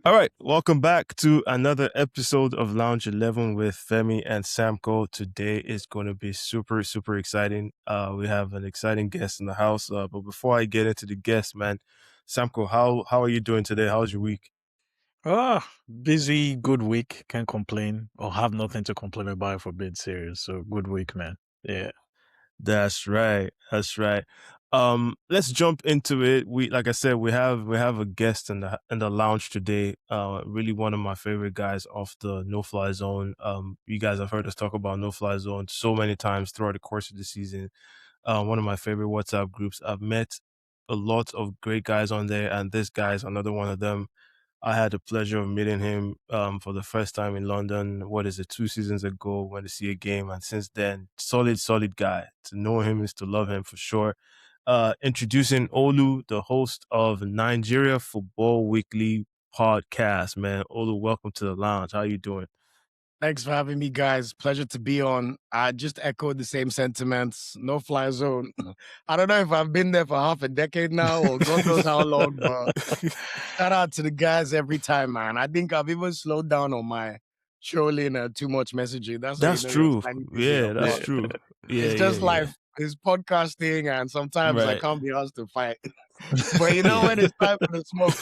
All right, welcome back to another episode of Lounge 11 with Femi and Samco. Today is going to be super exciting. We have an exciting guest in the house. But before I get into the guest, man, Samco, how are you doing today? How's your week? Busy, good week. Can't complain or have nothing to complain about for being serious. So good week, man. Yeah. That's right. That's right. Let's jump into it. Like I said, we have a guest in the lounge today. Really one of my favorite guys off the No Fly Zone. You guys have heard us talk about No Fly Zone so many times throughout the course of the season. One of my favorite WhatsApp groups. I've met a lot of great guys on there, and this guy is another one of them. I had the pleasure of meeting him for the first time in London. What is it? 2 seasons ago, went to see a game, and since then, solid guy. To know him is to love him for sure. Introducing Olu, the host of Nigeria Football Weekly podcast. Man, Olu, welcome to the lounge. How you doing? Thanks for having me, guys. Pleasure to be on. I just echoed the same sentiments. No fly zone. I don't know if I've been there for half a decade now or God knows how long, but shout out to the guys every time, man. I think I've even slowed down on my trolling and too much messaging. That's how you That's know you're true. slightly busy Yeah, or that's what. true. It's Yeah. just life. It's podcasting, and sometimes I Right. can't be asked to fight. But when it's time for the smoke,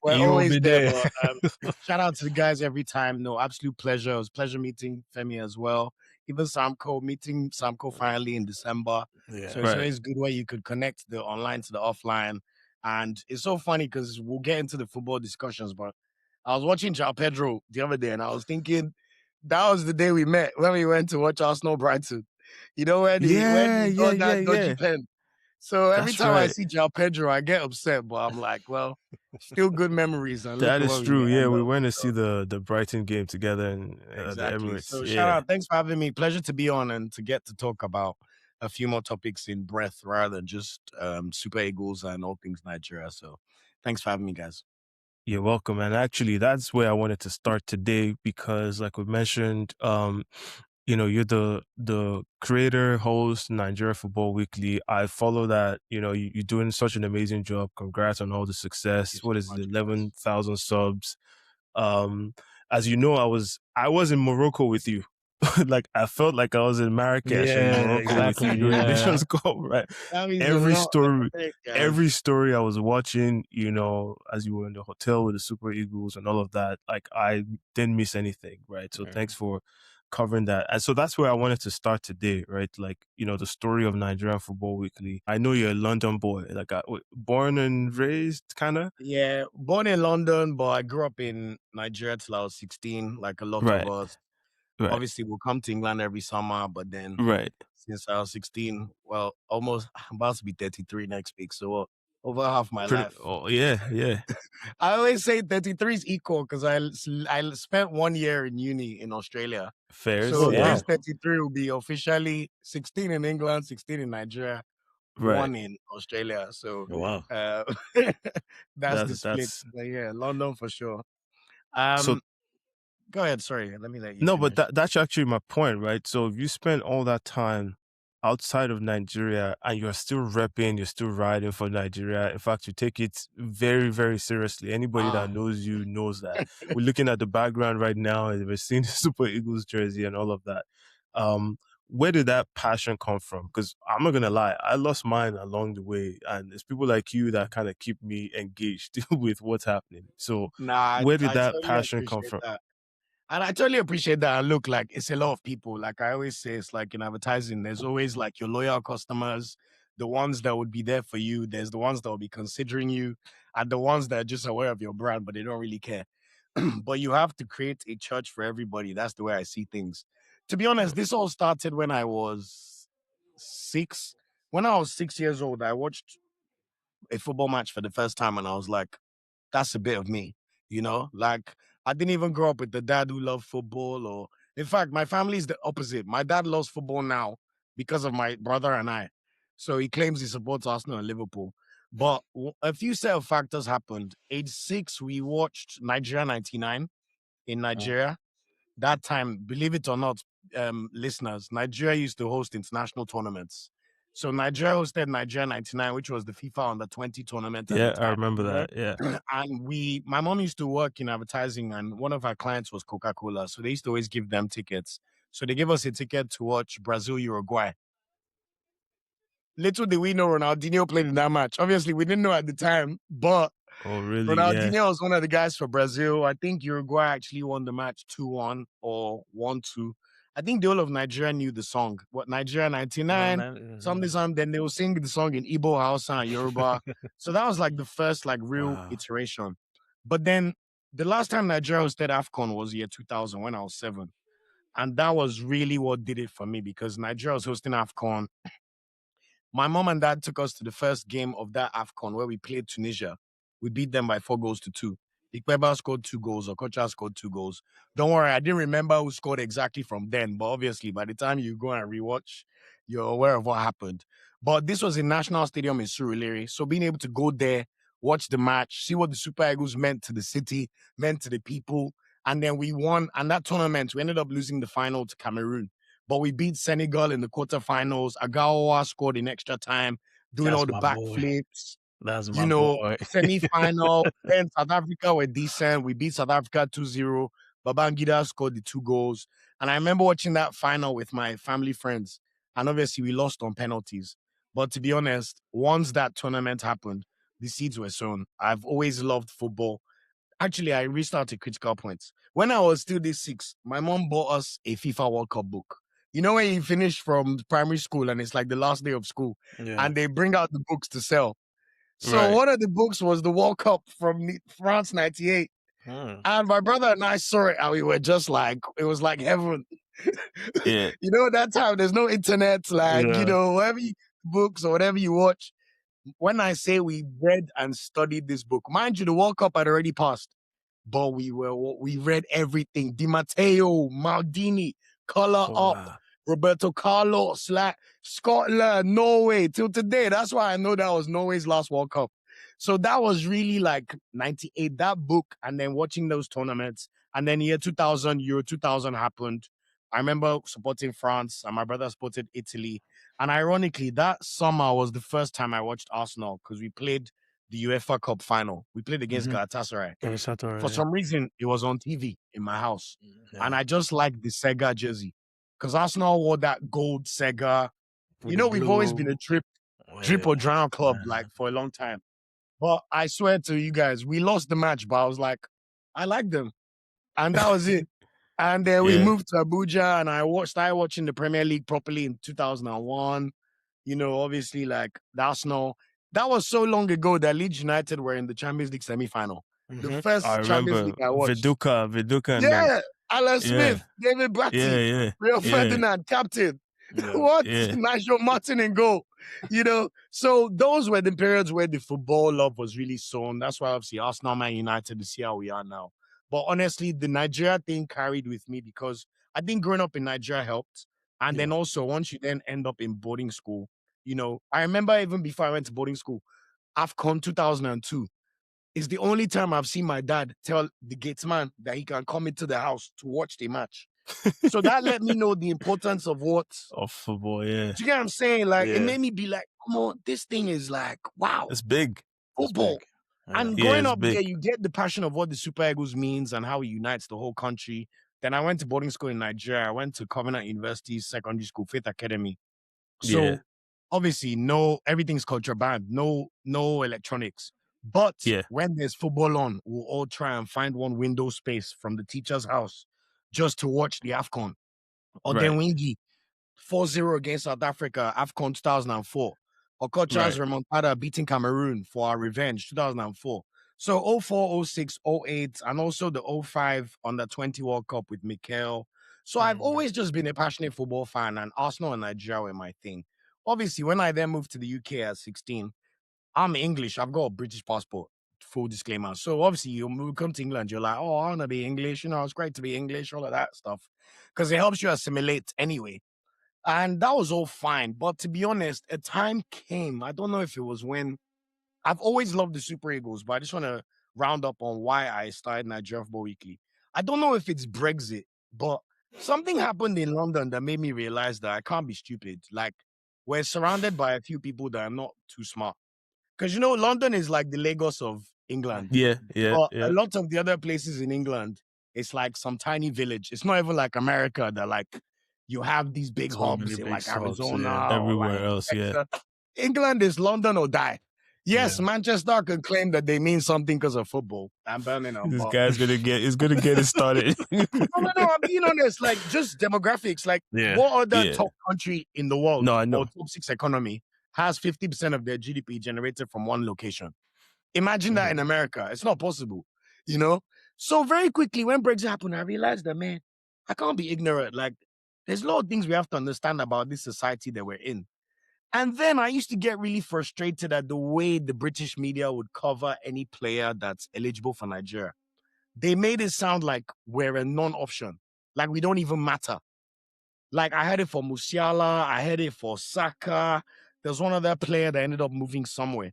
we're You will always be there. there. But shout out to the guys every time. No, absolute pleasure. It was a pleasure meeting Femi as well. Even Samco, meeting Samco finally in December. Yeah. So it's Right. always good where you could connect the online to the offline. And it's so funny because we'll get into the football discussions, but I was watching João Pedro the other day and I was thinking that was the day we met when we went to watch Arsenal Brighton. You know, when Yeah, he yeah, got yeah, that dodgy yeah. pen. So every That's time I right. see João Pedro, I get upset, but I'm like, well, still good memories. And look That at is where true. we Yeah, end we up. went to see So, the Brighton game together in the exactly. Emirates. So shout Yeah. out. Thanks for having me. Pleasure to be on and to get to talk about a few more topics in breadth rather than just Super Eagles and all things Nigeria. So thanks for having me, guys. You're welcome. And actually, that's where I wanted to start today because, like we mentioned, you're the creator, host, Nigeria Football Weekly. I follow that. You're doing such an amazing job. Congrats on all the Thank success. you What so is it, much, guys. 11,000 subs? Um, as you know, I was in Morocco with you. Like I felt like I was in Marrakesh and Yeah, Morocco with you exactly. during the Yeah. Nations Cup, right? That means a Every lot, man. story, Thanks, guys. every story I was watching, as you were in the hotel with the Super Eagles and all of that, like I didn't miss anything, right? So thanks for covering that. And so that's where I wanted to start today, right? Like, the story of Nigerian Football Weekly. I know you're a London boy, like born and raised, kind of. Yeah, born in London, but I grew up in Nigeria till I was 16, like a lot of Right, us. right, Obviously, we'll come to England every summer, but then right. since I was 16, well, almost I'm about to be 33 next week. So over half my Pretty. life. Oh yeah, yeah. I always say 33 is equal because I spent 1 year in uni in Australia. Fairs. So Oh, Yeah. this wow. 33 will be officially 16 in England, 16 in Nigeria, Right. one in Australia. So Oh, wow. uh, that's the split. That's But yeah, London for sure. so. Um, Go ahead. Sorry, let me let you No, but finish. that's actually my point, right? So if you spend all that time outside of Nigeria and you're still repping, you're still riding for Nigeria. In fact, you take it very seriously. Anybody that Ah, knows you knows that. We're looking at the background right now and we're seeing the Super Eagles jersey and all of that. Where did that passion come from? Because I'm not gonna lie, I lost mine along the way, and it's people like you that kind of keep me engaged with what's happening. So, nah, where did I that totally passion come appreciate from? that. And I totally appreciate that. And look, like it's a lot of people. Like I always say, it's like in advertising, there's always like your loyal customers, the ones that would be there for you. There's the ones that will be considering you, and the ones that are just aware of your brand, but they don't really care. But you have to create a church for everybody. That's the way I see things. To be honest, this all started when I was 6. When I was 6 years old, I watched a football match for the first time and I was like, that's a bit of me, Like I didn't even grow up with the dad who loved football, or in fact, my family is the opposite. My dad loves football now because of my brother and I. So he claims he supports Arsenal and Liverpool. But a few set of factors happened. Age 6, we watched Nigeria 99 in Nigeria. That time, believe it or not, listeners, Nigeria used to host international tournaments. So Nigeria hosted Nigeria 99, which was the FIFA Under 20 tournament at the Yeah, I time. remember Yeah. that. Yeah. And my mom used to work in advertising, and one of our clients was Coca-Cola. So they used to always give them tickets. So they gave us a ticket to watch Brazil Uruguay. Little did we know Ronaldinho played in that match. Obviously, we didn't know at the time, but Oh, really? Yeah. Ronaldinho was one of the guys for Brazil. I think Uruguay actually won the match 2-1 or 1-2. I think the whole of Nigeria knew the song. What, Nigeria 99, something, something. Then they will sing the song in Igbo, Hausa, and Yoruba. So that was like the first like real Wow. iteration. But then the last time Nigeria hosted AFCON was year 2000 when I was 7. And that was really what did it for me because Nigeria was hosting AFCON. My mom and dad took us to the first game of that AFCON where we played Tunisia. We beat them by 4-2. Ikpeba scored 2 goals, Okocha scored 2 goals. Don't worry, I didn't remember who scored exactly from then, but obviously by the time you go and rewatch, you're aware of what happened. But this was in National Stadium in Surulere, so being able to go there, watch the match, see what the Super Eagles meant to the city, meant to the people, and then we won. And that tournament, we ended up losing the final to Cameroon. But we beat Senegal in the quarterfinals. Agawa scored in extra time, doing That's all the my boy. backflips. That's You my know, boy. semi-final. Then South Africa were decent. We beat South Africa 2-0. Babangida scored the 2 goals. And I remember watching that final with my family friends. And obviously, we lost on penalties. But to be honest, once that tournament happened, the seeds were sown. I've always loved football. Actually, I reached out to Critical Points. When I was still this 6, my mom bought us a FIFA World Cup book. You know when you finish from primary school and it's like the last day of school Yeah. and they bring out the books to sell. So Right. one of the books was the World Cup from France 98. Hmm. And my brother and I saw it and we were just like, it was like heaven. Yeah. You know, that time there's no internet, like, Yeah. whatever books or whatever you watch. When I say we read and studied this book, mind you, the World Cup had already passed, but we read everything. Di Matteo, Maldini, Color Oh Up, wow. Roberto Carlos, like Scotland, Norway, till today. That's why I know that was Norway's last World Cup. So that was really like 98, that book, and then watching those tournaments. And then year 2000, Euro 2000 happened. I remember supporting France, and my brother supported Italy. And ironically, that summer was the first time I watched Arsenal because we played the UEFA Cup final. We played against Mm-hmm. Galatasaray. For Yeah. some reason, it was on TV in my house. And Yeah. I just liked the Sega jersey because Arsenal wore that gold Sega. With the We've always blue. been a drip Yeah. or drown club Man. like for a long time. But I swear to you guys, we lost the match, but I was like, I like them. And that was it. And then we Yeah. moved to Abuja and started watching the Premier League properly in 2001. Obviously, like the Arsenal. That was so long ago that Leeds United were in the Champions League semi-final. The Mm-hmm. I first Champions remember League I watched. Viduka, and them. Yeah, Alan Yeah. Smith, David Yeah. Batty, Yeah. Rio Yeah. Ferdinand, captain. Yeah. What? Yeah. Nigel Martin in goal. So those were the periods where the football love was really sown. That's why obviously Arsenal, Man United, to see how we are now. But honestly, the Nigeria thing carried with me because I think growing up in Nigeria helped. And then Yeah. also once you then end up in boarding school, I remember even before I went to boarding school, AFCON 2002 is the only time I've seen my dad tell the gatesman that he can come into the house to watch the match. So that let me know the importance of what. Of football. Yeah. Do you get what I'm saying? Like, it Yeah. made me be like, come on, this thing is like, wow, It's big. That's big. football. Yeah. And Yeah. growing It's up there, big. you get the passion of what the Super Eagles means and how it unites the whole country. Then I went to boarding school in Nigeria. I went to Covenant University Secondary School, Faith Academy. Yeah. So obviously, no, everything's contraband, no electronics. But Yeah. when there's football on, we'll all try and find one window space from the teacher's house just to watch the AFCON. Or then Right. Wingy 4-0 against South Africa, AFCON 2004. Okocha's Right. remontada beating Cameroon for our revenge, 2004. So 04, 06, 08, and also the 05 Under 20 World Cup with Mikel. So I've Mm. always just been a passionate football fan, and Arsenal and Nigeria were my thing. Obviously, when I then moved to the UK at 16, I'm English. I've got a British passport. Full disclaimer. So obviously, you come to England, you're like, oh, I want to be English. It's great to be English, all of that stuff, because it helps you assimilate anyway. And that was all fine. But to be honest, a time came. I don't know if it was when I've always loved the Super Eagles, but I just want to round up on why I started Nigeria Football Weekly. I don't know if it's Brexit, but something happened in London that made me realize that I can't be stupid. Like, we're surrounded by a few people that are not too smart. Because you know, London is like the Lagos of England. Yeah, yeah, But a yeah. lot of the other places in England, it's like some tiny village. It's not even like America that like you have these big So many hubs in big like subs, yeah. Arizona or Everywhere like else, yeah. Texas. England is London or die. Yes, Yeah. Manchester can claim that they mean something because of football and Birmingham, This but guy's gonna get it started. no, I'm being honest. Like just demographics. Like Yeah. what other Yeah. top country in the world No, I or know. top six economy has 50% of their GDP generated from one location? Imagine that in America. It's not possible, you know? So very quickly when Brexit happened, I realized that, man, I can't be ignorant. Like there's a lot of things we have to understand about this society that we're in. And then I used to get really frustrated at the way the British media would cover any player that's eligible for Nigeria. They made it sound like we're a non-option, like we don't even matter. Like I had it for Musiala, I had it for Saka. There's one other player that ended up moving somewhere.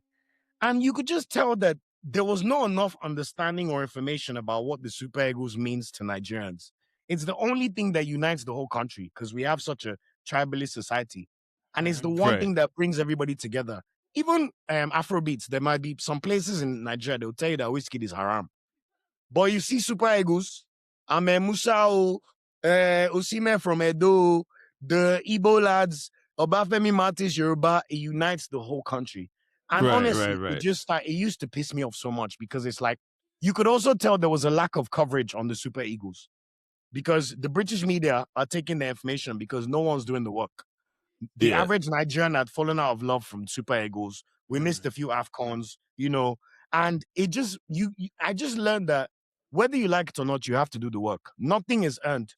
And you could just tell that there was not enough understanding or information about what the Super Eagles means to Nigerians. It's the only thing that unites the whole country because we have such a tribalist society. And it's the one Right. thing that brings everybody together. Even Afrobeats, there might be some places in Nigeria, they'll tell you that whiskey is haram. But you see Super Eagles, Musa, Osime from Edo, the Igbo lads, Obafemi Martins Yoruba, it unites the whole country. And honestly, Right. it used to piss me off so much because it's like you could also tell there was a lack of coverage on the Super Eagles because the British media are taking the information because no one's doing the work. The Yeah. average Nigerian had fallen out of love from Super Eagles. We missed a few AFCONs, you know, and it just I just learned that whether you like it or not, you have to do the work. Nothing is earned.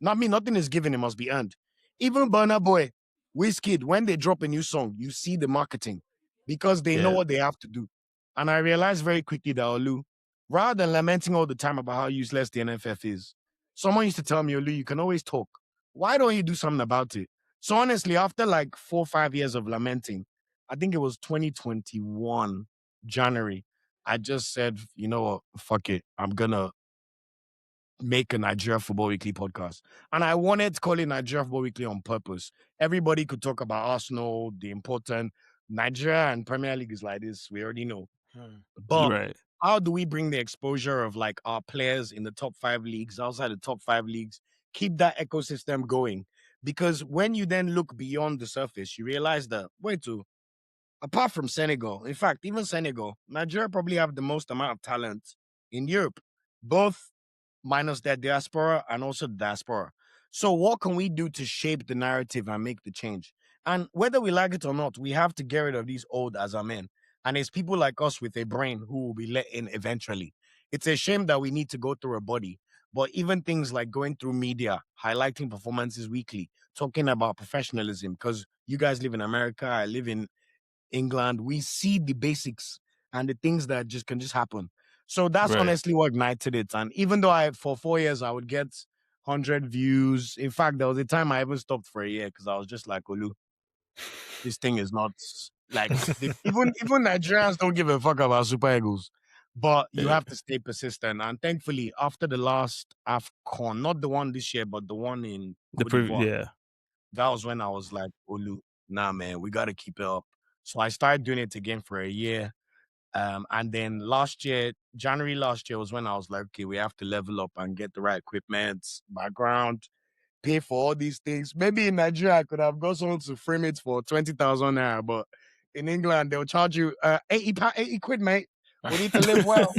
Nothing is given, it must be earned. Even Burna Boy, Wizkid, when they drop a new song, you see the marketing because they know Yeah. what they have to do. And I realized very quickly that Olu, rather than lamenting all the time about how useless the NFF is, someone used to tell me, Olu, you can always talk. Why don't you do something about it? So honestly, after like 4 or 5 years of lamenting, I think it was 2021 January, I just said, you know what, fuck it. I'm gonna make a Nigeria Football Weekly podcast. And I wanted to call it Nigeria Football Weekly on purpose. Everybody could talk about Arsenal, the important Nigeria and Premier League is like this. We already know. But Right. how do we bring the exposure of like our players in the top 5 leagues, outside the top 5 leagues, keep that ecosystem going? Because when you then look beyond the surface, you realize that, wait, apart from Senegal, in fact, even Senegal, Nigeria probably have the most amount of talent in Europe, both minus their diaspora and also the diaspora. So, what can we do to shape the narrative and make the change? And whether we like it or not, we have to get rid of these old men. And it's people like us with a brain who will be let in eventually. It's a shame that we need to go through a body. But even things like going through media, highlighting performances weekly, talking about professionalism, because you guys live in America, I live in England, we see the basics and the things that just can just happen. So that's Right. honestly what ignited it. And even though for 4 years I would get 100 views. In fact, there was a time I even stopped for a year because I was just like, Olu, this thing is not like even Nigerians don't give a fuck about Super Eagles. But you Yeah. have to stay persistent. And thankfully, after the last AFCON, not the one this year, but the one in Cote d'Ivoire, Yeah. that was when I was like, Olu, nah, man, we got to keep it up. So I started doing it again for a year. And then last year, January last year was when I was like, okay, we have to level up and get the right equipment, background, pay for all these things. Maybe in Nigeria, I could have got someone to frame it for 20,000 naira, but in England, they'll charge you 80 quid, mate. We need to live well,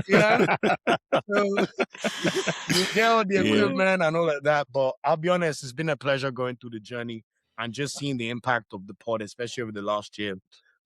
you know? So you get all the Yeah. equipment and all of that. But I'll be honest, it's been a pleasure going through the journey and just seeing the impact of the pod, especially over the last year.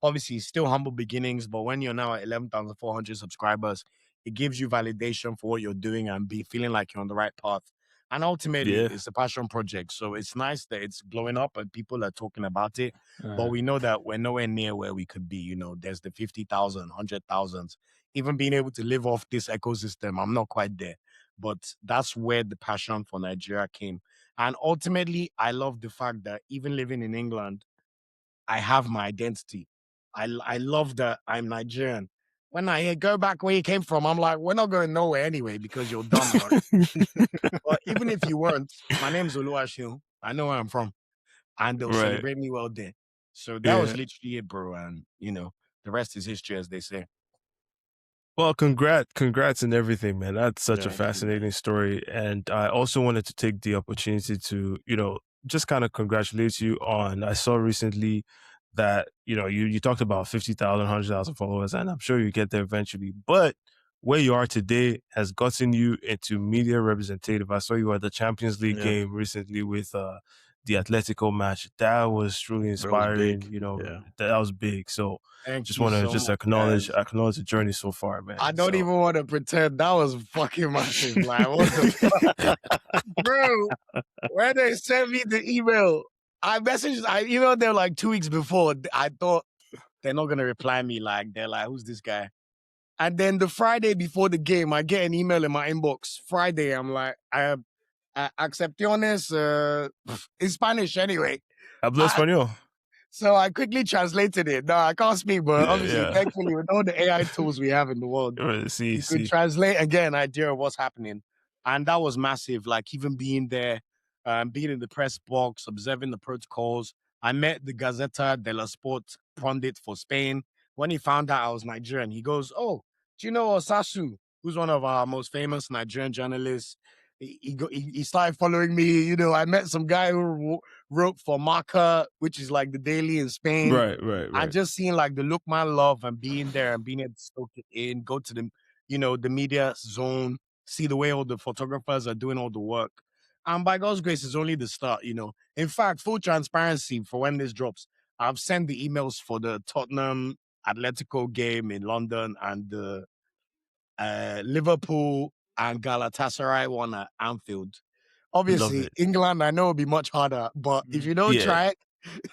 Obviously, still humble beginnings, but when you're now at 11,400 subscribers, it gives you validation for what you're doing and be feeling like you're on the right path. And ultimately, Yeah. it's a passion project. So it's nice that it's blowing up and people are talking about it. But Uh, we know that we're nowhere near where we could be. You know, there's the 50,000, 100,000. Even being able to live off this ecosystem, I'm not quite there. But that's where the passion for Nigeria came. And ultimately, I love the fact that even living in England, I have my identity. I love that I'm Nigerian. When I hear go back where you came from, I'm like, we're not going nowhere anyway because you're dumb. But even if you weren't, my name's Oluwaseun. I know where I'm from. And they'll Right. celebrate me well there. So that was Yeah. literally it, bro. And the rest is history, as they say. Well, congrats and everything, man. That's such a Yeah. Thank you, man. fascinating story. And I also wanted to take the opportunity to, just kind of congratulate you on, I saw recently that, you talked about 50,000, 100,000 followers, and I'm sure you get there eventually. But where you are today has gotten you into media representative. I saw you at the Champions League Yeah. game recently with the Atletico match. That was truly That was inspiring. big. Yeah. That was big. So Thank just you want to so just much, guys. acknowledge the journey so far, man. I don't So even want to pretend that was fucking massive. Like, what the fuck, bro? When they sent me the email, I emailed them like 2 weeks before. I thought they're not gonna reply me. Like, they're like, "Who's this guy?" And then the Friday before the game, I get an email in my inbox. Friday, I'm like, I acepciones in Spanish anyway. hablo I, español. so I quickly translated it. No, I can't speak, but Yeah, obviously, yeah. thankfully, with all the AI tools we have in the world, See, you could see. translate and get an idea of what's happening. And that was massive. Like even being there, being in the press box, observing the protocols. I met the Gazeta de la Sport pundit for Spain. When he found out I was Nigerian, he goes, "Oh, do you know Osasu, who's one of our most famous Nigerian journalists?" He started following me. I met some guy who wrote for Marca, which is like the daily in Spain. Right, right, And right. just seeing like the look man love and being there and being able to soak it in, go to the media zone, see the way all the photographers are doing all the work. And by God's grace, it's only the start. In fact, full transparency for when this drops, I've sent the emails for the Tottenham Atletico game in London and the Liverpool and Galatasaray one at Anfield. Love Obviously, it. England, I know, will be much harder, but if Mm. you don't Yeah, try it,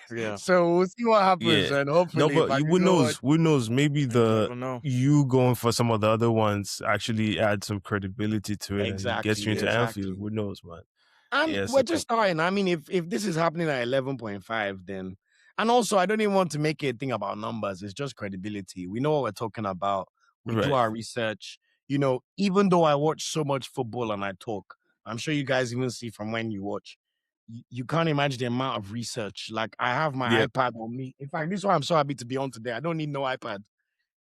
Yeah. so we'll see what happens. yeah. And No, hopefully, if but I you can who go on. knows? Who knows? Maybe You never know. you going for some of the other ones actually add some credibility to it and gets you Exactly, into Anfield. exactly. Who knows, man? And Yeah, we're so just starting. I mean, if this is happening at 11.5, then and also I don't even want to make it a thing about numbers. It's just credibility. We know what we're talking about. We do right. our research. Even though I watch so much football and I talk, I'm sure you guys even see from when you watch. You can't imagine the amount of research. Like I have my Yep. iPad on me. In fact, this is why I'm so happy to be on today. I don't need no iPad.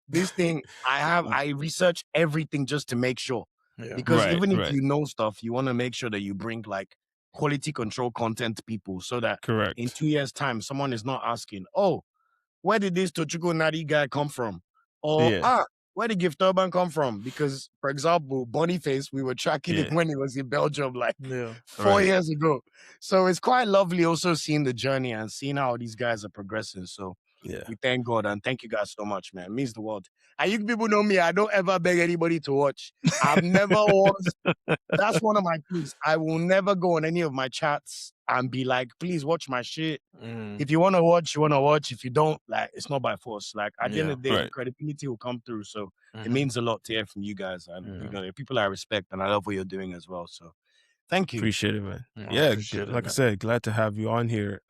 This thing I research everything just to make sure. Yeah. Because Right, even if right. you know stuff, you want to make sure that you bring like quality control content to people so that in Correct. 2 years' time, someone is not asking, "Oh, where did this Tochukwu Nadi guy come from?" Or Yeah. where did Gift Urban come from? Because, for example, Boniface, we were tracking him Yeah. when he was in Belgium like Yeah. 4 years ago. So it's quite lovely also seeing the journey and seeing how these guys are progressing. So Yeah. we thank God and thank you guys so much, man. It means the world. And you people know me, I don't ever beg anybody to watch. I've never was. That's one of my things. I will never go on any of my chats and be like, please watch my shit. Mm. If you want to watch, you want to watch. If you don't, like, it's not by force. Like, at the end Yeah. of the day, the Right. credibility will come through. So it Mhm. means a lot to hear from you guys. And, Yeah. they're people I respect and I love what you're doing as well. So thank you. Appreciate it, man. I Yeah, appreciate it, like I man. said, glad to have you on here.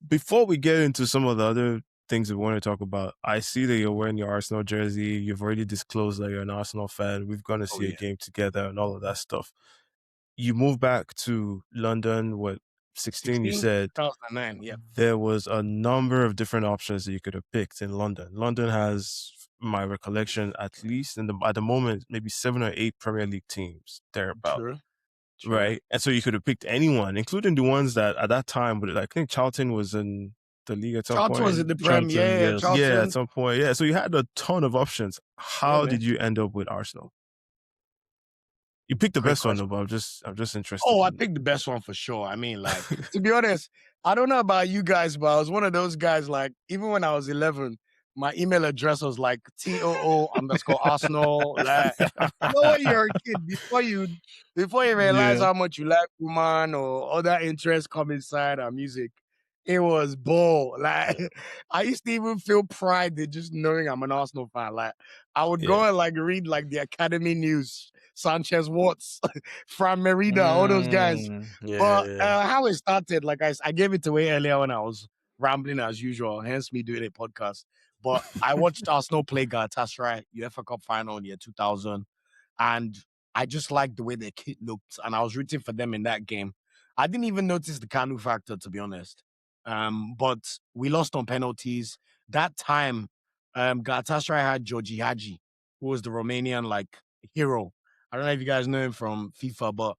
Before we get into some of the other things we want to talk about, I see that you're wearing your Arsenal jersey. You've already disclosed that you're an Arsenal fan. We've gone to Oh, see a yeah. game together and all of that stuff. You moved back to London, what, 16, you 16, said. 2009. Yeah. There was a number of different options that you could have picked in London. London has, my recollection, at least at the moment, maybe 7 or 8 Premier League teams thereabout. True. True. Right. And so you could have picked anyone, including the ones that at that time, but I think Charlton was in the league at some Charlton was point. in the Prem. Charlton, Yeah. yes. Yeah, at Charlton. some point. Yeah. So you had a ton of options. Yeah, How man. did you end up with Arsenal? You picked the Great best one though, question. but I'm just interested Oh, I in picked the best one for sure. I mean, like, to be honest, I don't know about you guys, but I was one of those guys, like, even when I was 11, my email address was like TOO_Arsenal. Like, when you're a kid, before you realize Yeah. how much you like woman or other interests come inside our music, it was ball. Like, I used to even feel pride in just knowing I'm an Arsenal fan. Like, I would Yeah. go and like read like the Academy News, Sanchez Watts, Fran Merida, all those guys. Yeah, But yeah. how it started, like I gave it away earlier when I was rambling as usual, hence me doing a podcast. But I watched Arsenal play Galatasaray UEFA Cup final in year 2000, and I just liked the way their kit looked, and I was rooting for them in that game. I didn't even notice the Kanu factor, to be honest. But we lost on penalties. That time, Galatasaray had Georgie Hadji, who was the Romanian like hero. I don't know if you guys know him from FIFA, but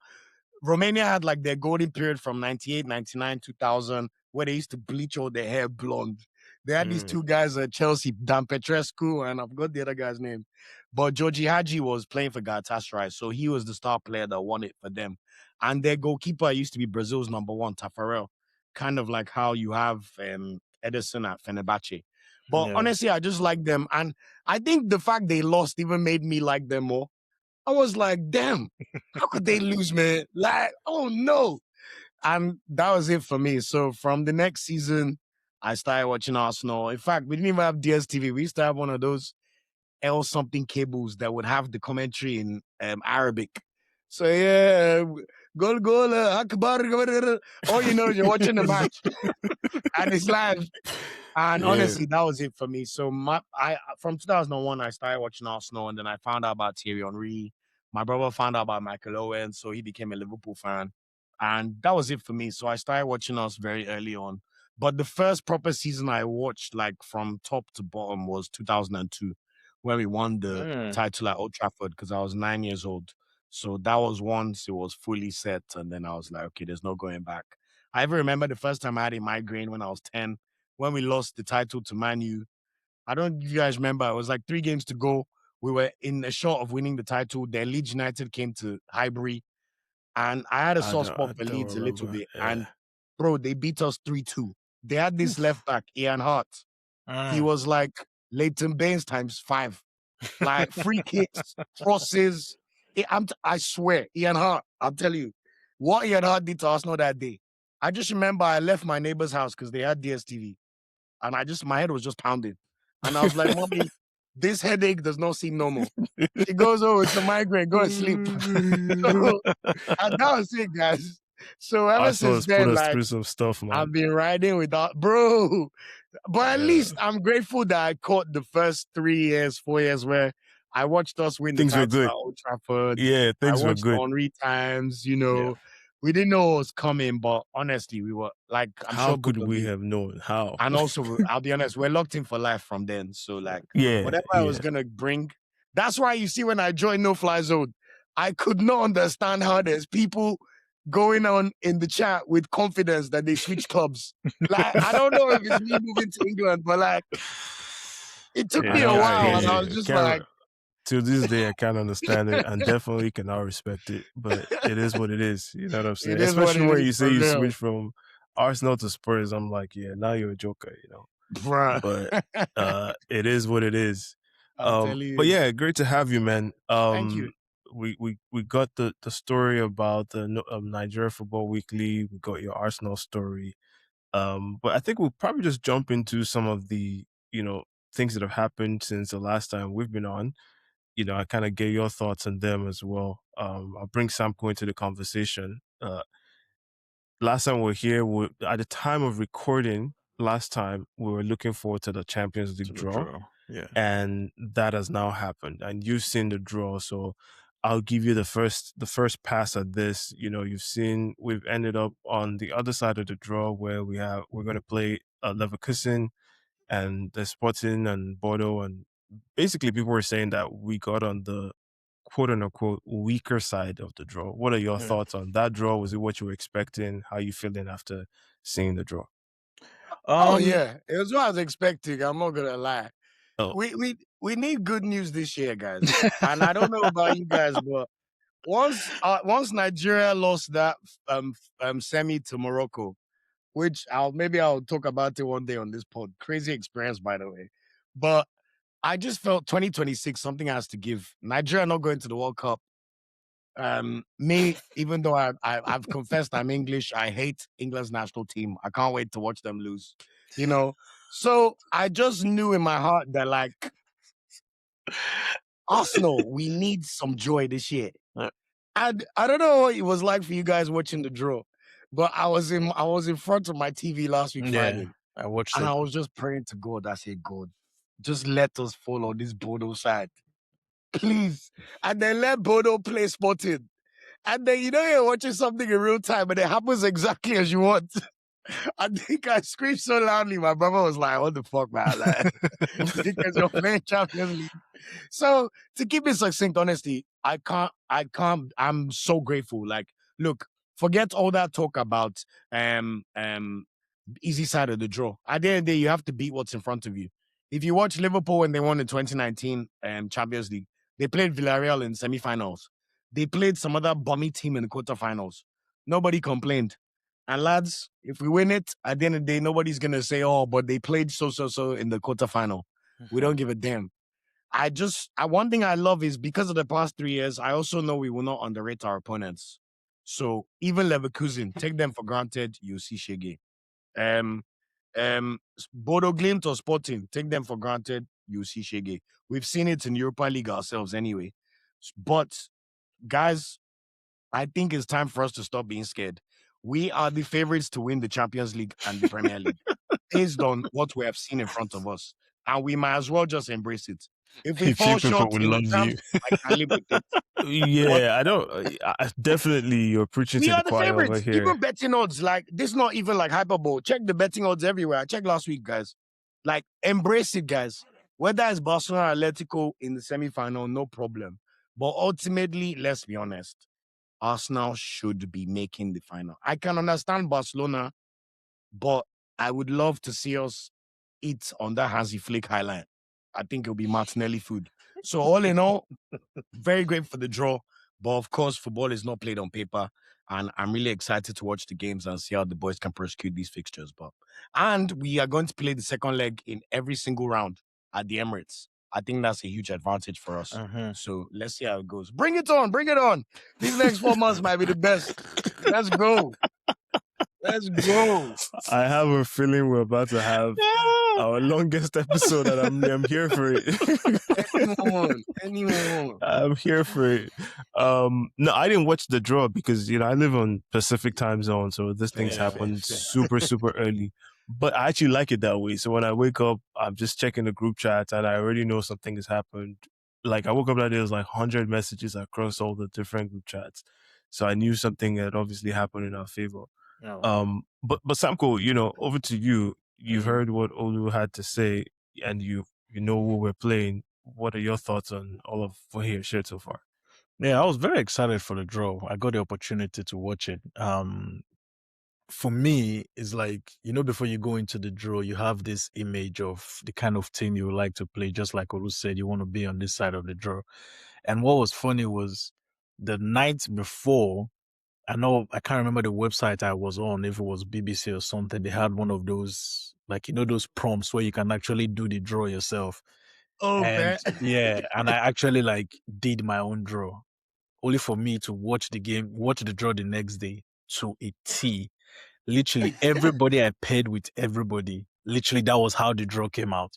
Romania had like their golden period from 98, 99, 2000, where they used to bleach all their hair blonde. They had these two guys at Chelsea, Dan Petrescu, and I forgot the other guy's name. But Georgie Hadji was playing for Galatasaray, so he was the star player that won it for them. And their goalkeeper used to be Brazil's number one, Tafarel, kind of like how you have Edison at Fenerbahce. But Yeah. honestly, I just like them. And I think the fact they lost even made me like them more. I was like, damn, how could they lose, man? Like, oh no. And that was it for me. So from the next season, I started watching Arsenal. In fact, we didn't even have DSTV. We used to have one of those L something cables that would have the commentary in Arabic. So yeah, goal, akbar, all you know is you're watching the match and it's live. And Yeah. honestly, that was it for me. So I from 2001, I started watching Arsenal, and then I found out about Thierry Henry. My brother found out about Michael Owen, so he became a Liverpool fan, and that was it for me. So I started watching us very early on. But the first proper season I watched, like from top to bottom, was 2002, when we won the title at Old Trafford because I was 9 years old. So that was once it was fully set, and then I was like, okay, there's no going back. I even remember the first time I had a migraine when I was 10 when we lost the title to Man U. I don't know if you guys remember. It was like 3 games to go. We were in a shot of winning the title. Then Leeds United came to Highbury. And I had a soft spot I for don't Leeds a little remember. bit. Yeah. And bro, they beat us 3-2. They had this left back, Ian Hart. He was like Leighton Baines times 5. Like free kicks, crosses. I swear, Ian Hart, I'm telling you, what Ian Hart did to Arsenal that day. I just remember I left my neighbor's house because they had DSTV. And my head was just pounding. And I was like, Mommy, this headache does not seem normal. She goes, oh, it's a migraine. Go and sleep. So, and that was it, guys. So ever Arsenal since has put then, us like, through some stuff, man. I've been riding without, bro. But at least I'm grateful that I caught the first 3 years, 4 years where I watched us win the Things were title at good. Old Trafford. Yeah, I things were watched good. Henri times, you Yeah. know. We didn't know what was coming, but honestly, we were like, I'm How sure could both of we you. have known? How? And also, I'll be honest, we're locked in for life from then. So, like, Yeah, whatever I was gonna bring, that's why you see when I joined No Fly Zone, I could not understand how there's people going on in the chat with confidence that they switch clubs. Like, I don't know if it's me moving to England, but like, it took me I a know it's while, and I crazy. was just like, To this day, I can't understand it, and definitely cannot respect it. But it is what it is. You know what I'm saying? it is what Especially it when is you say for you real, switch from Arsenal to Spurs, I'm like, yeah, now you're a joker. You know. bruh. But it is what it is. I'm telling But you. yeah, great to have you, man. Thank you. We got the story about the Nigeria Football Weekly. We got your Arsenal story. But I think we'll probably just jump into some of the things that have happened since the last time we've been on. I kind of get your thoughts on them as well. I'll bring Samco into the conversation. Last time we were here, at the time of recording, last time we were looking forward to the Champions League draw. Yeah. And that has now happened, and you've seen the draw, so I'll give you the first pass at this. You've seen we've ended up on the other side of the draw where we're going to play Leverkusen and the Sporting and Bordeaux, and basically people were saying that we got on the quote unquote weaker side of the draw. What are your thoughts on that draw? Was it what you were expecting? How are you feeling after seeing the draw? Oh yeah, it was what I was expecting. I'm not gonna lie. Oh, We need good news this year, guys. And I don't know about you guys, but once Nigeria lost that semi to Morocco, which I'll talk about it one day on this pod. Crazy experience, by the way. But I just felt 2026 something has to give. Nigeria not going to the World Cup. Me, even though I've confessed I'm English, I hate England's national team. I can't wait to watch them lose. So I just knew in my heart that like Arsenal, we need some joy this year. And I don't know what it was like for you guys watching the draw, but I was in front of my TV last week Friday, I watched and it. I was just praying to God. I said, God, just let us fall on this Bodo side, please. And then let Bodo play Sporting. And then you're watching something in real time, and it happens exactly as you want. I think I screamed so loudly. My brother was like, "What the fuck, man?" Like, because you're playing Champions League. So to keep it succinct, honestly, I can't. I'm so grateful. Like, look, forget all that talk about um um easy side of the draw. At the end of the day, you have to beat what's in front of you. If you watch Liverpool when they won the 2019 Champions League, they played Villarreal in semi-finals. They played some other bummy team in the quarterfinals. Nobody complained. And lads, if we win it, at the end of the day, nobody's gonna say, "Oh, but they played so in the quarterfinal." We don't give a damn. One thing I love is because of the past 3 years, I also know we will not underrate our opponents. So even Leverkusen, take them for granted, you see Shege. Um, Bodo Glimt or Sporting, take them for granted, you see Shege. We've seen it in Europa League ourselves anyway. But guys, I think it's time for us to stop being scared. We are the favorites to win the Champions League and the Premier League based on what we have seen in front of us. And we might as well just embrace it. If we A few fall people short will in love you. exams, I can live with it. But Yeah, I don't. Definitely, you're preaching we to the are the choir over favorites. here. Even betting odds, like this, is not even like hyperbole. Check the betting odds everywhere. I checked last week, guys. Like, embrace it, guys. Whether it's Barcelona Atletico in the semi-final, no problem. But ultimately, let's be honest, Arsenal should be making the final. I can understand Barcelona, but I would love to see us eat on that Hansi Flick highlight. I think it'll be Martinelli food. So all in all, very grateful for the draw. But of course, football is not played on paper. And I'm really excited to watch the games and see how the boys can prosecute these fixtures. And we are going to play the second leg in every single round at the Emirates. I think that's a huge advantage for us. So let's see how it goes. Bring it on, bring it on. These next 4 months might be the best. Let's go. Let's go. I have a feeling we're about to have our longest episode, and I'm here for it. Anyone. I'm here for it. No, I didn't watch the draw because I live on Pacific time zone, so this things happen super early. But I actually like it that way. So when I wake up, I'm just checking the group chats, and I already know something has happened. Like I woke up that day, there was like 100 messages across all the different group chats, so I knew something had obviously happened in our favor. But Samko, over to you. You've heard what Olu had to say, and you know who we're playing. What are your thoughts on all of what he has shared so far? Yeah, I was very excited for the draw. I got the opportunity to watch it. For me, it's like, before you go into the draw, you have this image of the kind of team you would like to play. Just like Olu said, you want to be on this side of the draw. And what was funny was the night before, I can't remember the website I was on, if it was BBC or something. They had one of those, like, those prompts where you can actually do the draw yourself. Oh, And man. yeah, and I actually did my own draw, only for me to watch the draw the next day to a T. Literally everybody I paired with everybody. Literally, that was how the draw came out.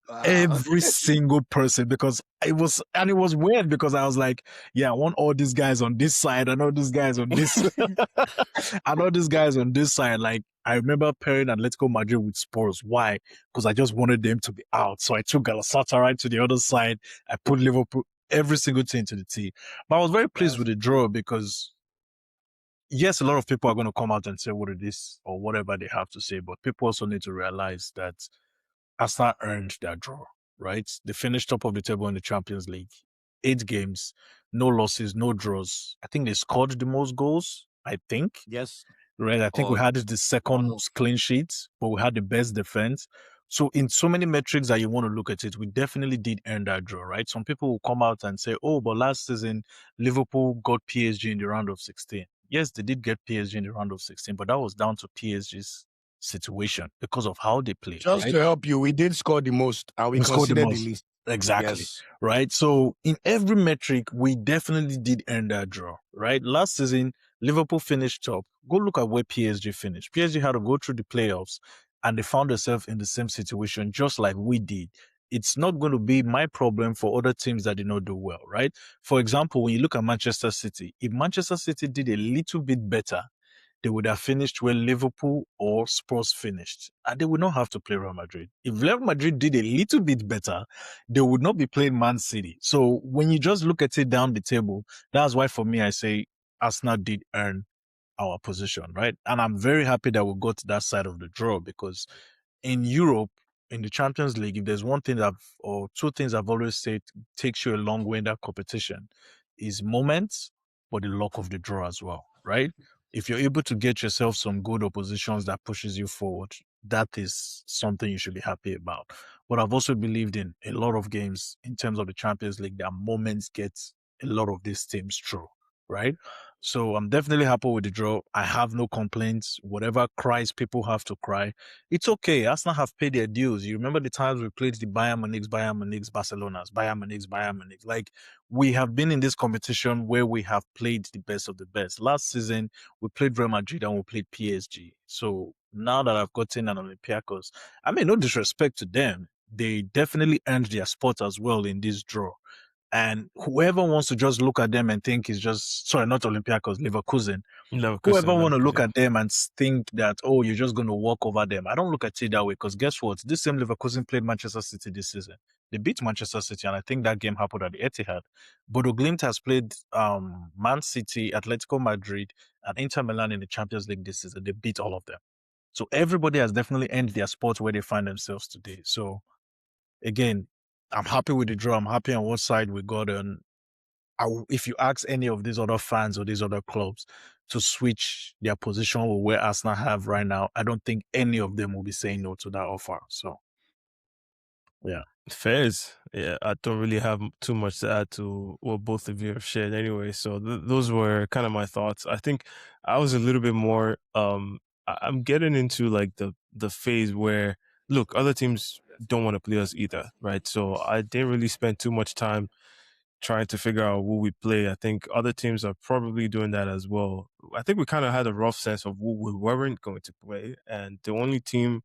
Wow. Every single person, because it was weird because I was like, yeah, I want all these guys on this side. I know these guys on this. I know these guys on this side. Like, I remember pairing Atletico Madrid with Spurs. Why? Because I just wanted them to be out. So I took Galatasaray to the other side. I put Liverpool, every single team to the T. But I was very pleased with the draw because, yes, a lot of people are going to come out and say what it is or whatever they have to say. But people also need to realize that Arsenal earned that draw, right? They finished top of the table in the Champions League. 8 games, no losses, no draws. I think they scored the most goals, I think. Yes. Right? I think we had the second most clean sheets, but we had the best defense. So in so many metrics that you want to look at it, we definitely did earn that draw, right? Some people will come out and say, oh, but last season, Liverpool got PSG in the round of 16. Yes, they did get PSG in the round of 16, but that was down to PSG's situation because of how they played. Just right? to help you, we did score the most and we Scored the considered the most. least. Exactly. Yes. Right. So in every metric, we definitely did earn that draw. Right. Last season, Liverpool finished top. Go look at where PSG finished. PSG had to go through the playoffs and they found themselves in the same situation, just like we did. It's not going to be my problem for other teams that did not do well. Right. For example, when you look at Manchester City, if Manchester City did a little bit better, they would have finished where Liverpool or Spurs finished, and they would not have to play Real Madrid. If Real Madrid did a little bit better, they would not be playing Man City. So when you just look at it down the table, that's why for me I say Arsenal did earn our position, right? And I'm very happy that we got to that side of the draw because in Europe, in the Champions League, if there's one thing or two things I've always said takes you a long way in that competition is moments, but the luck of the draw as well, right? If you're able to get yourself some good oppositions that pushes you forward, that is something you should be happy about. But I've also believed in a lot of games in terms of the Champions League that moments get a lot of these teams through, right? So I'm definitely happy with the draw. I have no complaints. Whatever cries people have to cry, it's okay. Arsenal have paid their dues. You remember the times we played the Bayern Munich, Barcelona's, Bayern Munich. Like we have been in this competition where we have played the best of the best. Last season we played Real Madrid and we played PSG. So now that I've gotten an Olympiacos, I mean, no disrespect to them, they definitely earned their spot as well in this draw. And whoever wants to just look at them and think it's just sorry, not Olympiacos, Leverkusen. Whoever Leverkusen, want to look Leverkusen. at them and think that you're just going to walk over them. I don't look at it that way because guess what? This same Leverkusen played Manchester City this season. They beat Manchester City, and I think that game happened at the Etihad. Bodo Glimt has played Man City, Atletico Madrid, and Inter Milan in the Champions League this season. They beat all of them. So everybody has definitely earned their spot where they find themselves today. So again, I'm happy with the draw. I'm happy on what side we got on. If you ask any of these other fans or these other clubs to switch their position with where Arsenal have right now, I don't think any of them will be saying no to that offer. So, yeah. Fairs. Yeah, I don't really have too much to add to what both of you have shared anyway. So those were kind of my thoughts. I think I was a little bit more I'm getting into like the phase where look, other teams don't want to play us either, right? So I didn't really spend too much time trying to figure out who we play. I think other teams are probably doing that as well. I think we kind of had a rough sense of who we weren't going to play, and the only team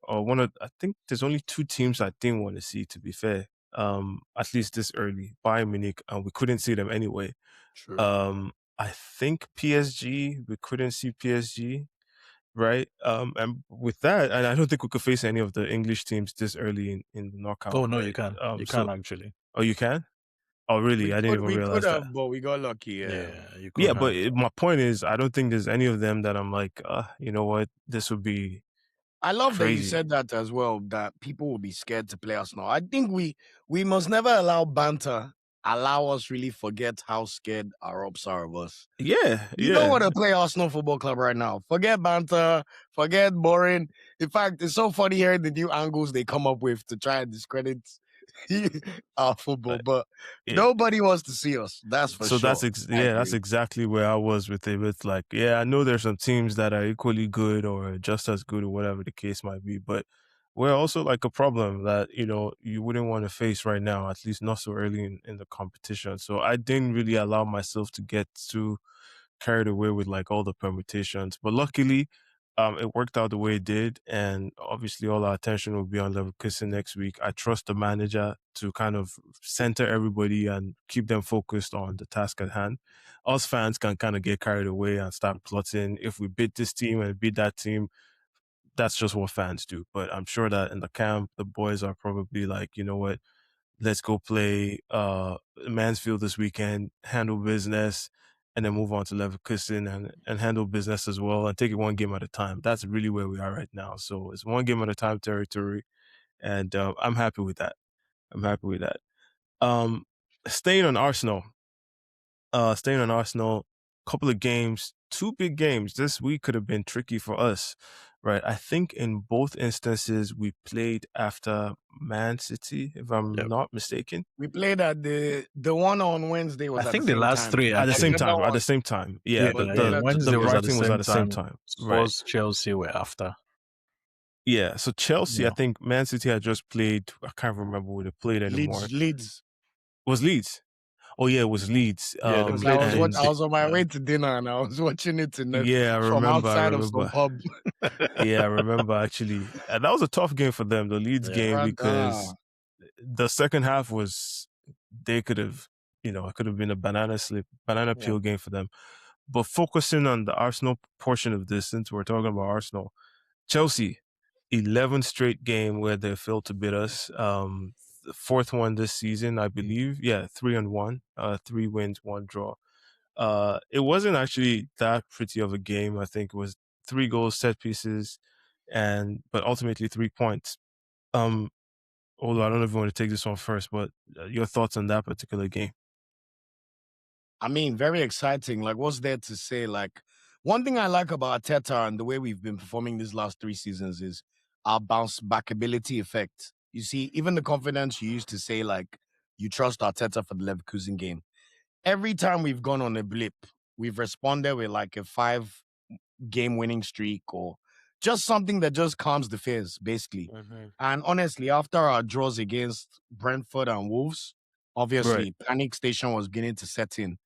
or I think there's only two teams I didn't want to see, to be fair. At least this early, Bayern Munich, and we couldn't see them anyway. True. I think PSG, we couldn't see PSG, right? And with that, and I don't think we could face any of the English teams this early in the knockout, Oh, no, you right? can. You can So, actually. oh, you can? Oh, really? I didn't even We could realize that. have, but we got lucky. Yeah. Yeah, you Yeah, could but have. my point is, I don't think there's any of them that I'm like, you know what, this would be I love that you crazy. said that as well, that people will be scared to play us now. I think we must never allow banter allow us really forget how scared our ops are of us. Yeah, You don't yeah. want to play Arsenal Football Club right now. Forget banter, forget boring. In fact, it's so funny hearing the new angles they come up with to try and discredit our football, but Yeah. nobody wants to see us. That's for So sure. I that's agree. exactly where I was with it. With like, yeah, I know there's some teams that are equally good or just as good or whatever the case might be, but we're also like a problem that you wouldn't want to face right now, at least not so early in the competition. So I didn't really allow myself to get too carried away with like all the permutations. But luckily, it worked out the way it did, and obviously all our attention will be on Leverkusen next week. I trust the manager to kind of center everybody and keep them focused on the task at hand. Us fans can kind of get carried away and start plotting. If we beat this team and beat that team, that's just what fans do. But I'm sure that in the camp, the boys are probably like, you know what, let's go play Mansfield this weekend, handle business, and then move on to Leverkusen and handle business as well and take it one game at a time. That's really where we are right now. So it's one game at a time territory, and I'm happy with that. I'm happy with that. Um, staying on Arsenal, staying on Arsenal, couple of games, two big games. This week could have been tricky for us, right? I think in both instances we played after Man City, if I'm Yep. not mistaken. We played at the one on Wednesday was I at the think the same last time. three At the same The actually. other time, at one the same time. Yeah, Yeah, was yeah. played at the Wednesday was at the Brighton was same at the same time. time. Right. Spurs, Chelsea were after. Yeah. So Chelsea, I Yeah. think Man City had just played. I can't remember who they played anymore. Leeds. Was Leeds? Oh yeah, it was Leeds. Yeah, they Because played And I Leeds. was on my Yeah. way to dinner and I was watching it yeah, I from remember. I outside of some remember. pub. Yeah, I remember actually. And that was a tough game for them, the Leeds Yeah. game, Brother. because the second half was they could have, it could have been a banana Yeah. peel game for them. But focusing on the Arsenal portion of this, since we're talking about Arsenal, Chelsea, 11 straight game where they failed to beat us. The fourth one this season, I believe. Yeah, 3-1, 3 wins, 1 draw. It wasn't actually that pretty of a game. I think it was 3 goals, set pieces, but ultimately 3 points. Um, Although I don't know if you want to take this one first, but your thoughts on that particular game? I mean, very exciting. Like, what's there to say? Like, one thing I like about Arteta and the way we've been performing these last 3 seasons is our bounce back ability effect. You see, even the confidence you used to say, like, you trust Arteta for the Leverkusen game. Every time we've gone on a blip, we've responded with like a 5 game winning streak or just something that just calms the fears, basically. Mm-hmm. And honestly, after our draws against Brentford and Wolves, Right, obviously panic station was beginning to set in.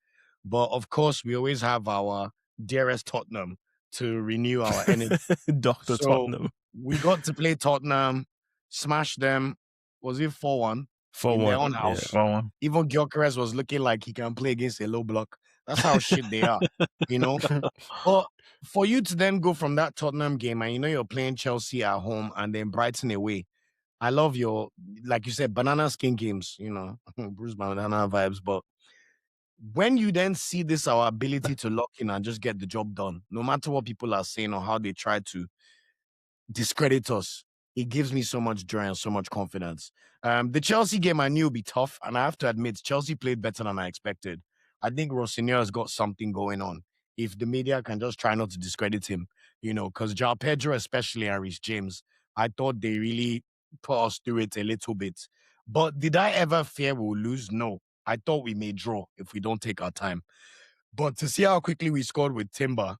But of course, we always have our dearest Tottenham to renew our energy. Doctor So Tottenham, we got to play Tottenham, smash them. Was it 4-1 4 in their 1. own Yeah. house? 4-1. Even Gyökeres was looking like he can play against a low block. That's how shit they are, you know? But for you to then go from that Tottenham game and you're playing Chelsea at home and then Brighton away, I love your, like you said, banana skin games, Bruce Banana vibes. But when you then see this, our ability to lock in and just get the job done, no matter what people are saying or how they try to discredit us, it gives me so much joy and so much confidence. The Chelsea game I knew would be tough, and I have to admit, Chelsea played better than I expected. I think Rossinier has got something going on. If the media can just try not to discredit him, because João Pedro, especially, and Reece James, I thought they really put us through it a little bit. But did I ever fear we'll lose? No. I thought we may draw if we don't take our time. But to see how quickly we scored with Timber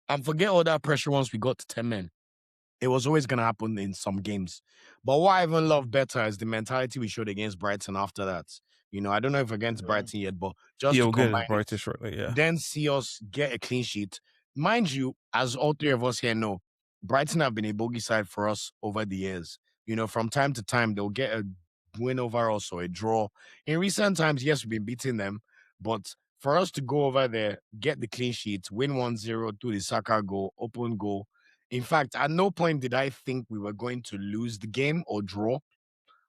and forget all that pressure once we got to 10 men. It was always going to happen in some games. But what I even love better is the mentality we showed against Brighton after that. I don't know if against Brighton yet, but just Yeah, to we'll get into combine it, Brighton shortly. Yeah. then see us get a clean sheet. Mind you, as all three of us here know, Brighton have been a bogey side for us over the years. From time to time, they'll get a win over us or a draw. In recent times, yes, we've been beating them, but for us to go over there, get the clean sheet, win 1-0 to the Saka goal, open goal. In fact, at no point did I think we were going to lose the game or draw.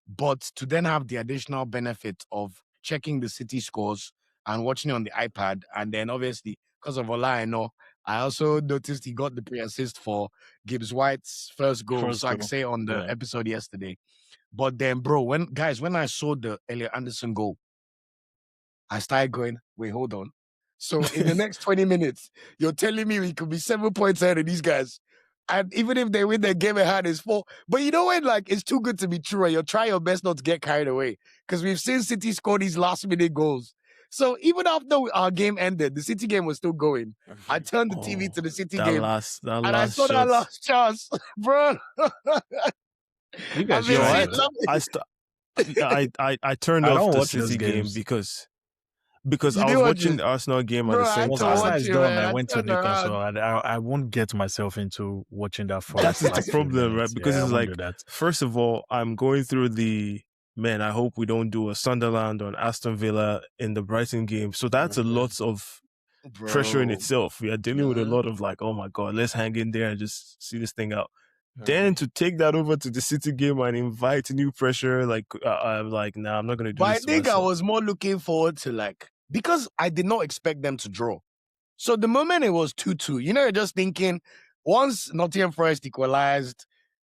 But to then have the additional benefit of checking the City scores and watching it on the iPad, and then obviously because of Ola, I also noticed he got the pre-assist for Gibbs White's first goal. First So I could goal. say on the Yeah. episode yesterday. But then, bro, when I saw the Elliot Anderson goal, I started going, wait, hold on. So in the next 20 minutes, you're telling me we could be 7 points ahead of these guys. And even if they win their game at hand, it's 4. But you know when it's too good to be true and you're trying your best not to get carried away. Because we've seen City score these last minute goals. So even after our game ended, the City game was still going. I turned the TV to the City that game last and I saw that shot. last chance. Bro. You guys Yo, try, Messi, man. I turned I off don't the watch those City game games. because you I didn't was watch watching it? the Arsenal game at Bro, the I same had Once to time. Arsenal watch is it, done, I man. went I to turned around. Newcastle, and I won't get myself into watching that That first is the 15 problem, right? minutes. Because Yeah, I it's won't do like, that. first of all, I'm going through man, I hope we don't do a Sunderland or an Aston Villa in the Brighton game. So that's a lot of pressure in Bro. itself. We are dealing with a lot of like, oh my God, let's hang in there and just see this thing out. Then to take that over to the City game and invite new pressure, like I'm like, nah, I'm not gonna do But I this to think I myself. was more looking forward to because I did not expect them to draw. So the moment it was 2-2, you're just thinking once Nottingham Forest equalized,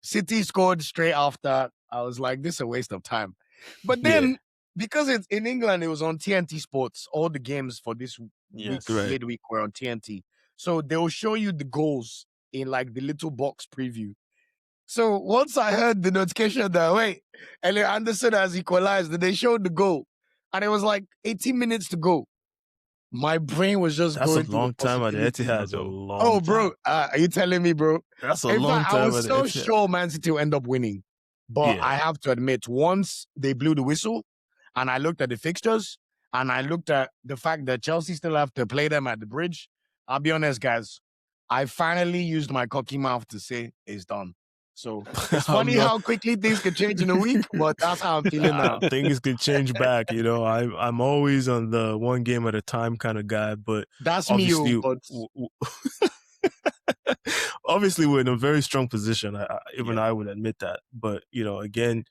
City scored straight after, I was like, this is a waste of time. But Yeah, then because it's in England, it was on TNT Sports. All the games for this week, Yes. right. midweek, were on TNT. So they'll show you the goals in the little box preview. So once I heard the notification that, wait, Elliot Anderson has equalized, they showed the goal. And it was 18 minutes to go. My brain was just That's a going through the long time at the possibilities. Etihad, That's a though. long Oh, bro, time. are you telling me, bro? That's a In long fact, I time was at the so Etihad. sure Man City will end up winning. But Yeah. I have to admit, once they blew the whistle and I looked at the fixtures and I looked at the fact that Chelsea still have to play them at the bridge, I'll be honest, guys, I finally used my cocky mouth to say it's done. So it's I'm funny not. how quickly things can change in a week, but that's how I'm feeling now. Things can change back, I'm always on the one game at a time kind of guy, but That's me, obviously, but obviously we're in a very strong position. Even Yeah. I would admit that, but again,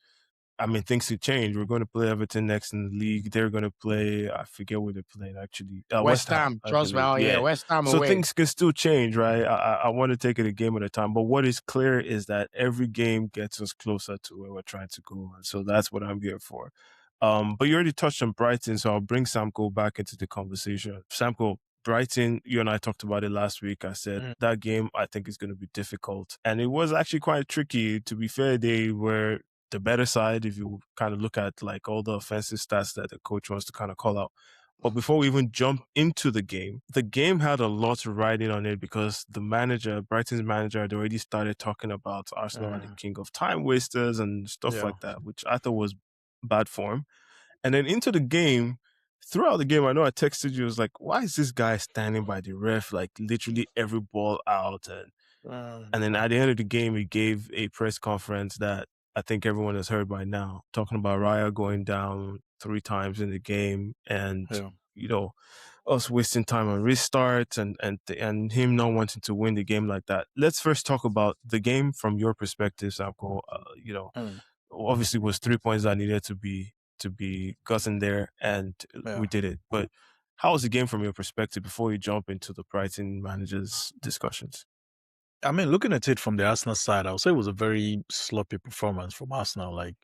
I mean, things could change. We're going to play Everton next in the league. They're going to play, I forget where they're playing actually. West West Ham, Ham, I trust me. believe. Oh, yeah, Yeah. West Ham So away. things can still change, right? I want to take it a game at a time. But what is clear is that every game gets us closer to where we're trying to go. And so that's what I'm here for. But you already touched on Brighton, so I'll bring Samco back into the conversation. Samco, Brighton, you and I talked about it last week. I said that game I think is going to be difficult. And it was actually quite tricky. To be fair, they were the better side if you kind of look at like all the offensive stats that the coach wants to kind of call out. But before we even jump into the game had a lot riding on it because the manager, Brighton's manager, had already started talking about Arsenal are the king of time wasters and stuff like that, which I thought was bad form. And then into the game, throughout the game, I know I texted you, I was like, why is this guy standing by the ref, like literally every ball out? And then at the end of the game, he gave a press conference that I think everyone has heard by now, talking about Raya going down 3 times in the game and, you know, us wasting time on restarts and him not wanting to win the game like that. Let's first talk about the game from your perspective, Samko. Obviously was 3 points that needed to be gotten there, and we did it. But how was the game from your perspective before you jump into the Brighton managers discussions? I mean, looking at it from the Arsenal side, I would say it was a very sloppy performance from Arsenal. Like,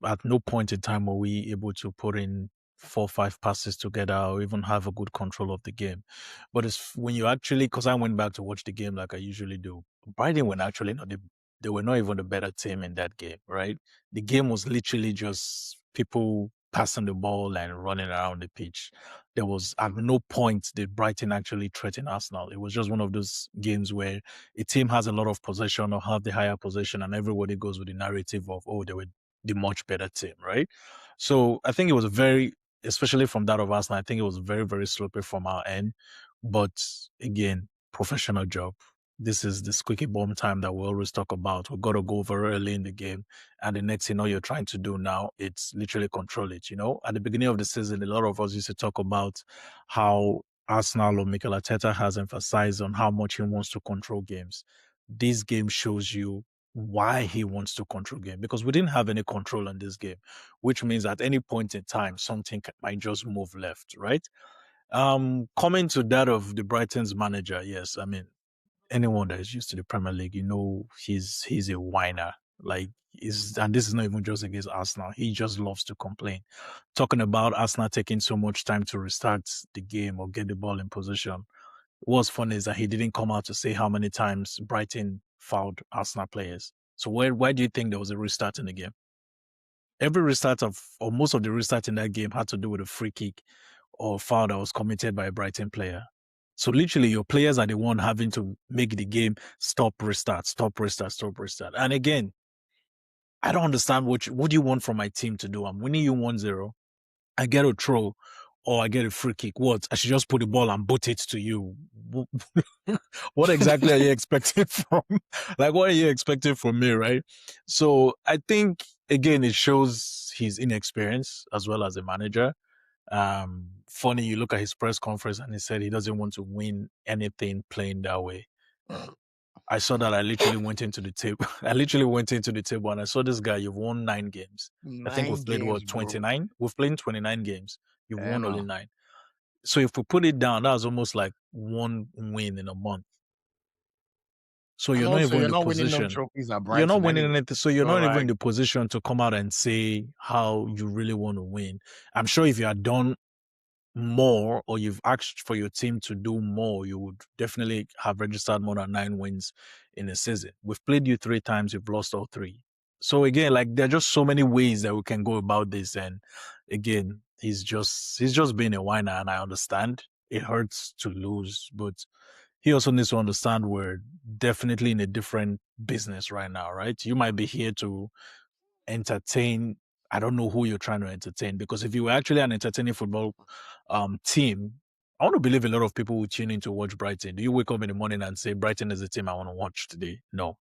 at no point in time were we able to put in 4 or 5 passes together or even have a good control of the game. But it's when you actually, because I went back to watch the game like I usually do, Brighton were actually not they were not even the better team in that game, right? The game was literally just people passing the ball and running around the pitch. There was at no point did Brighton actually threaten Arsenal. It was just one of those games where a team has a lot of possession or have the higher possession, and everybody goes with the narrative of, oh, they were the much better team, right? So I think it was especially from that of Arsenal, I think it was very, very sloppy from our end. But again, professional job. This is the squeaky bomb time that we always talk about. We've got to go very early in the game. And the next thing you're trying to do now, it's literally control it. At the beginning of the season, a lot of us used to talk about how Arsenal or Mikel Arteta has emphasized on how much he wants to control games. This game shows you why he wants to control game, because we didn't have any control on this game, which means at any point in time, something might just move left, right? Coming to that of the Brighton's manager, yes, I mean, anyone that is used to the Premier League, he's a whiner. Like, and this is not even just against Arsenal. He just loves to complain. Talking about Arsenal taking so much time to restart the game or get the ball in position. What's funny is that he didn't come out to say how many times Brighton fouled Arsenal players. So why do you think there was a restart in the game? Every restart or most of the restart in that game had to do with a free kick or foul that was committed by a Brighton player. So literally your players are the one having to make the game stop, restart, stop, restart, stop, restart. And again, I don't understand what do you want from my team to do? I'm winning you 1-0. I get a throw or I get a free kick. What? I should just put the ball and boot it to you. What exactly are you expecting from? Like, what are you expecting from me, right? So I think, again, it shows his inexperience as well as a manager. Funny, you look at his press conference and he said he doesn't want to win anything playing that way. I saw that. I literally went into the table. I literally went into the table and I saw this guy. You've won 9 games. I think we've played 29. We've played 29 games. You've won only 9. So if we put it down, that's almost like 1 win in a month. So you're not even in the winning no position. trophies at You're not Brighton winning anyway. anything. So you're So, not even like, in the position to come out and say how you really want to win. I'm sure if you had done more or you've asked for your team to do more, you would definitely have registered more than 9 wins in a season. We've played you 3 times, you've lost all 3. So again, like, there are just so many ways that we can go about this. And again, he's just being a whiner, and I understand it hurts to lose, but he also needs to understand we're definitely in a different business right now, right? You might be here to entertain. I don't know who you're trying to entertain, because if you were actually an entertaining football team, I want to believe a lot of people would tune in to watch Brighton. Do you wake up in the morning and say, Brighton is the team I want to watch today? No.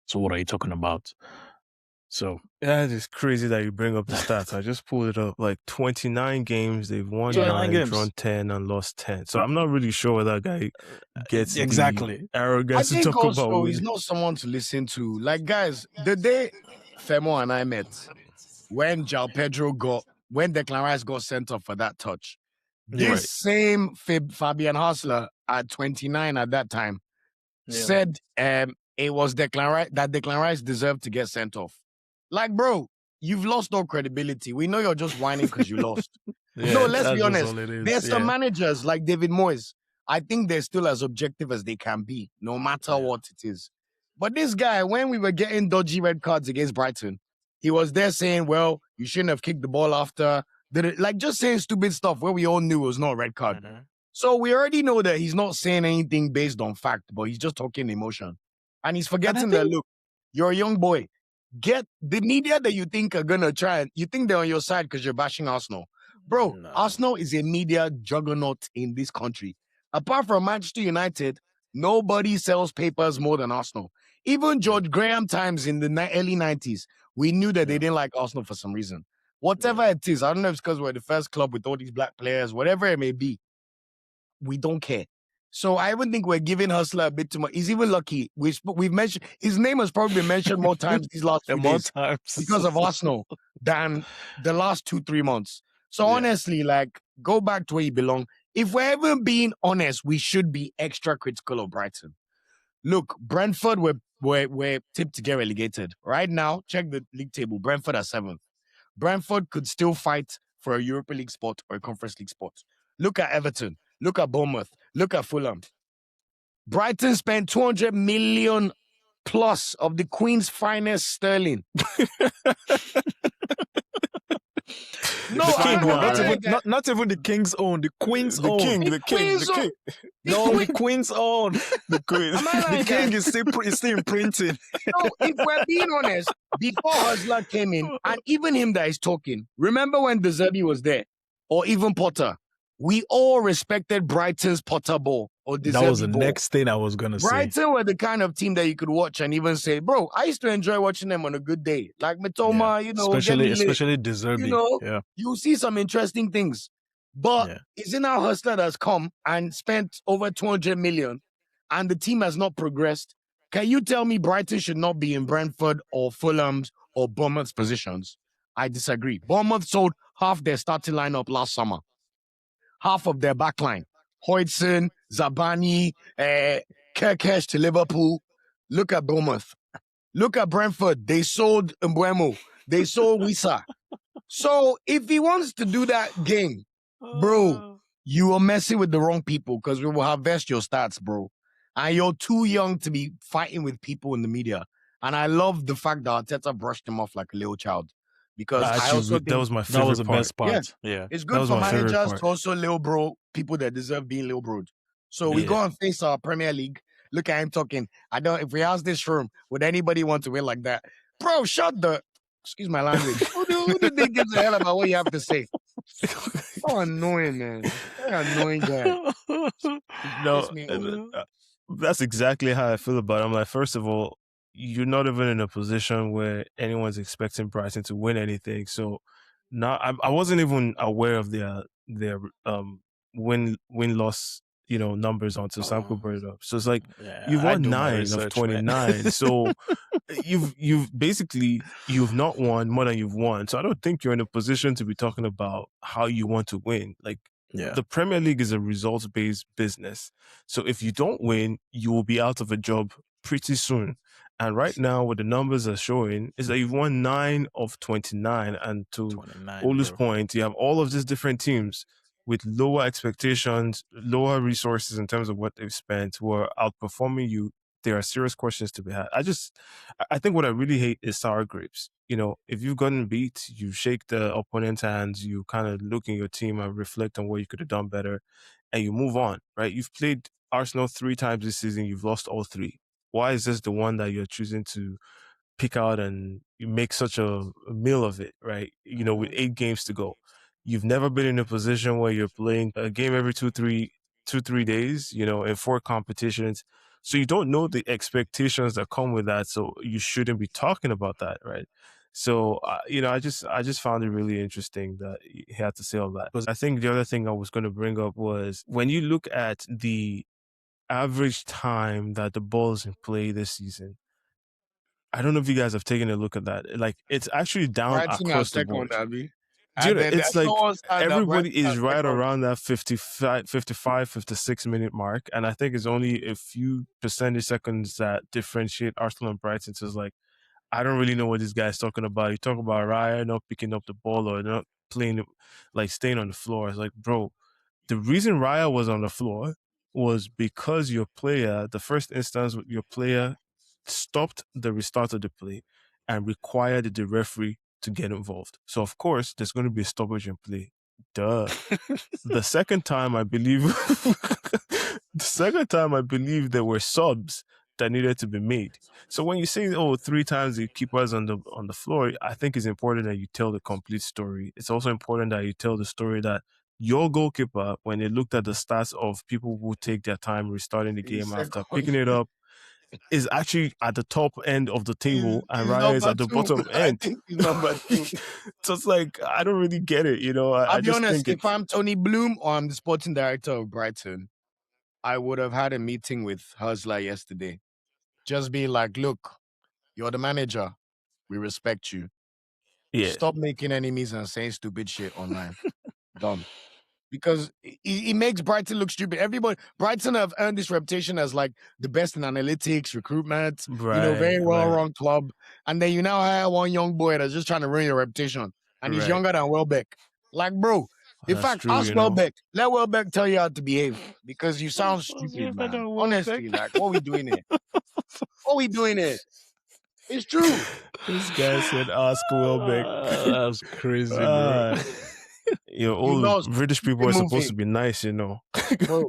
So what are you talking about? So yeah, it's crazy that you bring up the stats. I just pulled it up. Like 29 games, they've won 9, games. drawn 10, and lost 10. So I'm not really sure where that guy gets exactly the arrogance to I think talk about also he's winning. not someone to listen to. Like, guys, the day Femo and I met, when Declan Rice got sent off for that touch. Yeah. This same Fabian Hassler at 29 at that time said it was Declan Rice deserved to get sent off. Like, bro, you've lost all credibility. We know you're just whining because you lost. No, let's be honest. There's some managers like David Moyes. I think they're still as objective as they can be, no matter what it is. But this guy, when we were getting dodgy red cards against Brighton, he was there saying, well, you shouldn't have kicked the ball after. Like just saying stupid stuff where we all knew it was not a red card. Mm-hmm. So we already know that he's not saying anything based on fact, but he's just talking emotion. And he's forgetting that, look, you're a young boy. Get the media that you think are going to try and you think they're on your side because you're bashing Arsenal. Bro, no. Arsenal is a media juggernaut in this country. Apart from Manchester United, nobody sells papers more than Arsenal. Even George Graham times in the early 90s, we knew that they didn't like Arsenal for some reason. Whatever it is, I don't know if it's because we're the first club with all these black players, whatever it may be, we don't care. So I even think we're giving Hustler a bit too much. He's even lucky. We've mentioned his name has probably been mentioned more times these last few days because of Arsenal than the last 2-3 months. So honestly, like, go back to where you belong. If we're ever being honest, we should be extra critical of Brighton. Look, Brentford were tipped to get relegated. Right now, check the league table. Brentford are 7th. Brentford could still fight for a Europa League spot or a Conference League spot. Look at Everton. Look at Bournemouth. Look at Fulham. Brighton spent 200 million plus of the Queen's finest sterling. No, not even the King's own, the Queen's own. The King. No, the Queen's own. The Queen. The King is still imprinting. No, if we're being honest, before Hustler came in, and even him that is talking, remember when De Zerbi was there, or even Potter? We all respected Brighton's Potter ball or De Zerbi That was the ball. next thing I was gonna say. Brighton were the kind of team that you could watch and even say, bro, I used to enjoy watching them on a good day. Like Matoma, especially De Zerbi. You see some interesting things. But isn't now Hustler that's come and spent over 200 million and the team has not progressed? Can you tell me Brighton should not be in Brentford or Fulham's or Bournemouth's positions? I disagree. Bournemouth sold half their starting lineup last summer. Half of their backline. Hoytson, Zabani, Kerkesh to Liverpool. Look at Bournemouth. Look at Brentford. They sold Mbeumo. They sold Wissa. So if he wants to do that game, bro, you are messing with the wrong people because we will harvest your stats, bro. And you're too young to be fighting with people in the media. And I love the fact that Arteta brushed him off like a little child. Because I also think that was my favorite the best part. Yeah. It's good for managers to also little bro people that deserve being little broed. So we go and face our Premier League. Look at him talking. If we ask this room, would anybody want to win like that? Bro, excuse my language. Who do you think gives a hell about what you have to say? So annoying, man. Very annoying guy. No, that's exactly how I feel about it. I'm like, first of all, you're not even in a position where anyone's expecting Brighton to win anything. So now I wasn't even aware of their win loss numbers until Samco brought it up. So it's like you've won 9 of 29. So you've basically not won more than you've won. So I don't think you're in a position to be talking about how you want to win. Like the Premier League is a results-based business. So if you don't win, you will be out of a job pretty soon. And right now, what the numbers are showing is that you've won 9 of 29. And to Olu's point, you have all of these different teams with lower expectations, lower resources in terms of what they've spent, who are outperforming you. There are serious questions to be had. I think what I really hate is sour grapes. If you've gotten beat, you shake the opponent's hands, you kind of look in your team and reflect on what you could have done better, and you move on, right? You've played Arsenal 3 times this season, you've lost all 3. Why is this the one that you're choosing to pick out and you make such a meal of it, right? With 8 games to go. You've never been in a position where you're playing a game every 2-3 days, in 4 competitions. So you don't know the expectations that come with that. So you shouldn't be talking about that, right? So, I just found it really interesting that he had to say all that. Because I think the other thing I was going to bring up was when you look at the average time that the ball is in play this season, I don't know if you guys have taken a look at that. Like, it's actually down Brighton are across the second, board. Abby. Dude, And then I it's saw like one stat that everybody Brighton are is right second. around that 56 minute mark. And I think it's only a few percentage seconds that differentiate Arsenal and Brighton. So it's like, I don't really know what this guy's talking about. You talk about Raya not picking up the ball or not playing, like staying on the floor. It's like, bro, the reason Raya was on the floor was because your player, the first instance, your player stopped the restart of the play and required the referee to get involved. So, of course, there's going to be a stoppage in play. Duh. The second time, I believe, there were subs that needed to be made. So when you say, "Oh, three times the keeper's on the floor," I think it's important that you tell the complete story. It's also important that you tell the story that your goalkeeper, when they looked at the stats of people who take their time restarting the He's game after second. picking it up, is actually at the top end of the He's, table, and he's Raya is number at the two. bottom I end. think he's number two. So it's like, I don't really get it. I'll I be just honest, think if it's I'm Tony Bloom or I'm the sporting director of Brighton, I would have had a meeting with Hustler yesterday. Just be like, look, you're the manager. We respect you. yeah, Stop making enemies and saying stupid shit online. Done. Because he makes Brighton look stupid. Everybody, Brighton have earned this reputation as like the best in analytics, recruitment, right, very well right, run club. And then you now hire one young boy that's just trying to ruin your reputation. And he's right. younger than Welbeck. Like, bro, in That's fact, true. ask Welbeck. Let Welbeck tell you how to behave because you sound stupid, man. Honestly, like, what we doing here? What we doing here? It's true. This guy said, "Ask Welbeck." That's crazy, bro. uh, You all lost. British Keep people it are supposed to moving, be nice, bro.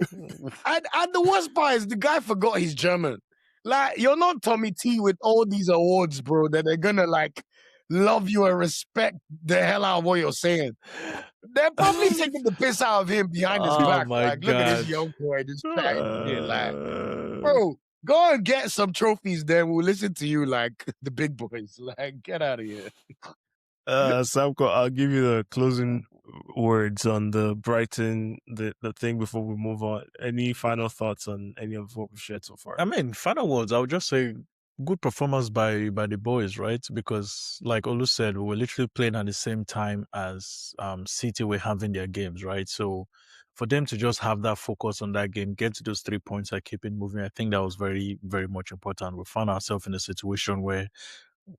And the worst part is the guy forgot he's German. Like, you're not Tommy T with all these awards, bro, that they're gonna like love you and respect the hell out of what you're saying. They're probably taking the piss out of him behind his Oh back. my Like, look at this god. young boy just chatting shit. Like, Uh, bro, go and get some trophies, then we'll listen to you like the big boys. Like, get out of here. Samko, I'll give you the closing words on the Brighton the thing before we move on. Any final thoughts on any of what we've shared so far? I mean, final words, I would just say good performance by the boys, right? Because like Olu said, we were literally playing at the same time as City were having their games, right? So for them to just have that focus on that game, get to those 3 points and keep it moving, I think that was very, very much important. We found ourselves in a situation where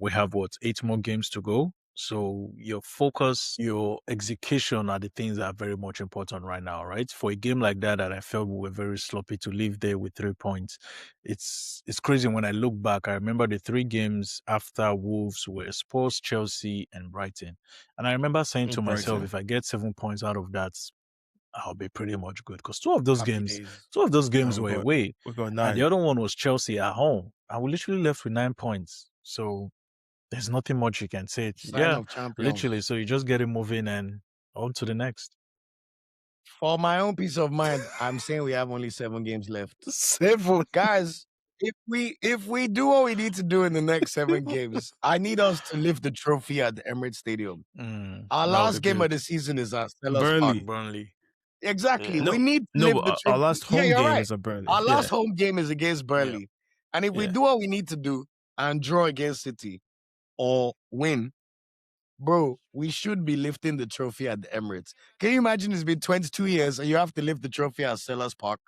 we have 8 more games to go. So your focus, your execution are the things that are very much important right now, right? For a game like that I felt we were very sloppy to leave there with 3 points. It's crazy when I look back. I remember the 3 games after Wolves were Spurs, Chelsea, and Brighton. And I remember saying to myself, Brighton. if I get 7 points out of that, I'll be pretty much good. Because two of those Happy games, days. two of those Yeah, games were away. we got And the 9. other one was Chelsea at home. And we literally left with 9 points. So there's nothing much you can say. Sign Yeah, of champions. literally. So you just get it moving and on to the next. For my own peace of mind, I'm saying we have only 7 games left. 7. Guys, if we do what we need to do in the next 7 games, I need us to lift the trophy at the Emirates Stadium. Our That would last be game of good. the season is at Sellers Park. Burnley. Burnley. Exactly. We No, need to no, lift but the our trophy. last Yeah, home you're game right. is at Burnley. Our last Yeah, home game is against Burnley. And if we yeah. do what we need to do and draw against City or win, bro, we should be lifting the trophy at the Emirates. Can you imagine it's been 22 years and you have to lift the trophy at Sellers Park?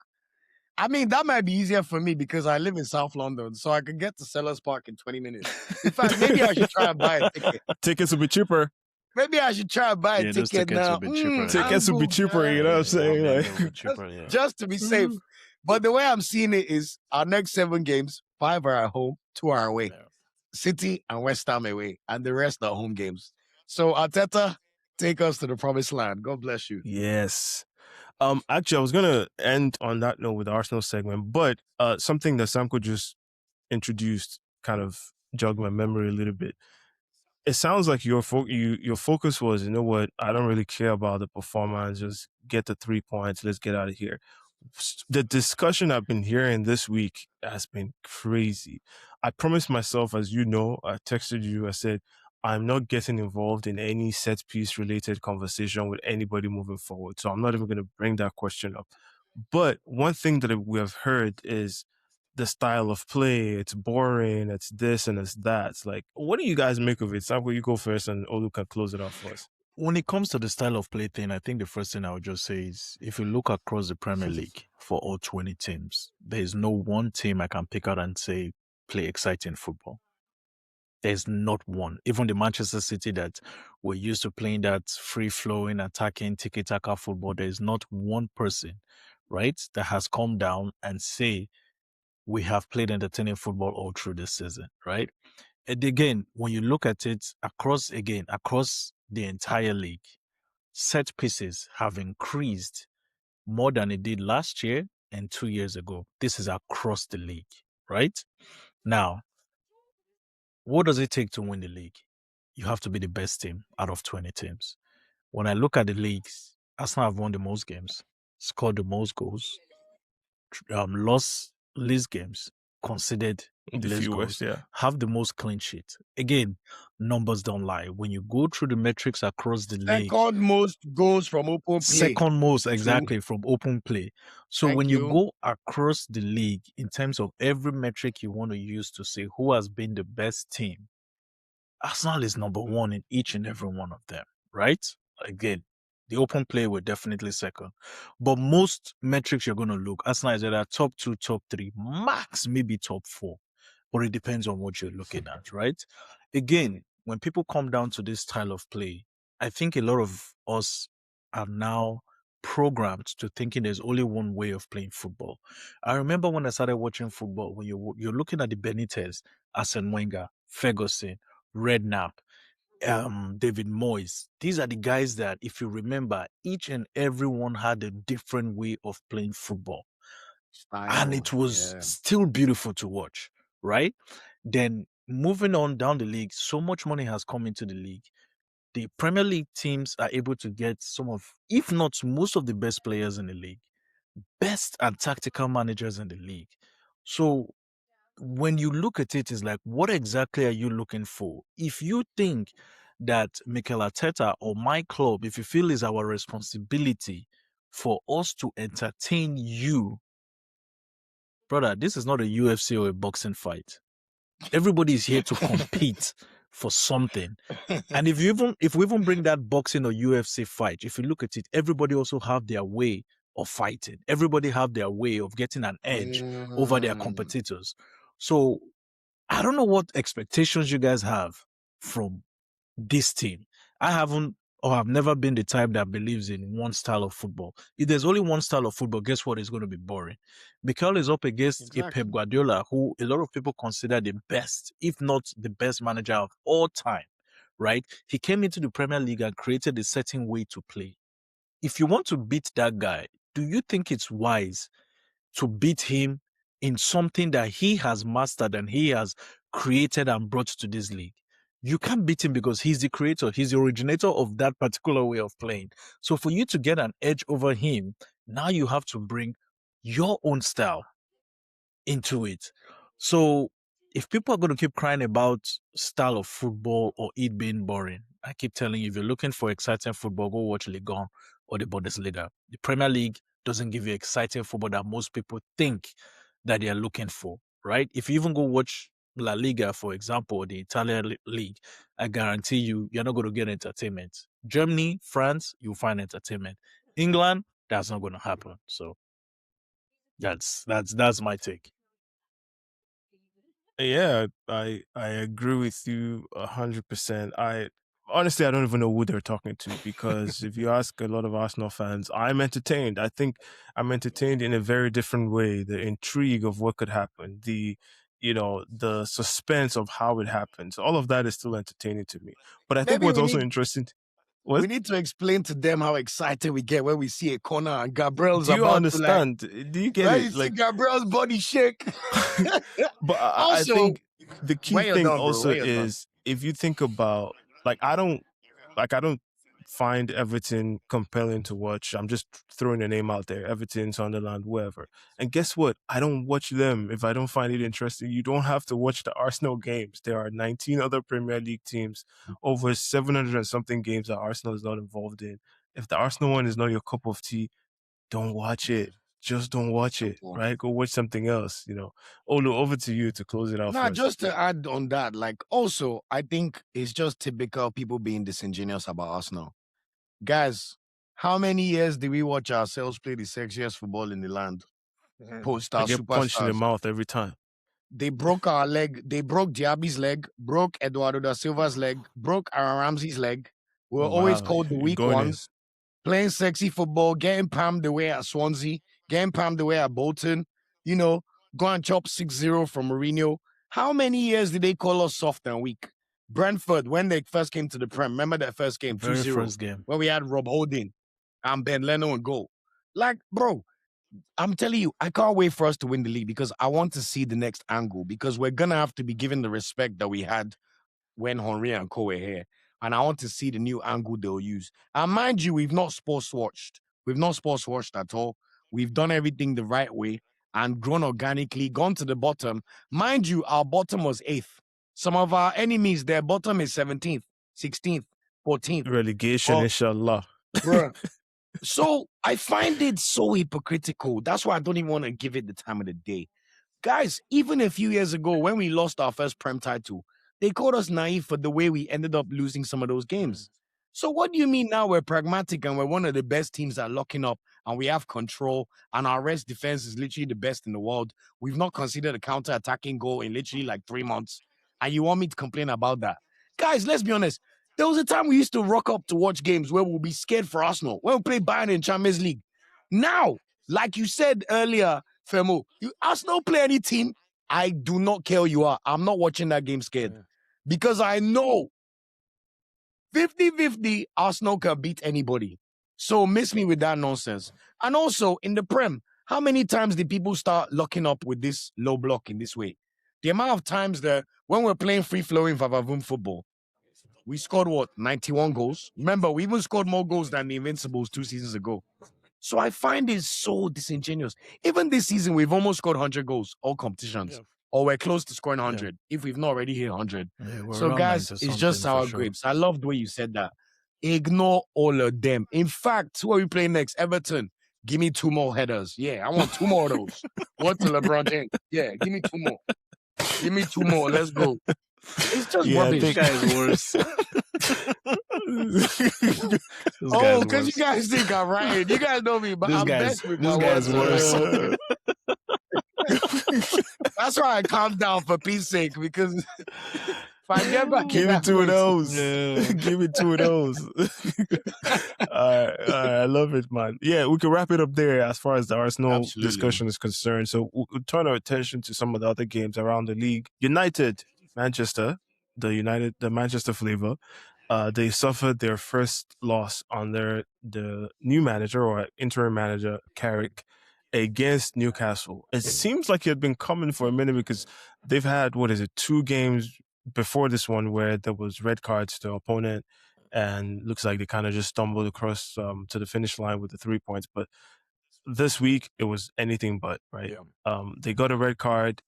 I mean, that might be easier for me because I live in South London, so I can get to Sellers Park in 20 minutes. In fact, maybe I should try and buy a ticket. Tickets will be cheaper. Maybe I should try and buy a Yeah, those ticket tickets will now. be cheaper. Tickets will be Angle, cheaper. You know what I'm saying? They'll be Like, cheaper. Yeah. just to be safe. But the way I'm seeing it is our next 7 games, 5 are at home, 2 are away. Yeah. City and West Ham away, and the rest are home games. So Arteta, take us to the promised land. God bless you. yes. Actually, I was gonna end on that note with the Arsenal segment, but something that Samko just introduced kind of jogged my memory a little bit. It sounds like your focus was, you know what, I don't really care about the performance, just get the 3 points, let's get out of here. The discussion I've been hearing this week has been crazy. I promised myself, as you know, I texted you, I said, I'm not getting involved in any set piece related conversation with anybody moving forward. So I'm not even going to bring that question up. But one thing that we have heard is the style of play. It's boring. It's this and it's that. It's like, what do you guys make of it? Sample, you go first, and Olu can close it off for us. When it comes to the style of play thing, I think the first thing I would just say is if you look across the Premier League for all 20 teams, there is no one team I can pick out and say play exciting football. There's not one. Even the Manchester City that we're used to playing that free flowing, attacking, tiki taka football, there's not one person, right, that has come down and say we have played entertaining football all through this season, right? And again, when you look at it across the entire league, set pieces have increased more than it did last year and 2 years ago. This is across the league, right? Now, what does it take to win the league? You have to be the best team out of 20 teams. When I look at the leagues, Arsenal have won the most games, scored the most goals, lost least games, conceded The less fewest, goals, yeah. have the most clean sheets. Again, numbers don't lie. When you go through the metrics across the league, Second most goals from open play. second most Two. exactly from open play. So when Thank you you. go across the league in terms of every metric you want to use to say who has been the best team, Arsenal is number one in each and every one of them, right? Again, the open play were definitely second. But most metrics you're going to look, Arsenal is either top two, top three, max maybe top four. But it depends on what you're looking at, right? Again, when people come down to this style of play, I think a lot of us are now programmed to thinking there's only one way of playing football. I remember when I started watching football, when you're looking at the Benitez, Arsene Wenger, Ferguson, Redknapp, David Moyes. These are the guys that, if you remember, each and every one had a different way of playing football. And Style. it was Yeah. still beautiful to watch, right? Then moving on down the league, so much money has come into the league. The Premier League teams are able to get some of, if not most of the best players in the league, best and tactical managers in the league. So when you look at it, it's like, what exactly are you looking for? If you think that Mikel Arteta or my club, if you feel is our responsibility for us to entertain you, brother, this is not a UFC or a boxing fight. Everybody is here to compete for something. And if we even bring that boxing or UFC fight, if you look at it, everybody also have their way of fighting. Everybody have their way of getting an edge over their Mm. competitors. So I don't know what expectations you guys have from this team. I haven't or have never been the type that believes in one style of football. If there's only one style of football, guess what? It's going to be boring. Mikel is up against a Pep Exactly. Guardiola, who a lot of people consider the best, if not the best manager of all time, right? He came into the Premier League and created a certain way to play. If you want to beat that guy, do you think it's wise to beat him in something that he has mastered and he has created and brought to this league? You can't beat him because he's the creator, he's the originator of that particular way of playing. So for you to get an edge over him, now you have to bring your own style into it. So if people are going to keep crying about style of football or it being boring, I keep telling you, if you're looking for exciting football, go watch Ligue 1 or the Bundesliga. The Premier League doesn't give you exciting football that most people think that they are looking for, right? If you even go watch La Liga, for example, or the Italian league, I guarantee you, you're not going to get entertainment. Germany, France, you'll find entertainment. England, that's not going to happen. So that's my take. Yeah, I agree with you 100%. I honestly I don't even know who they're talking to, because if you ask a lot of Arsenal fans, I'm entertained. I think I'm entertained in a very different way. The intrigue of what could happen, the suspense of how it happens, all of that is still entertaining to me. But I think Maybe what's we also need interesting. we What need to explain to them how excited we get when we see a corner and Gabriel's do you about to like understand? Do you get when you it? see Like, Gabriel's body shake. but I Also, think the key when you're thing done, bro, also when you're done. is, if you think about, like, I don't find Everton compelling to watch. I'm just throwing a name out there: Everton, Sunderland, whoever. And guess what? I don't watch them if I don't find it interesting. You don't have to watch the Arsenal games. There are 19 other Premier League teams, over 700 and something games that Arsenal is not involved in. If the Arsenal one is not your cup of tea, don't watch it. just don't watch it, Simple. right? Go watch something else, Olu, over to you to close it out Nah, first. just to add on that, like also, I think it's just typical people being disingenuous about Arsenal. Guys, how many years did we watch ourselves play the sexiest football in the land? Post I our get punched in the superstars. mouth every time. They broke our leg. They broke Diaby's leg, broke Eduardo da Silva's leg, broke Aaron Ramsey's leg. We were Oh always wow, called the you're weak going in. ones, playing sexy football, getting palmed away at Swansea, getting palmed away at Bolton, go and chop 6-0 from Mourinho. How many years did they call us soft and weak? Brentford, when they first came to the Prem, remember that first game, Very 2-0, first game. where we had Rob Holding and Ben Leno in goal. Like, bro, I'm telling you, I can't wait for us to win the league because I want to see the next angle because we're going to have to be given the respect that we had when Henry and Co were here. And I want to see the new angle they'll use. And mind you, we've not sports watched. We've not sports watched at all. We've done everything the right way and grown organically, gone to the bottom. Mind you, our bottom was 8th. Some of our enemies, their bottom is 17th, 16th, 14th. Relegation, inshallah. Bruh. So I find it so hypocritical. That's why I don't even want to give it the time of the day. Guys, even a few years ago when we lost our first Prem title, they called us naive for the way we ended up losing some of those games. So what do you mean now we're pragmatic and we're one of the best teams at locking up and we have control and our rest defense is literally the best in the world? We've not considered a counter-attacking goal in literally like 3 months. And you want me to complain about that? Guys, let's be honest. There was a time we used to rock up to watch games where we'll be scared for Arsenal, when we play Bayern in Champions League. Now, like you said earlier, Femo, you Arsenal play any team, I do not care who you are. I'm not watching that game scared because I know 50-50 Arsenal can beat anybody. So miss me with that nonsense. And also in the Prem, how many times did people start locking up with this low block in this way? The amount of times that when we're playing free-flowing Vavavoom football, we scored 91 goals. Remember, we even scored more goals than the Invincibles 2 seasons ago. So I find it so disingenuous. Even this season, we've almost scored 100 goals, all competitions. Or we're close to scoring 100, if we've not already hit 100. So guys, it's just sour grapes. I love the way you said that. Ignore all of them. In fact, who are we playing next? Everton. Give me 2 more headers. Yeah, I want 2 more of those. What to LeBron James? Yeah, give me 2 more. Give me 2 more. Let's go. It's just rubbish. This guy is worse. Oh, because you guys think I'm right. You guys know me, but I'm best with my words. Worse. That's why I calm down for peace sake, because if I get back, give me 2 of those. Give me 2 of those. All right, I love it, man. Yeah, we can wrap it up there as far as the Arsenal discussion is concerned. So we'll turn our attention to some of the other games around the league. United, Manchester, the Manchester flavor. They suffered their first loss under the new manager or interim manager, Carrick, against Newcastle. It seems like it had been coming for a minute because they've had, 2 games before this one where there was red cards to opponent, and looks like they kind of just stumbled across to the finish line with the 3 points. But this week it was anything but, right? Yeah. They got a red card.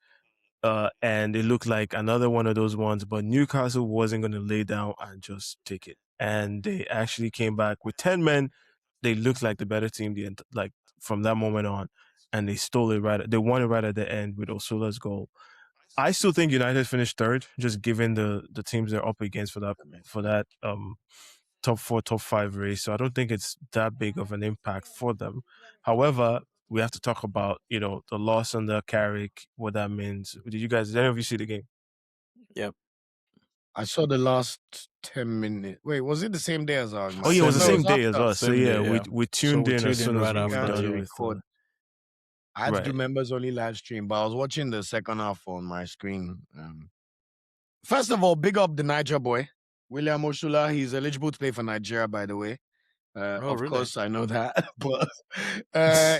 And it looked like another one of those ones, but Newcastle wasn't going to lay down and just take it. And they actually came back with 10 men. They looked like the better team from that moment on, and they stole it they won it right at the end with Osula's goal. I still think United finished third, just given the teams they're up against for that top 4, top 5 race. So I don't think it's that big of an impact for them. However, we have to talk about, the loss under Carrick, what that means. Did any of you see the game? Yep. I saw the last 10 minutes. Wait, was it the same day as ours? Oh, yeah, it was the same day as us. So, yeah, we tuned in as soon as we right done after with record. I had to do members only live stream, but I was watching the second half on my screen. First of all, big up the Niger boy, William Oshula. He's eligible to play for Nigeria, by the way. Of course, I know that. But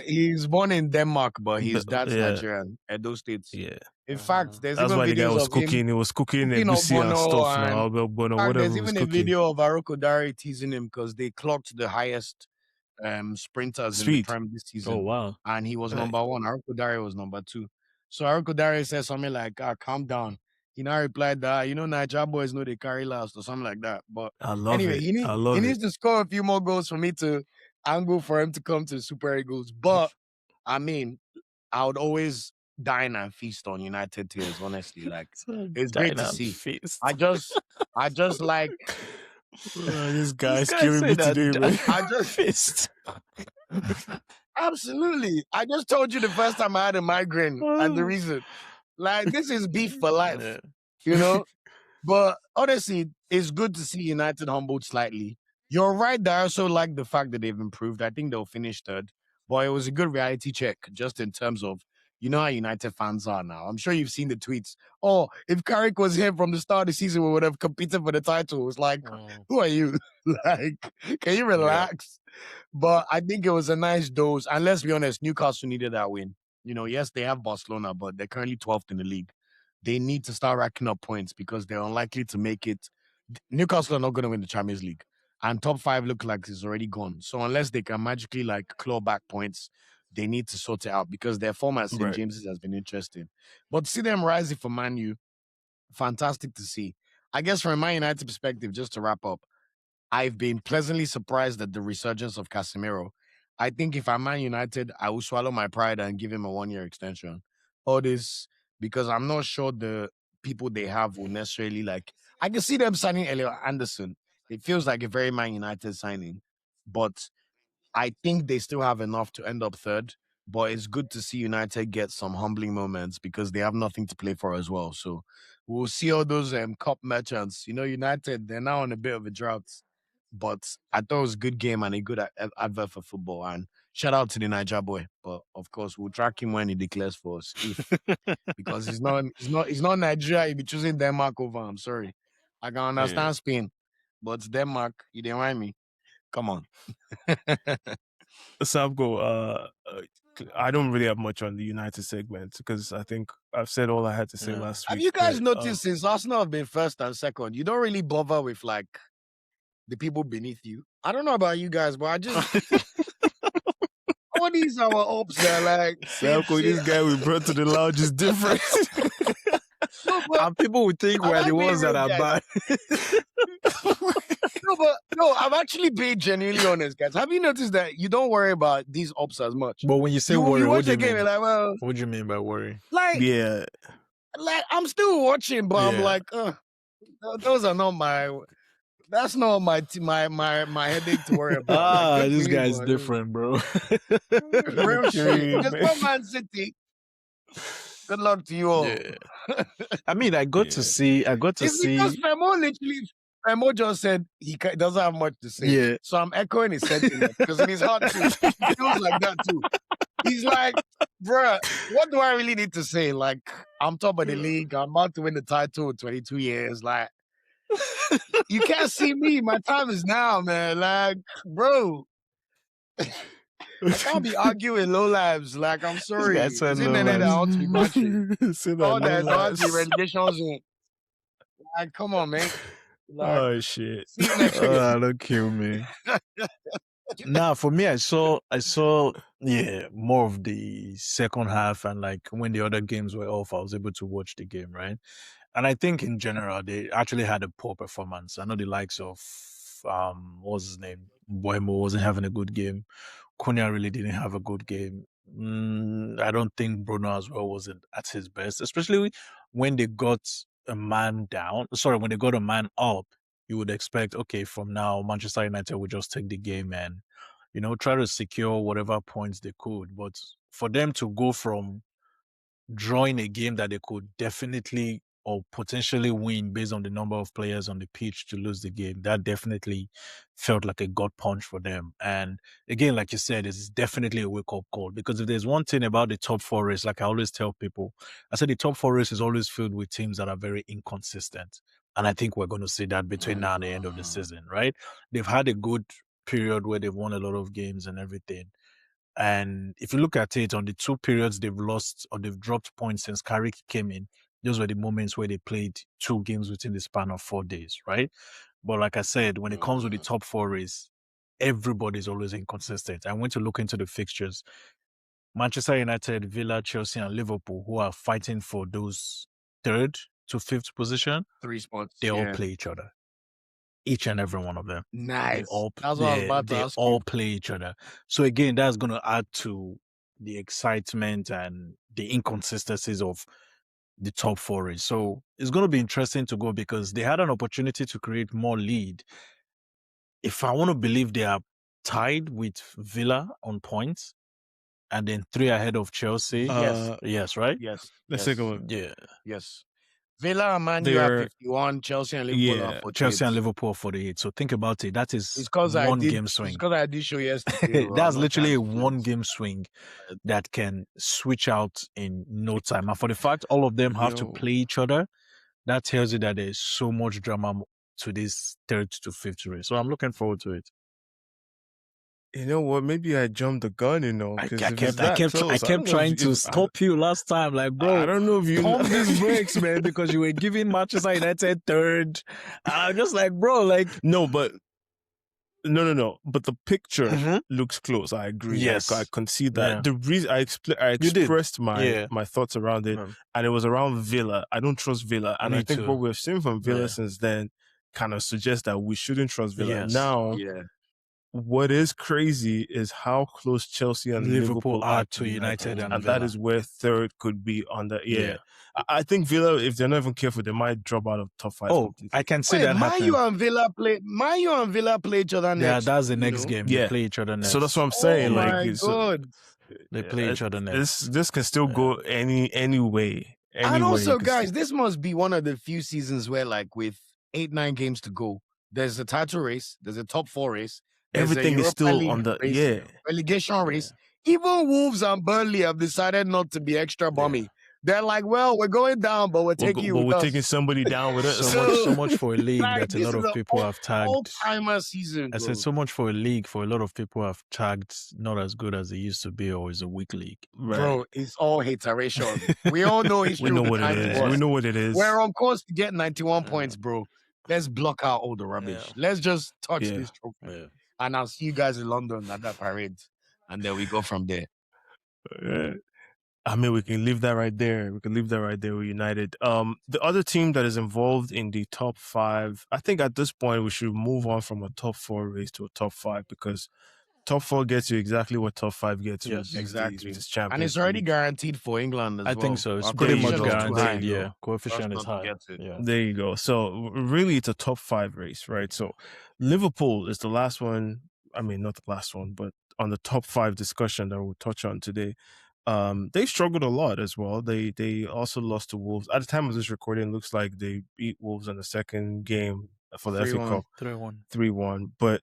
he's born in Denmark, but his dad's Nigerian, Edo State. Yeah. In fact, there's that's even why the guy videos was of cooking. him He was cooking egusi and stuff now. Whatever there's he was even a cooking. video of Aroko Dare teasing him because they clocked the highest sprinters in the Prem this season. Oh, wow. And he was number 1. Aroko Dare was number 2. So Aroko Dare said something like, calm down. He now replied that, Niger boys know they carry last or something like that. But I love it. He needs to score a few more goals for me to angle for him to come to the Super Eagles. But I mean, I would always dine and feast on United tears, honestly. Like, it's great to Dynam see. fist. I just like, This This guy's guy killing me said that today, man. I just, Fist. absolutely. I just told you the first time I had a migraine and the reason. Like, this is beef for life, you know? But honestly, it's good to see United humbled slightly. You're right that I also like the fact that they've improved. I think they'll finish third. But it was a good reality check just in terms of, you know how United fans are now. I'm sure you've seen the tweets. Oh, if Carrick was here from the start of the season, we would have competed for the title. It's like, who are you? Like, can you relax? But I think it was a nice dose. And let's be honest, Newcastle needed that win. You know, yes, they have Barcelona, but they're currently 12th in the league. They need to start racking up points because they're unlikely to make it. Newcastle are not going to win the Champions League. And top five look like it's already gone. So unless they can magically like claw back points, they need to sort it out because their form at St. Right. James's has been interesting. But to see them rising for Man U, fantastic to see. I guess from a Man United perspective, just to wrap up, I've been pleasantly surprised at the resurgence of Casemiro. I think if I'm Man United, I will swallow my pride and give him a 1-year extension. All this because I'm not sure the people they have will necessarily like. I can see them signing Elliot Anderson. It feels like a very Man United signing, but I think they still have enough to end up third. But it's good to see United get some humbling moments because they have nothing to play for as well. So we'll see all those cup merchants. You know, United, they're now on a bit of a drought. But I thought it was a good game and a good advert for football. And shout out to the Niger boy. But of course, we'll track him when he declares for us. If because he's not Nigeria, he'll be choosing Denmark over. I'm sorry. I can understand Spain, but Denmark, you didn't mind me. Come on. Samco, I don't really have much on the United segment because I think I've said all I had to say last week. Have you guys noticed since Arsenal have been first and second, you don't really bother with like the people beneath you? I don't know about you guys, but I just all these our hopes are like Samco, this guy we brought to the lounge is different. No, and people would think we're the ones that are bad. No, I'm actually being genuinely honest, guys. Have you noticed that you don't worry about these ops as much? But when you say worry, what do you mean? You're like, well, what do you mean by worry? Like, like I'm still watching, but I'm like, those are not my. That's not my headache to worry about. This guy's different, bro. Real shit. Just go Man City. Good luck to you all. Yeah. I mean, I got to see. It's because Femo just said he doesn't have much to say. Yeah. So I'm echoing his sentiment because in his heart too, he feels like that too. He's like, bruh, what do I really need to say? Like, I'm top of the league. I'm about to win the title in 22 years. Like, you can't see me. My time is now, man. Like, bro. I can't be arguing low lives. Like, I'm sorry. It's internet that ought to be matching. All that ought to be relegation zone. Like, come on, man. Like, oh shit! See you next year. Don't kill me. Nah, for me, I saw, more of the second half, and like when the other games were off, I was able to watch the game, right? And I think in general, they actually had a poor performance. I know the likes of, what was his name? Boemo wasn't having a good game. Cunha really didn't have a good game. I don't think Bruno as well wasn't at his best, especially when they got a man down. Sorry, when they got a man up, you would expect, okay, from now, Manchester United would just take the game and, try to secure whatever points they could. But for them to go from drawing a game that they could definitely or potentially win based on the number of players on the pitch to lose the game, that definitely felt like a gut punch for them. And again, like you said, it's definitely a wake-up call, because if there's one thing about the top four race, like I always tell people, I said the top four race is always filled with teams that are very inconsistent. And I think we're going to see that between now and the end of the season, right? They've had a good period where they've won a lot of games and everything. And if you look at it, on the 2 periods they've lost or they've dropped points since Carrick came in, those were the moments where they played 2 games within the span of 4 days, right? But like I said, when it comes with the top 4 race, everybody's always inconsistent. I went to look into the fixtures. Manchester United, Villa, Chelsea, and Liverpool, who are fighting for those 3rd to 5th position, 3 spots. they all play each other. Each and every one of them. Nice. They all play each other. So again, that's going to add to the excitement and the inconsistencies of the top four race. So it's going to be interesting to go because they had an opportunity to create more lead. If I want to believe they are tied with Villa on points and then 3 ahead of Chelsea. Yes. Yes, right? Yes. Let's yes. take a look. Yeah. Yes. Villa and Man U have 51, Chelsea and Liverpool have 48. Chelsea and Liverpool 48. So think about it. That is It's because game swing. It's because I did show yesterday. bro. That's I'm not literally a trying to do one this. game swing that can switch out in no time. And for the fact all of them have to Yo. play each other, that tells you that there's so much drama to this third to fifth race. So I'm looking forward to it. You know what? Maybe I jumped the gun, I because kept trying to stop you last time. Like, bro, I don't know if you pump these brakes, man, because you were giving Manchester United third. I'm just like, bro, like, no, but no. But the picture Mhm. looks close. I agree. Yes. I concede that. Yeah. The reason I did. expressed my Yeah. my thoughts around it, Um, and it was around Villa. I don't trust Villa, and Me I think too. what we've seen from Villa Yeah. since then kind of suggests that we shouldn't trust Villa. Yes. Now, Yeah. what is crazy is how close Chelsea and Liverpool are to United, and and Villa. that is where third could be on the. Yeah. I think Villa, if they're not even careful, they might drop out of top 5 Oh, completely. I can see Wait, that Man happening. U and Villa play each other Yeah, next. that's the you next know? game. Yeah. They play each other next. So that's what I'm saying. Oh like, my God. They play each other next. This can still go any way. And also, guys, this must be one of the few seasons where, like, with 8-9 games to go, there's a title race, there's a top 4 race, there's everything a is Europa still League on the race, relegation race. Even Wolves and Burnley have decided not to be extra bummy. They're like, well, we're going down, but we're taking you with we're us. taking somebody down with us. So much for a league Like, that a this lot is of an people have tagged. all-timer season, I bro. said so much for a league for a lot of people have tagged not as good as it used to be or is a weak league. Right. Bro, it's all hateration. We all know history. We know of the what it time is. was. We know what it is. We're on course to get 91 points, bro. Let's block out all the rubbish. Yeah. Let's just touch Yeah. this trophy. Yeah. And I'll see you guys in London at that parade. And then we go from there. I mean, we can leave that right there. We can leave that right there with United. The other team that is involved in the top 5, I think at this point we should move on from a top 4 race to a top 5 because top 4 gets you exactly what top 5 gets you. Yes, exactly. This Champions And it's already League. guaranteed for England as well. I think so. It's Our pretty much coefficient is too high. guaranteed. Yeah. Coefficient is Us not to high. get it. Yeah. There you go. So really, it's a top 5 race, right? So Liverpool is the last one. I mean, not the last one, but on the top 5 discussion that we'll touch on today. They struggled a lot as well. They also lost to Wolves. At the time of this recording, it looks like they beat Wolves in the second game for the FA 3-1. Cup 3-1. But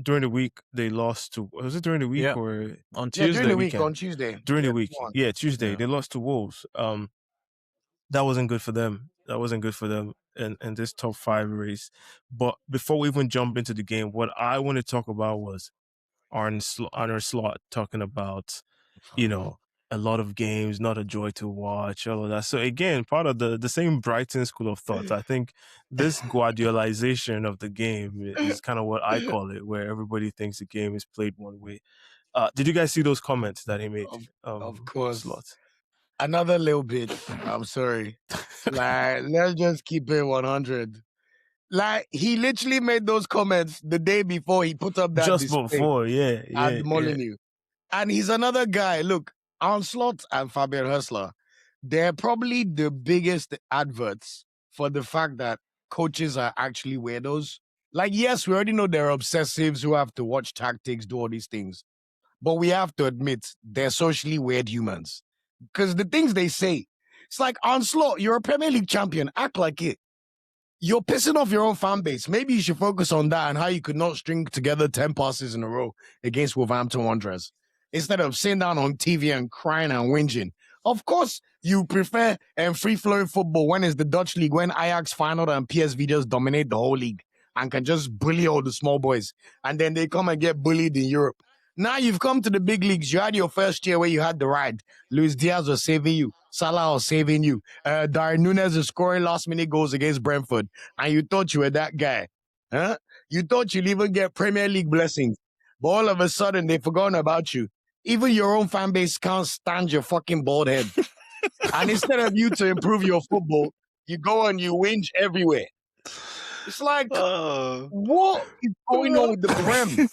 during the week, they lost to. Was it during the week Yeah. or On Yeah, Tuesday. during the week, weekend. on Tuesday. during the Yeah, week? 3-1. Yeah, Tuesday. Yeah. They lost to Wolves. That wasn't good for them. In this top 5 race. But before we even jump into the game, what I want to talk about was Arne Slot talking about, a lot of games, not a joy to watch, all of that. So again, part of the same Brighton school of thought. I think this Guardiolization of the game is kind of what I call it, where everybody thinks the game is played one way. Did you guys see those comments that he made? Of course. Slot. Another little bit. I'm sorry. Like, let's just keep it 100. Like, he literally made those comments the day before he put up that Just display before, at the Molyneux. And he's another guy. Look, Onslaught and Fabian Hustler, they're probably the biggest adverts for the fact that coaches are actually weirdos. Like, yes, we already know they're obsessives who have to watch tactics, do all these things. But we have to admit, they're socially weird humans. Because the things they say, it's like, Onslaught, you're a Premier League champion. Act like it. You're pissing off your own fan base. Maybe you should focus on that and how you could not string together 10 passes in a row against Wolverhampton Wanderers instead of sitting down on TV and crying and whinging. Of course, you prefer free-flowing football when it's the Dutch league, when Ajax, Feyenoord, and PSV just dominate the whole league and can just bully all the small boys. And then they come and get bullied in Europe. Now you've come to the big leagues. You had your first year where you had the ride. Luis Diaz was saving you. Salah was saving you. Darren Núñez is scoring last-minute goals against Brentford. And you thought you were that guy. Huh? You thought you'd even get Premier League blessings. But all of a sudden, they've forgotten about you. Even your own fan base can't stand your fucking bald head. And instead of you to improve your football, you go and you whinge everywhere. It's like, what is going on with the Prem?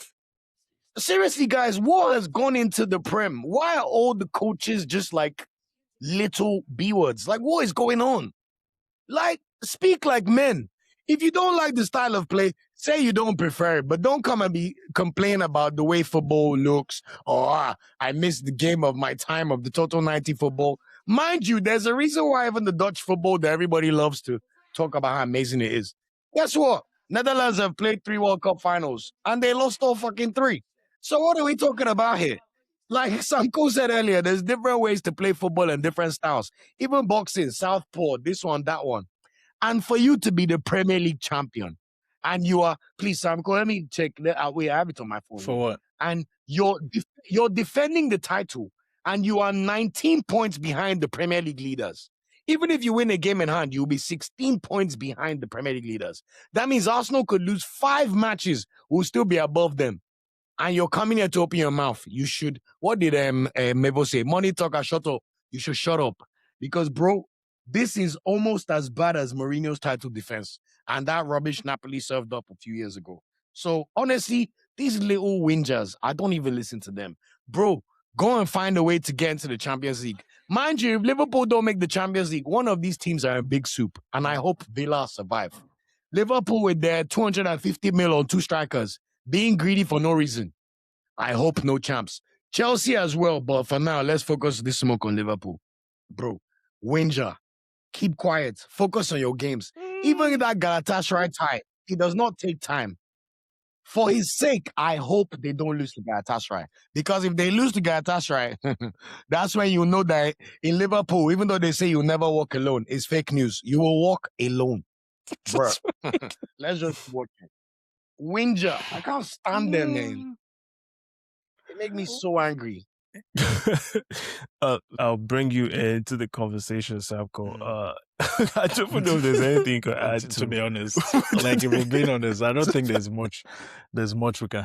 seriously, guys, what has gone into the Prem? Why are all the coaches just like little B words? Like, what is going on? Like, speak like men. If you don't like the style of play, say you don't prefer it, but don't come and be complain about the way football looks. Or I missed the game of my time of the total 90 football. Mind you, there's a reason why even the Dutch football that everybody loves to talk about how amazing it is. Guess what? Netherlands have played 3 World Cup finals and they lost all fucking 3. So what are we talking about here? Like Samco said earlier, there's different ways to play football and different styles. Even boxing, southpaw, this one, that one. And for you to be the Premier League champion, and you are, please, Samco, let me check. Wait, I have it on my phone. For what? And you're defending the title, and you are 19 points behind the Premier League leaders. Even if you win a game in hand, you'll be 16 points behind the Premier League leaders. That means Arsenal could lose 5 matches, will still be above them. And you're coming here to open your mouth. You should. What did Mebo say? Money talker, shut up. You should shut up because, bro, this is almost as bad as Mourinho's title defense and that rubbish Napoli served up a few years ago. So honestly, these little whingers, I don't even listen to them, bro. Go and find a way to get into the Champions League. Mind you, if Liverpool don't make the Champions League, one of these teams are in big soup, and I hope Villa survive. Liverpool with their 250 mil on 2 strikers, being greedy for no reason. I hope no champs. Chelsea as well, but for now, let's focus this smoke on Liverpool. Bro, Winger, keep quiet. Focus on your games. Even that Galatasaray tie, it does not take time. For his sake, I hope they don't lose to Galatasaray. Because if they lose to Galatasaray, that's when you know that in Liverpool, even though they say you'll never walk alone, it's fake news. You will walk alone. Bruh. Let's just watch it. Winger, I can't stand them, man. They make me so angry. I'll bring you into the conversation, Samco. I don't know if there's anything you can add To be honest, like if we're being honest, I don't think there's much we can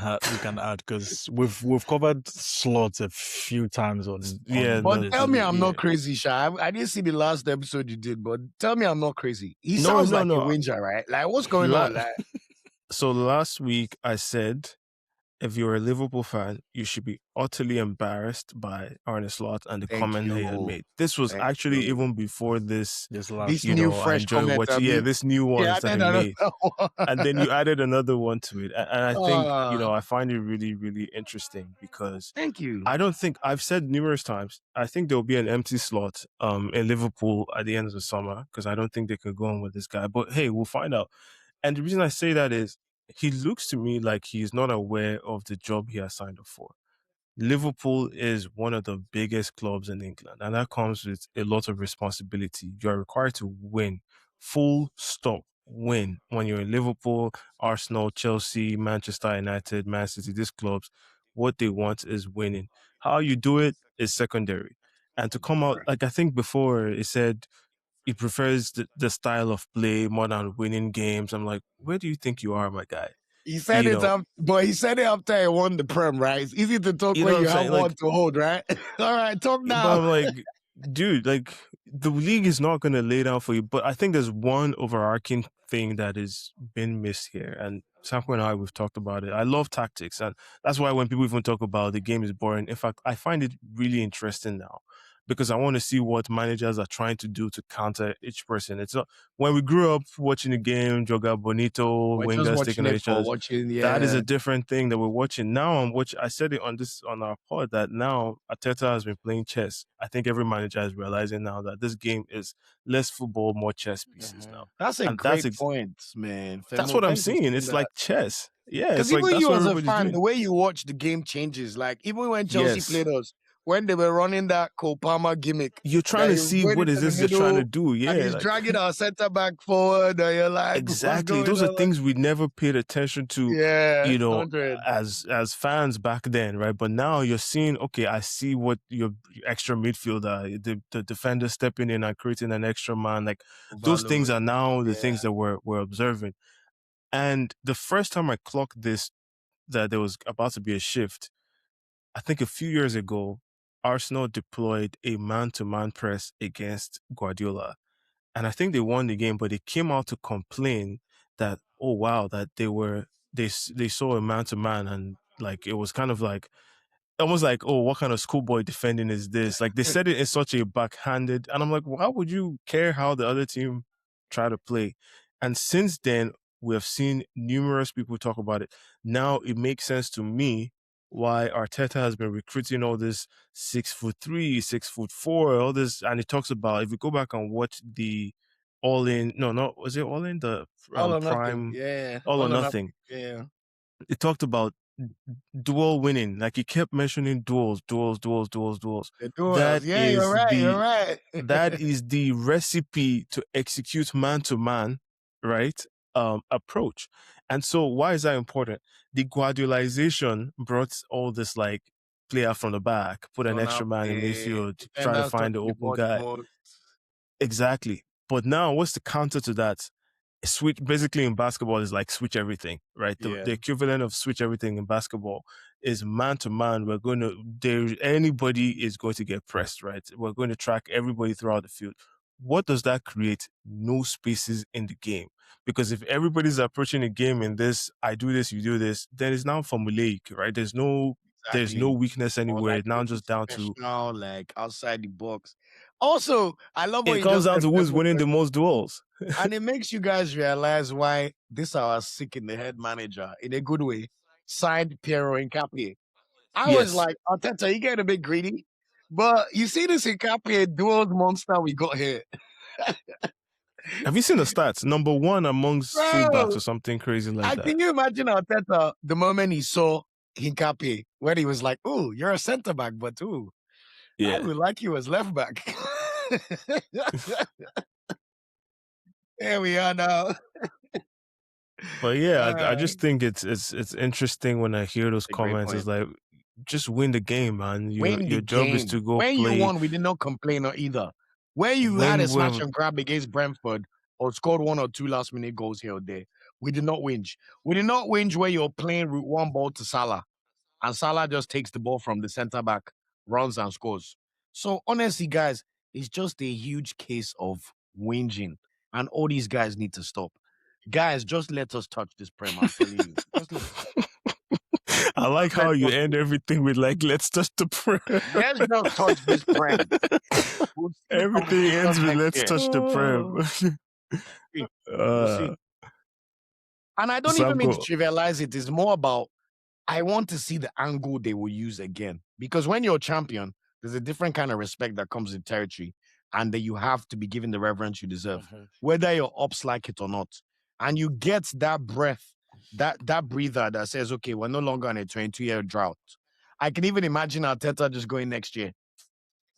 add because we've covered slots a few times on Yeah, But no, tell me I'm yeah. not crazy, Sha. I didn't see the last episode you did, but tell me I'm not crazy. He No, sounds no, like no. a whinger, right? Like, what's going on? Like, So last week I said, if you're a Liverpool fan, you should be utterly embarrassed by Arne Slot and the Thank comment he had you. made. This was Thank actually you. even before this. this This last. You new know, I fresh enjoy comment. watching. Yeah, this new ones yeah, that he then made. one. And then you added another one to it. And I think, you know, Ah. I find it really, really interesting because Thank you. I don't think I've said numerous times, I think there'll be an empty slot in Liverpool at the end of the summer because I don't think they could go on with this guy. But hey, we'll find out. And the reason I say that is he looks to me like he's not aware of the job he has signed up for. Liverpool is one of the biggest clubs in England, and that comes with a lot of responsibility. You're required to win, full stop, win. When you're in Liverpool, Arsenal, Chelsea, Manchester United, Man City, these clubs, what they want is winning. How you do it is secondary. And to come out, like I think before, it said he prefers the style of play more than winning games. I'm like, where do you think you are, my guy? He said You it know, up, but he said it after he won the Prem, right? It's easy to talk you know when what I'm you have saying? one Like, to hold, right? All right, talk but now. I'm like, dude, like the league is not going to lay down for you. But I think there's one overarching thing that is been missed here, and Samko and I we've talked about it. I love tactics, and that's why when people even talk about the game is boring, in fact, I find it really interesting now because I want to see what managers are trying to do to counter each person. It's not when we grew up watching the game, Joga Bonito, We're just wingers watching taking on it each for other. watching, That is yeah. a different thing that we're watching now. I'm watching. I said it on our pod that now Arteta has been playing chess. I think every manager is realizing now that this game is less football, more chess pieces now, That's a and great point, man. that's Femo, what I'm thanks for saying. saying It's that. like chess. Yeah, Because it's like even that's you what as a everybody's fan, the doing. way you watch the game changes. Like even when Chelsea Yes, played us, when they were running that Kopama gimmick, you're trying that to he was see going what is into the this they're trying to middle do. and Yeah, he's like dragging our center back forward, and you're like, what's exactly. going Those are on? Like, things we never paid attention to, yeah, you know, 100. as fans back then, right? But now you're seeing, okay, I see what your extra midfielder, the defender stepping in and creating an extra man. Like those things Overload. are now the Yeah. things that we're observing. And the first time I clocked this, that there was about to be a shift, I think a few years ago, Arsenal deployed a man-to-man press against Guardiola. And I think they won the game, but they came out to complain that, oh wow, that they saw a man to man and Like it was kind of like almost like, oh, what kind of schoolboy defending is this? Like they said it in such a backhanded, and I'm like, why would you care how the other team try to play? And since then, we have seen numerous people talk about it. Now it makes sense to me why Arteta has been recruiting all this 6'3", 6'4", all this, and it talks about if you go back and watch the All In, no, not was it All In the All or nothing. Prime Yeah. All or All or nothing. Nothing? Yeah. It talked about duel winning. Like he kept mentioning duels, duels, duels, duels, duels. The duels. That Yeah, you're is right. You're the right. that is the recipe to execute man to man, right? Approach. And so why is that important? The Guardiolaization brought all this like player from the back, put an So now extra man in play midfield, try to defenders touch find the the open ball the guy. most. Exactly. But now what's the counter to that? Switch basically in basketball is like switch everything, right? The Yeah. equivalent of switch everything in basketball is man to man. We're going to there anybody is going to get pressed, right? We're going to track everybody throughout the field. What does that create? No spaces in the game. Because if everybody's approaching a game in this, I do this, you do this, then it's now formulaic, right? There's no Exactly. weakness Or anywhere. like It's now maybe just down to professional, like outside the box. Also, I love what it you comes just down said, to who's Femi, winning the most duels. and it makes you guys realize why this our sick in the head manager, in a good way, signed Piero Incapié. I was Yes. like, Arteta, you get a bit greedy. But you see this Incapié dual monster we got here. Have you seen the stats? Number one amongst fullbacks Bro, or something crazy like I that. can you imagine Arteta the moment he saw Hincapié, when he was like, "Oh, you're a centre back, but ooh, I Yeah. would like you as left back." Here we are now. But yeah, I Uh, just think it's interesting when I hear those a great comments. It's point. like just win the game, man. Win the Your job is game. to go When you play. won, we did not complain or either. When you had a smash When and grab against Brentford or scored one or two last minute goals here or there, we did not whinge. We did not whinge where you're playing route one ball to Salah and Salah just takes the ball from the centre back, runs and scores. So honestly, guys, it's just a huge case of whinging, and all these guys need to stop. Guys, just let us touch this prem. I'm telling you, just let us touch. I like Just how let you us. end everything with like, let's touch the prem. Let's just touch this prem. We'll see Everything ends competition with next let's year. touch the prem. See. We'll see. uh, And I don't even mean to Samco. trivialize it. It's more about I want to see the angle they will use again. Because when you're a champion, there's a different kind of respect that comes with territory, and that you have to be given the reverence you deserve, whether your ops like it or not. And you get that breath, that breather that says, okay, we're no longer on a 22-year drought. I can even imagine Arteta just going next year.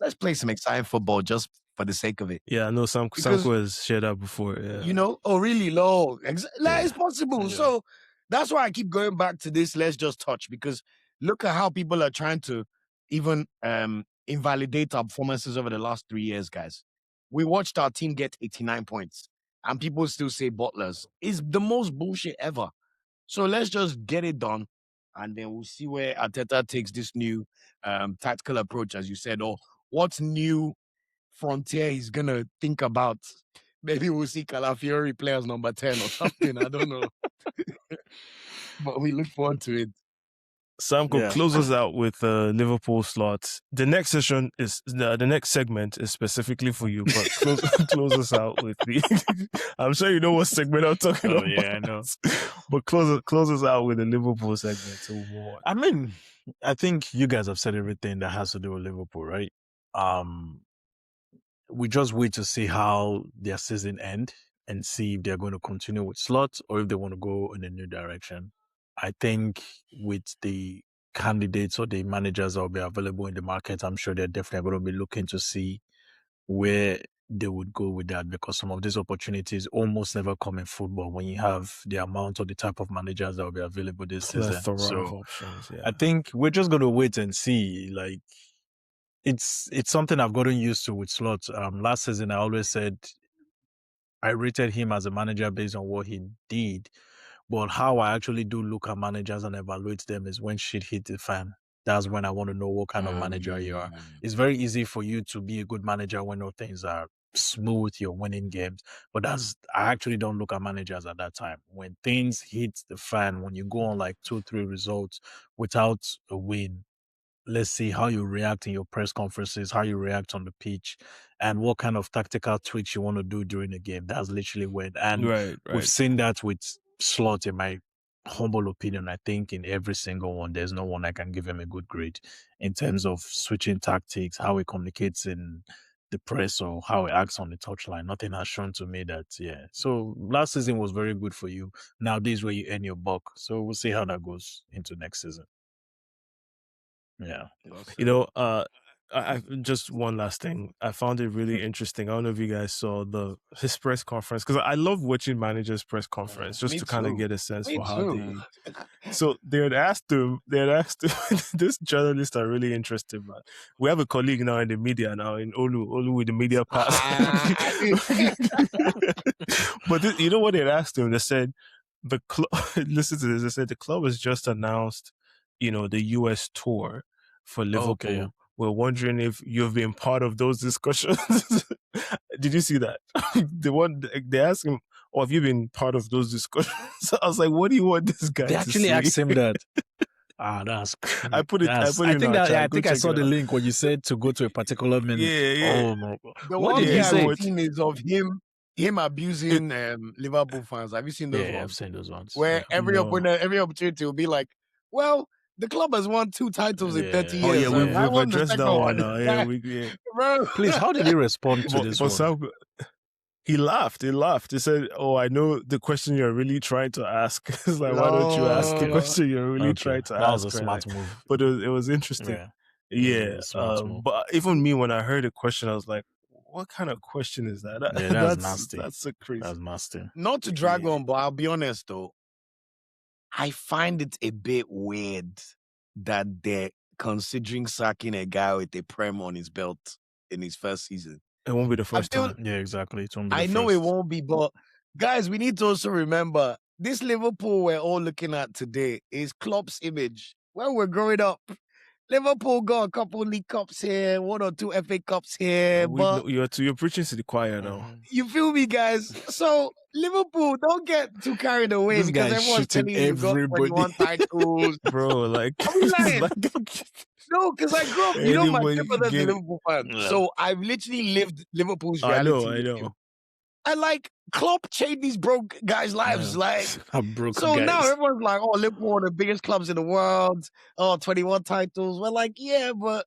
Let's play some exciting football just for the sake of it. Yeah, I know Because Samco has shared that before. Yeah. oh, really low. Like, it's Yeah. possible. So that's why I keep going back to this. Let's just touch, because look at how people are trying to even invalidate our performances over the last 3 years, guys. We watched our team get 89 points, and people still say Butlers is the most bullshit ever. So let's just get it done, and then we'll see where Arteta takes this new tactical approach, as you said, or what new frontier he's gonna think about. Maybe we'll see Calafiori play as number 10 or something. I don't know. But we look forward to it. Samco Yeah. closes out with Liverpool slots. The next session is the next segment is specifically for you, but close us out with the. I'm sure you know what segment I'm talking Oh about. yeah, I know. But close us out with the Liverpool segment. So what? I mean, I think you guys have said everything that has to do with Liverpool, right? We just wait to see how their season end and see if they're going to continue with slots or if they want to go in a new direction. I think with the candidates or the managers that will be available in the market, I'm sure they're definitely going to be looking to see where they would go with that, because some of these opportunities almost never come in football when you have the amount or the type of managers that will be available this season. Plethora of So options. Yeah. I think we're just going to wait and see. Like, it's something I've gotten used to with Slot. Last season, I always said I rated him as a manager based on what he did, but how I actually do look at managers and evaluate them is when shit hit the fan. That's when I want to know what kind of manager you are. It's very easy for you to be a good manager when all things are smooth, you're winning games. But I actually don't look at managers at that time. When things hit the fan, when you go on like 2, 3 results without a win, let's see how you react in your press conferences, how you react on the pitch, and what kind of tactical tweaks you want to do during the game. That's literally when, and Right, we've right. seen that with Slot, in my humble opinion. I think in every single one, there's no one I can give him a good grade in terms of switching tactics, how he communicates in the press, or how he acts on the touchline. Nothing has shown to me that, yeah. So last season was very good for you. Now this is where you earn your buck. So we'll see how that goes into next season. Yeah. You know, I just one last thing. I found it really interesting. I don't know if you guys saw his press conference, because I love watching managers' press conference just Me to kind of too. get a sense Me for how too. they. So they had asked him. This journalists are really interesting, man. We have a colleague now in the media now in Olu with the media pass. Ah, But you know what they asked him? They said the club. Listen to this. They said the club has just announced, the US tour for Okay. Yeah. Liverpool. We're wondering if you've been part of those discussions. Did you see that? They asked him, "Or have you been part of those discussions?" I was like, "What do you want this guy They to actually say?" asked him that. That's I put it. I that's. put I it in think our that. Yeah, I chat. Go think I check saw it the out. link when you said to go to a particular minute. Yeah, yeah, Oh no! the What one did yeah. he me I've say? seen is of him It, abusing Liverpool fans. Have you seen those Yeah, I've ones? seen those ones. Where Yeah, no. every opportunity will be like, well, the club has won 2 titles in 30 yeah, Oh yeah, years. we've yeah. I we've won the addressed second that one one. now. Yeah, yeah. Bro. Please, how did he respond to this But one? Sam, he laughed. He laughed. He said, "Oh, I know the question you're really trying to ask." It's like, why don't you ask the Okay, No. question you're really okay, trying to that was a ask, right? Like, smart move. but it was interesting. Yeah, it was a Yeah. really smart move. But even me, when I heard the question, I was like, "What kind of question is that?" Yeah, that's nasty. That's so crazy. That's nasty. Not to drag Yeah. on, but I'll be honest though. I find it a bit weird that they're considering sacking a guy with a prem on his belt in his first season. It won't be the I first feel time. Yeah, exactly. It won't be the I know it first. won't be, but guys, we need to also remember this Liverpool we're all looking at today is Klopp's image. When we're growing up, Liverpool got a couple League Cups here, 1 or 2 FA Cups here, We but know you're preaching to the choir now, Mhm. you feel me, guys? So Liverpool, don't get too carried away This because guy is everyone's shooting telling you got everybody. 21 titles. bro. Like, Are we it's lying? like No, because I grew up, my anybody stepfather's a get it. Liverpool fan. Yeah. So I've literally lived Liverpool's I know, reality I with him. know. And like Klopp changed these broke guys' lives. Yeah. Like, I broke so now guys. everyone's like, oh, Liverpool are the biggest clubs in the world. Oh, 21 titles. We're like, yeah, but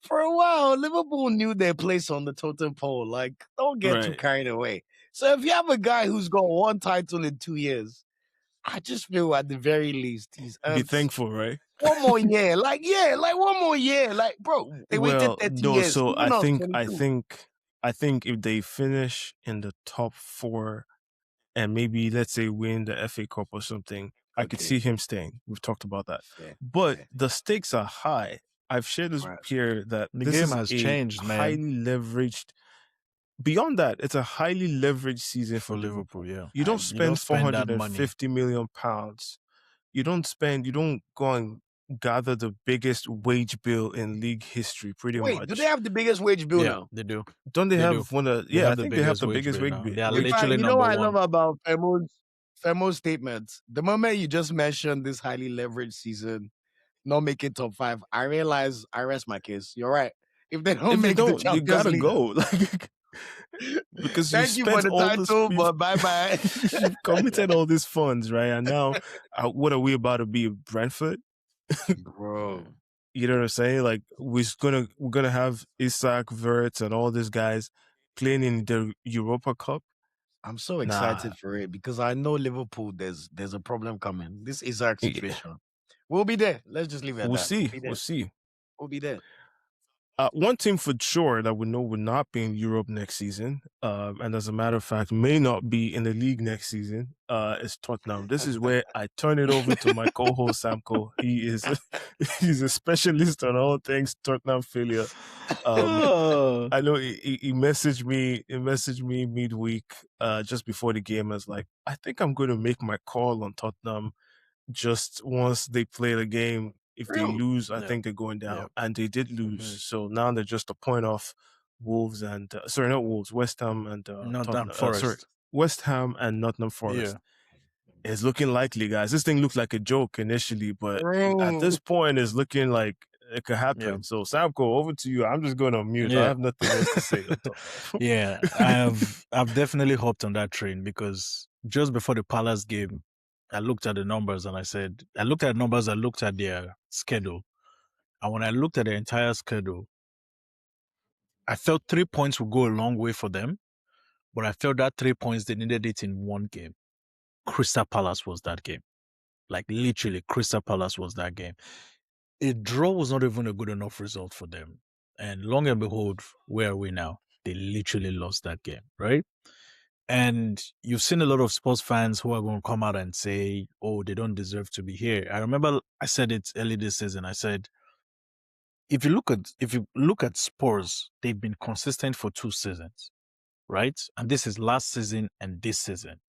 for a while, Liverpool knew their place on the totem pole. Like, don't get too Right. carried away. So if you have a guy who's got 1 title in 2 years, I just feel at the very least he's Be earned thankful, right? 1 more year. Like, yeah, like 1 more year. Like, bro, they waited Well, 30 no. years. So I Even us, think, I 22. think, I think if they finish in the top 4 and maybe let's say win the FA Cup or something, I could see Okay, him staying. We've talked about that, fair, but fair. the stakes are high. I've shared this Right. here that The this game is has a changed, man, highly leveraged. Beyond that, it's a highly leveraged season for for Liverpool. Liverpool. Yeah, You don't you don't spend four spend that hundred and money fifty million pounds. You don't go and gather the biggest wage bill in league history, pretty Wait, do they much. have the biggest wage bill Yeah, now? they do. Don't they They do. have one of, They yeah, I have the think they have biggest the wage biggest bill wage now. bill. They are In fact, literally you know number what I love one. about Femo's statement? The moment you just mentioned this highly leveraged season, not making top 5, I realize I rest my case. You're right. If they don't If they make the don't, you Champions gotta League, go. Like, because you thank you for spent the all this title, but bye bye. you've committed all these funds, right? And now what are we about to be, Brentford? Bro, You know what I'm saying? Like, we're gonna have Isak, Verts, and all these guys playing in the Europa Cup. I'm so Nah, excited for it because I know Liverpool, there's a problem coming. This Isaac yeah, situation. We'll be there. Let's just leave it at we'll that. We'll see. be We'll there. see. We'll be there. One team for sure that we know will not be in Europe next season, and as a matter of fact, may not be in the league next season, is Tottenham. This is where I turn it over to my co-host Samco. He is he's a specialist on all things Tottenham failure. Oh, I know he messaged me. He messaged me midweek, just before the game. As like, I think I'm going to make my call on Tottenham just once they play the game. If they Real. lose, I yeah, think they're going yeah. down, and they did lose. Mhm. So now they're just a point off Wolves and sorry, not Wolves, West Ham and Nottingham Tottenham. Sorry, Forest. West Ham and Nottingham Yeah. Forest. It's looking likely, guys. This thing looked like a joke initially, but at Bro. this point, it's looking like it could Yeah. happen. So, Samko, over to you. I'm just going on mute. I Yeah. have nothing else to say on top. Yeah. I've definitely hopped on that train because just before the Palace game, I looked at the numbers and I looked at numbers, I looked at their schedule. And when I looked at the entire schedule, I felt 3 points would go a long way for them, but I felt that 3 points, they needed it in one game. Crystal Palace was that game. Like literally, Crystal Palace was that game. A draw was not even a good enough result for them. And long and behold, where are we now? They literally lost that game, right? And you've seen a lot of sports fans who are going to come out and say, oh, they don't deserve to be here. I remember I said it early this season. I said, if you look at Spurs, they've been consistent for 2 seasons, right? And this is last season and this season.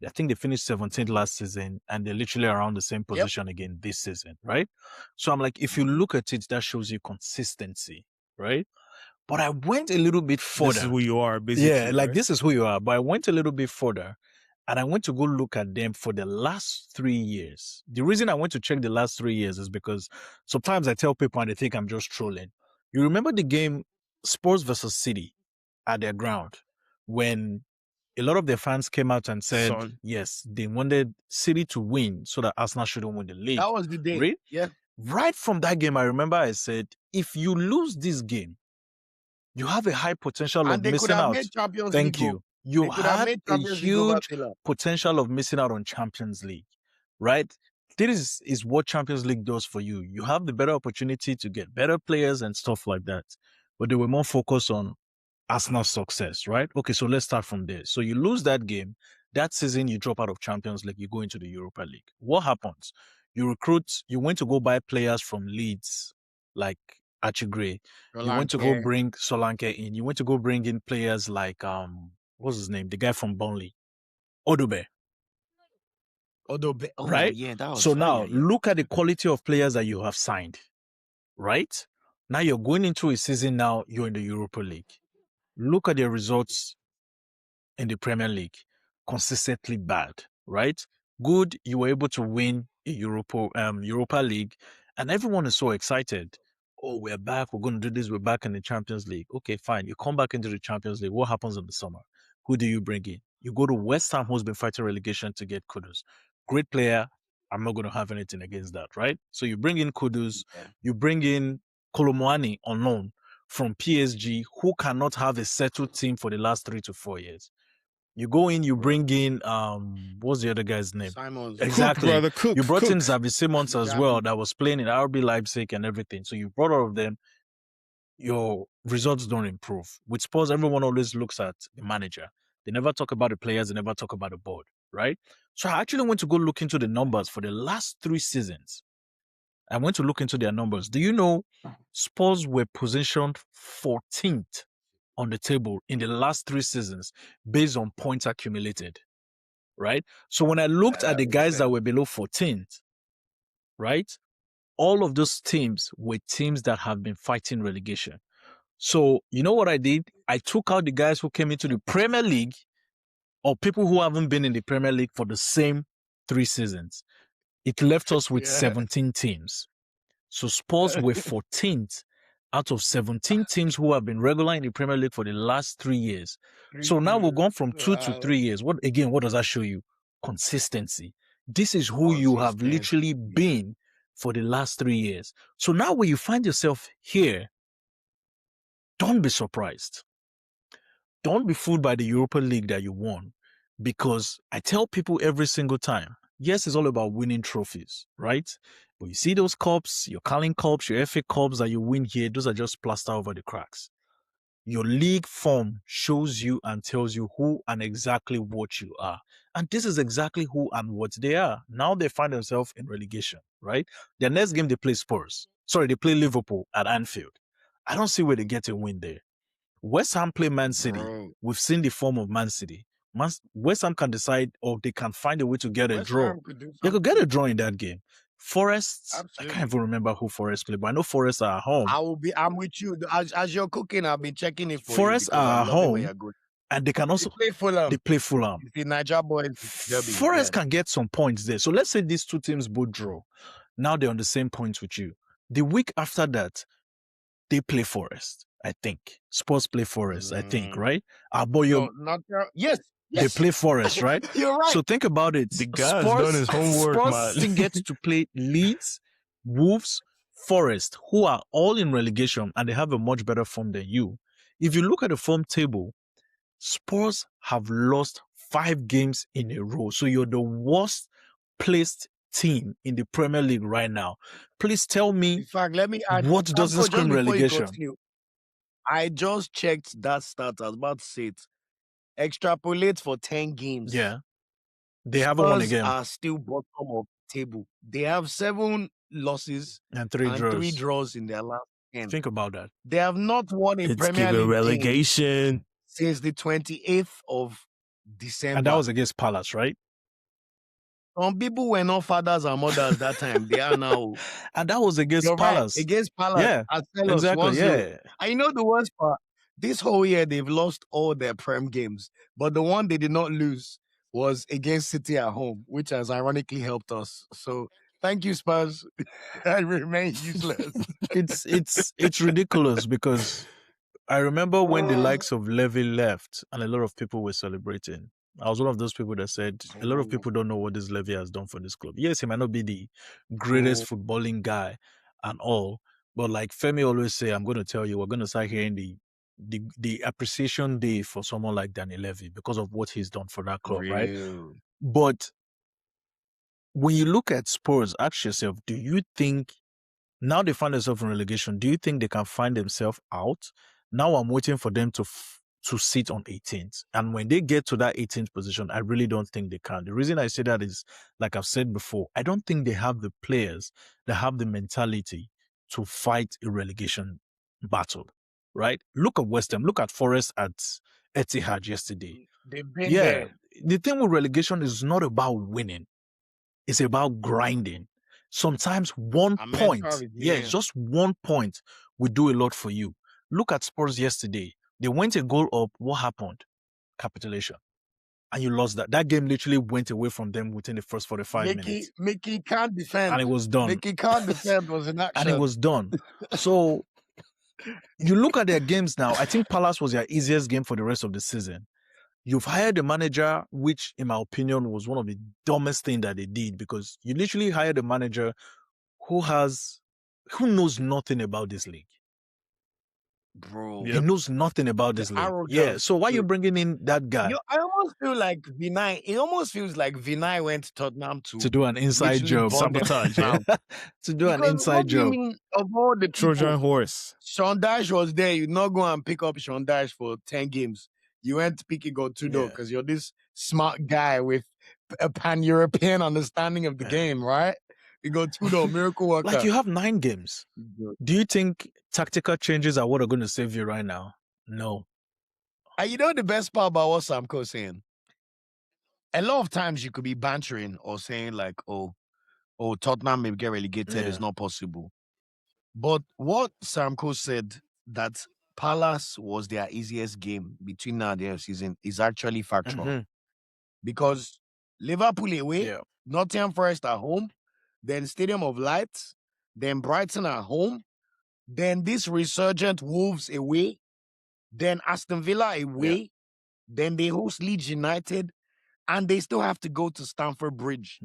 I think they finished 17th last season and they're literally around the same Yep. position again this season, right? So I'm like, if you look at it, that shows you consistency, right? But I went a little bit This is further. who you are, basically. Yeah, like right? this is who you are. But I went a little bit further and I went to go look at them for the last 3 years. The reason I went to check the last 3 years is because sometimes I tell people and they think I'm just trolling. You remember the game Spurs versus City at their ground when a lot of their fans came out and said, Son. yes, they wanted City to win so that Arsenal shouldn't win the league. That was the day. Right? Yeah. Right from that game, I remember I said, if you lose this game, you have a high potential And of they could missing have out. made Champions Thank League. you. You They could have have made a Champions League over huge Villa. potential of missing out on Champions League, right? This is what Champions League does for you. You have the better opportunity to get better players and stuff like that. But they were more focused on Arsenal's success, right? Okay, so let's start from there. So you lose that game. That season, you drop out of Champions League. You go into the Europa League. What happens? You went to go buy players from Leeds, like Archie Gray. You went to go Solanke. bring Solanke in. You went to go bring in players like, what's his name? The guy from Burnley, Odube, Oh, right? yeah, that was So now yeah. look at the quality of players that you have signed, right? Now you're going into a season now, you're in the Europa League. Look at their results in the Premier League. Consistently bad, right? Good, you were able to win a Europa League, and everyone is so excited. Oh, we're back, we're going to do this, we're back in the Champions League. Okay, fine. You come back into the Champions League. What happens in the summer? Who do you bring in? You go to West Ham, who's been fighting relegation to get Kudus. Great player. I'm not going to have anything against that, right? So you bring in Kudus, Yeah. you bring in Kolomwani on loan from PSG, who cannot have a settled team for the last 3 to 4 years. You go in, you bring in what's the other guy's name? Simons. Exactly. Cook, brother, Cook. You brought in Cook. Xavi Simons as Xavi. well, that was playing in RB Leipzig and everything. So you brought all of them. Your results don't improve. With Spurs, everyone always looks at the manager. They never talk about the players. They never talk about the board, right? So I actually went to go look into the numbers for the last 3 seasons. I went to look into their numbers. Do you know Spurs were positioned 14th on the table in the last 3 seasons based on points accumulated, right? So when I looked at the guys that were below 14th, right, all of those teams were teams that have been fighting relegation. So you know what I did? I took out the guys who came into the Premier League or people who haven't been in the Premier League for the same 3 seasons. It left us with 17 teams. So Spurs were 14th out of 17 teams who have been regular in the Premier League for the last 3 years. So now we've gone from 2 to 3 years. What does that show you? Consistency. This is who you have literally been for the last 3 years. So now when you find yourself here, don't be surprised. Don't be fooled by the Europa League that you won. Because I tell people every single time, yes, it's all about winning trophies, right? But you see those cups, your Carling cups, your FA cups that you win here, those are just plaster over the cracks. Your league form shows you and tells you who and exactly what you are. And this is exactly who and what they are. Now they find themselves in relegation, right? Their next game, they play they play Liverpool at Anfield. I don't see where they get a win there. West Ham play Man City. Bro. We've seen the form of Man City. West Ham can decide or they can find a way to get a West draw. Ham could do They could get a something. draw in that game. Forest, I Absolutely. can't even remember who Forest played, but I know Forest are at home. I'm with you. As you're cooking, I've been checking it for Forest you because are I'm at loving where home, you're going. and they can also They play Fulham. It's the Niger boys derby. Forest can get some points there. So let's say these two teams both draw. Now they're on the same points with you. The week after that, they play Forest, I think. Spurs play Forest, I think, right? No, not yes. They play Forest, right? You're right. So think about it. The guy's done his homework, Spurs man. still gets to play Leeds, Wolves, Forest, who are all in relegation and they have a much better form than you. If you look at the form table, Spurs have lost 5 games in a row. So you're the worst placed team in the Premier League right now. Please tell me, in fact, let me add, what doesn't scream relegation? I just checked that stat. I was about to say it. Extrapolate for 10 games. Yeah. They haven't won a game. Are still bottom of table. They have 7 losses and 3 draws in their last 10. Think about that. They have not won a Premier League relegation game since the 28th of December. And that was against Palace, right? Some people were not fathers and mothers that time. They are now. And that was against Palace. Right. Against Palace. Yeah, exactly. Yeah. I know the worst part. This whole year, they've lost all their Prem games. But the one they did not lose was against City at home, which has ironically helped us. So thank you, Spurs. I remain useless. It's ridiculous because I remember when the likes of Levy left and a lot of people were celebrating. I was one of those people that said a lot of people don't know what this Levy has done for this club. Yes, he might not be the greatest footballing guy and all, but like Femi always say, I'm going to tell you, we're going to start hearing the appreciation day for someone like Danny Levy because of what he's done for that club, right? But when you look at Spurs, ask yourself, do you think now they find themselves in relegation, do you think they can find themselves out? Now I'm waiting for them to sit on 18th. And when they get to that 18th position, I really don't think they can. The reason I say that is, like I've said before, I don't think they have the players that have the mentality to fight a relegation battle, right? Look at West Ham. Look at Forest at Etihad yesterday. They've been there. The thing with relegation is not about winning. It's about grinding. Sometimes 1 point, just 1 point will do a lot for you. Look at Spurs yesterday. They went a goal up. What happened? Capitulation. And you lost that. That game literally went away from them within the first 45 minutes. Mickey can't defend. And it was done. Mickey can't defend was in action. And it was done. So you look at their games now. I think Palace was their easiest game for the rest of the season. You've hired a manager, which in my opinion was one of the dumbest things that they did, because you literally hired a manager who knows nothing about this league. Bro. He knows nothing about this league. Yeah, so why are you bringing in that guy? I almost feel like Vinay, it almost feels like Vinay went to Tottenham to do an inside job. Sabotage, to do an inside job. Of all the Trojan horse. Sean Dyche was there. You not go and pick up Sean Dyche for 10 games. You went to pick Tudo because you're this smart guy with a pan-European understanding of the game, right? You go Tudo, miracle worker. Like you have 9 games. Do you think tactical changes are what are going to save you right now? No. And you know the best part about what Samco is saying? A lot of times you could be bantering or saying like, oh, Tottenham may get relegated. It's not possible. But what Samco said, that Palace was their easiest game between now and the end of the season, is actually factual. Because Liverpool away, Nottingham Forest at home, then Stadium of Light, then Brighton at home, then this resurgent Wolves away, then Aston Villa away, then they host Leeds United, and they still have to go to Stamford Bridge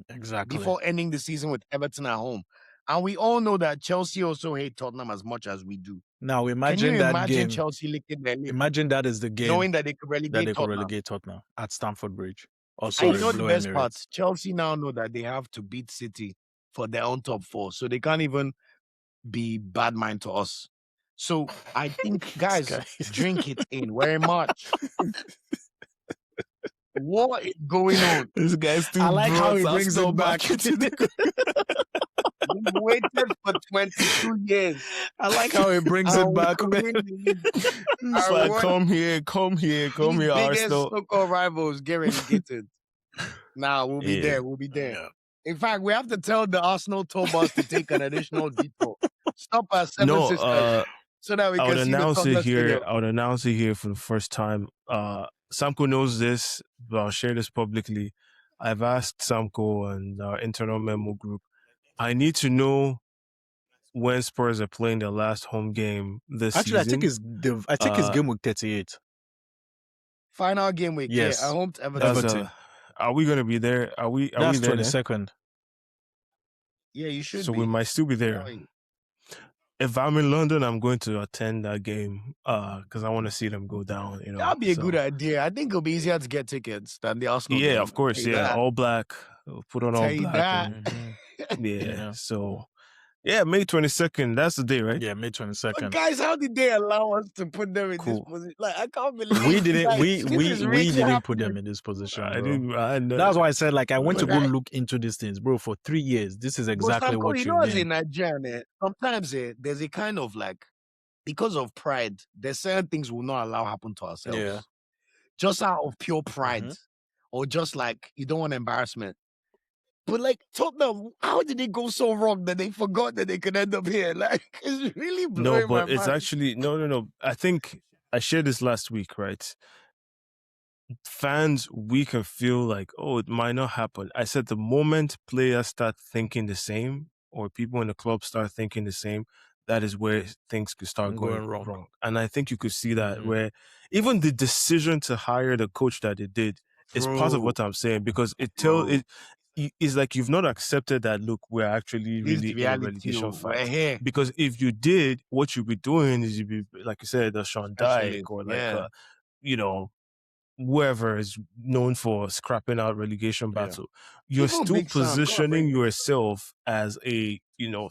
before ending the season with Everton at home. And we all know that Chelsea also hate Tottenham as much as we do. Now imagine that game. Chelsea licking their lips, imagine that is the game, knowing that they could relegate Tottenham at Stamford Bridge. I know the best part. Chelsea now know that they have to beat City for their own top 4, so they can't even be bad mind to us. So I think, guys, drink it in very much. What is going on? This guy's too. I like how he brings it back. We waited for 22 years. I like how he brings it back. It's like, come here, Arsenal. Biggest so-called rivals get relegated. Now we'll be there. In fact, we have to tell the Arsenal tour bus to take an additional detour. Stop at Seven No, Sisters so that we I would can see the announce it Tottenham here. Stadium. I would announce it here for the first time. Samco knows this, but I'll share this publicly. I've asked Samco and our internal memo group. I need to know when Spurs are playing their last home game this Actually, season. I think it's game week 38. Final game week. Yes. Yeah, I hope Everton. Everton. Are we going to be there? Are we That's there? 22nd. Yeah, you should So be. we might still be there. If I'm in London, I'm going to attend that game because I want to see them go down. You know, that'd be a good idea. I think it'll be easier to get tickets than the Arsenal game. Yeah, of course. Yeah, that. all black. We'll put on all Tell you black. that. And, yeah. So, yeah, May 22nd. That's the day, right? Yeah, May 22nd. But guys, how did they allow us to put them in this position? Like, I can't believe we didn't. Like, we really didn't put them in this position. I bro. didn't. I know. That's why I said, like, I went to go look into these things, bro. For 3 years, this is exactly Samco, what you you know, as a gain. Nigerian, sometimes there's a kind of like, because of pride, there's certain things we'll not allow happen to ourselves. Yeah. Just out of pure pride, or just like you don't want embarrassment. But like Tottenham, how did it go so wrong that they forgot that they could end up here? Like, it's really blowing No, but my it's mind. actually no. I think I shared this last week, right? Fans, we can feel like, oh, it might not happen. I said the moment players start thinking the same, or people in the club start thinking the same, that is where things could start going wrong. And I think you could see that where even the decision to hire the coach that they did is part of what I'm saying, because it's like you've not accepted that, look, we're actually really in a relegation fight. Because if you did, what you'd be doing is you'd be, like you said, a Sean Dyke or like, whoever is known for scrapping out relegation battle. You're Even still Big Sam, positioning yourself as a,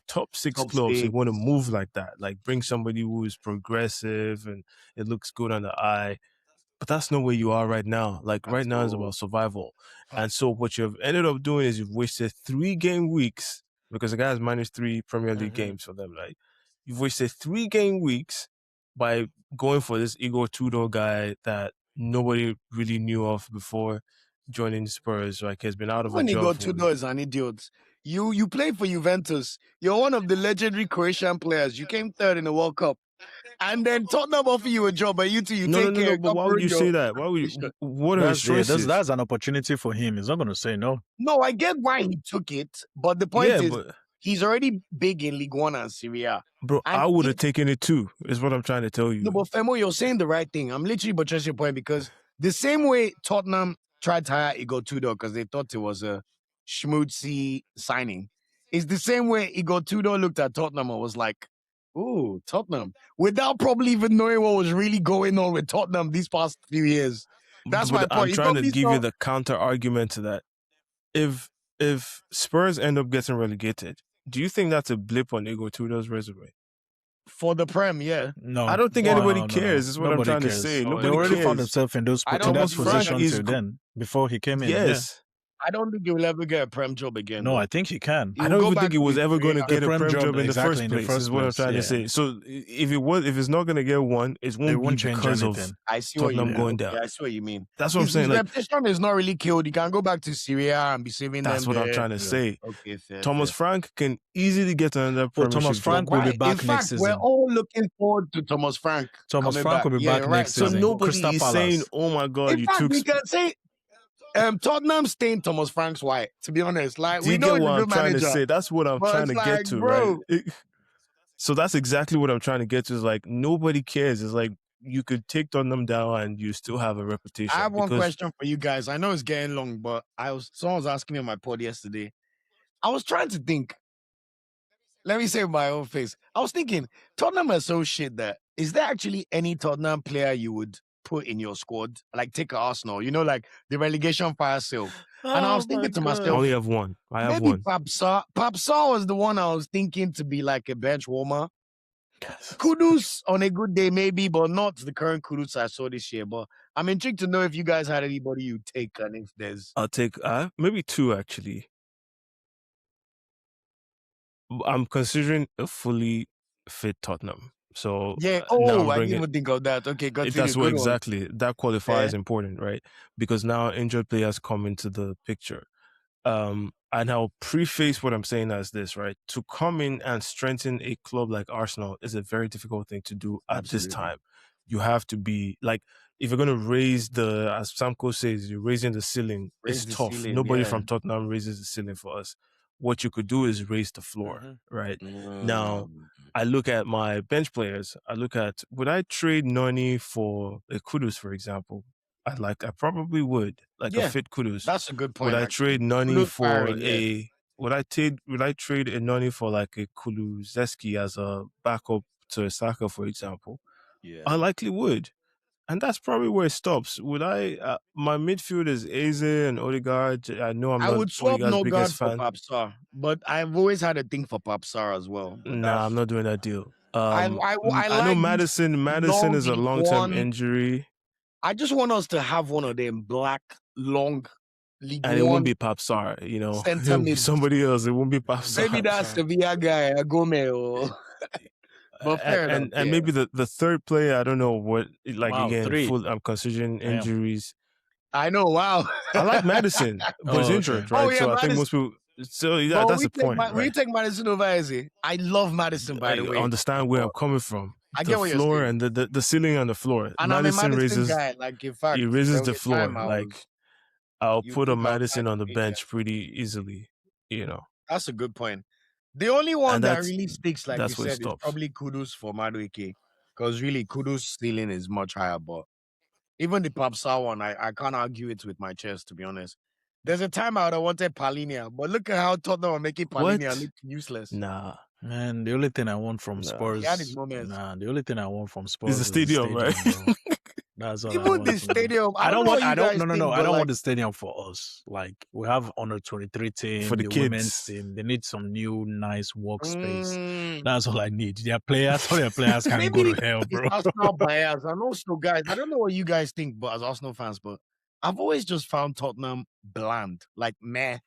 top six club. So you want to move like that, like bring somebody who is progressive and it looks good on the eye. But that's not where you are right now. Like right now is about survival. And so what you've ended up doing is you've wasted 3 game weeks, because the guy has -3 Premier League games for them. Like you've wasted 3 game weeks by going for this Igor Tudor guy that nobody really knew of before joining Spurs. Like he's been out of a job. Igor Tudor is an idiot. You play for Juventus. You're one of the legendary Croatian players. You came third in the World Cup. And then Tottenham offer you a job, but you take care. But why would you say that? Why would you? What are his choices? That's an opportunity for him. He's not going to say no. No, I get why he took it, but the point is, he's already big in League One and Serie A. Bro, and I would have taken it too, is what I'm trying to tell you. No, but Femo, you're saying the right thing. I'm literally buttressing your point, because the same way Tottenham tried to hire Igor Tudor because they thought it was a schmoozy signing, is the same way Igor Tudor looked at Tottenham and was like, ooh, Tottenham, without probably even knowing what was really going on with Tottenham these past few years. That's my point. I'm trying to give you the counter argument to that. If Spurs end up getting relegated, do you think that's a blip on Igor Tudor's resume? For the Prem, yeah. No, I don't think anybody cares. Is what I'm trying to say. Nobody already found himself in that position till then, before he came in. Yes. I don't think he will ever get a Prem job again. No, I think he can. I don't even think he was ever going to get a Prem job in the first place. Is what I'm trying to say. So if it's not going to get one, it won't be because of Tottenham going down. Yeah, I see what you mean. That's what I'm saying. His reputation is not really killed. He can go back to Syria and be saving them. That's what I'm trying to say. Okay, fair, Thomas Frank can easily get another Premiership. Thomas Frank will be back next season. We're all looking forward to Thomas Frank. Thomas Frank will be back next season. So nobody is saying, "Oh my God, you took." We can say. Tottenham stained Thomas Frank's white, to be honest. Like, we know what I'm trying to say. That's what I'm trying to get to, bro. Right? So that's exactly what I'm trying to get to. Is like nobody cares. It's like you could take Tottenham down and you still have a reputation. I have one question for you guys. I know it's getting long, but someone was asking me on my pod yesterday. I was trying to think. Let me say my own face. I was thinking, Tottenham are so shit that is there actually any Tottenham player you would put in your squad, like take Arsenal, like the relegation fire sale. And I was thinking to myself, I only have one. I have maybe one. Papsa was the one I was thinking to be like a bench warmer. Kudus on a good day, maybe, but not the current Kudus I saw this year. But I'm intrigued to know if you guys had anybody you take, and if there's. I'll take maybe 2 actually. I'm considering a fully fit Tottenham. So yeah. Oh, I didn't even think of that. Okay, continue. That's what exactly that qualifier is important, right? Because now injured players come into the picture. And I'll preface what I'm saying as this, right? To come in and strengthen a club like Arsenal is a very difficult thing to do at this Absolutely. time. You have to be like, if you're going to raise as Samco says, you're raising the ceiling, Raise it's the tough. ceiling, Nobody yeah. from Tottenham raises the ceiling for us. What you could do is raise the floor, right? Now, I look at my bench players. Would I trade Noni for a Kudus, for example? I probably would, like a Yeah, fit Kudus. that's a good Would point, I trade actually. Noni Kudos for firing, yeah. would I trade a Noni for like a Kulusevski as a backup to Saka, for example? Yeah. I likely would. And that's probably where it stops. Would I? My midfield is Eze and Odegaard. I know I'm I not would swap Odegaard's Nogard biggest for fan. Papsar, but I've always had a thing for Papsar as well. But Nah, I'm that's not doing that deal. I I know like this Madison. Madison long is a League long-term One. injury, I just want us to have one of them black long League and it won't One be Papsar. You know, center it'll be mids. somebody else. It won't be Maybe Papsar. that's Sevilla guy, Agome, or but fair enough. And Yeah. maybe the third player, I don't know what. Like Wow, again, 3. I'm considering Damn. injuries. I know. Wow. I like Madison, but he's Oh, injured, okay. right? Oh yeah, So I think Madison. most people. So yeah, But that's the point, we right? take Madison over Eze. I love Madison, by the I way. understand where I'm coming from. I The get what you're floor saying. and the ceiling on the floor. And I'm a Madison Madison raises guy. Like, in fact, he raises there was the a floor. time I Like was. I'll You put a think outside Madison on the the area. bench pretty easily, you know. That's a good point. The only one And that really sticks, like you that's where it said, is stops. probably Kudus for Madueke. Because really, Kudus' ceiling is much higher. But even the Papsa one, I can't argue it with my chest, to be honest. There's a time out I wanted Palinia, but look at how Tottenham are making Palinia What? look useless. Nah. Man, the only thing I want from Nah. Spurs, He had his moments. the only thing I want from It's Spurs the is stadium, right? bro. That's all I Even want. the stadium, I don't know what you guys think, No. I but don't like, want the stadium for us. Like we have under 23 team, For the women's kids. team. They need some new nice workspace. mm, That's all I need. Their players, all their players can go maybe to hell, it's bro. Arsenal bias. And also, guys, I don't know what you guys think, but as Arsenal fans, but I've always just found Tottenham bland, like meh.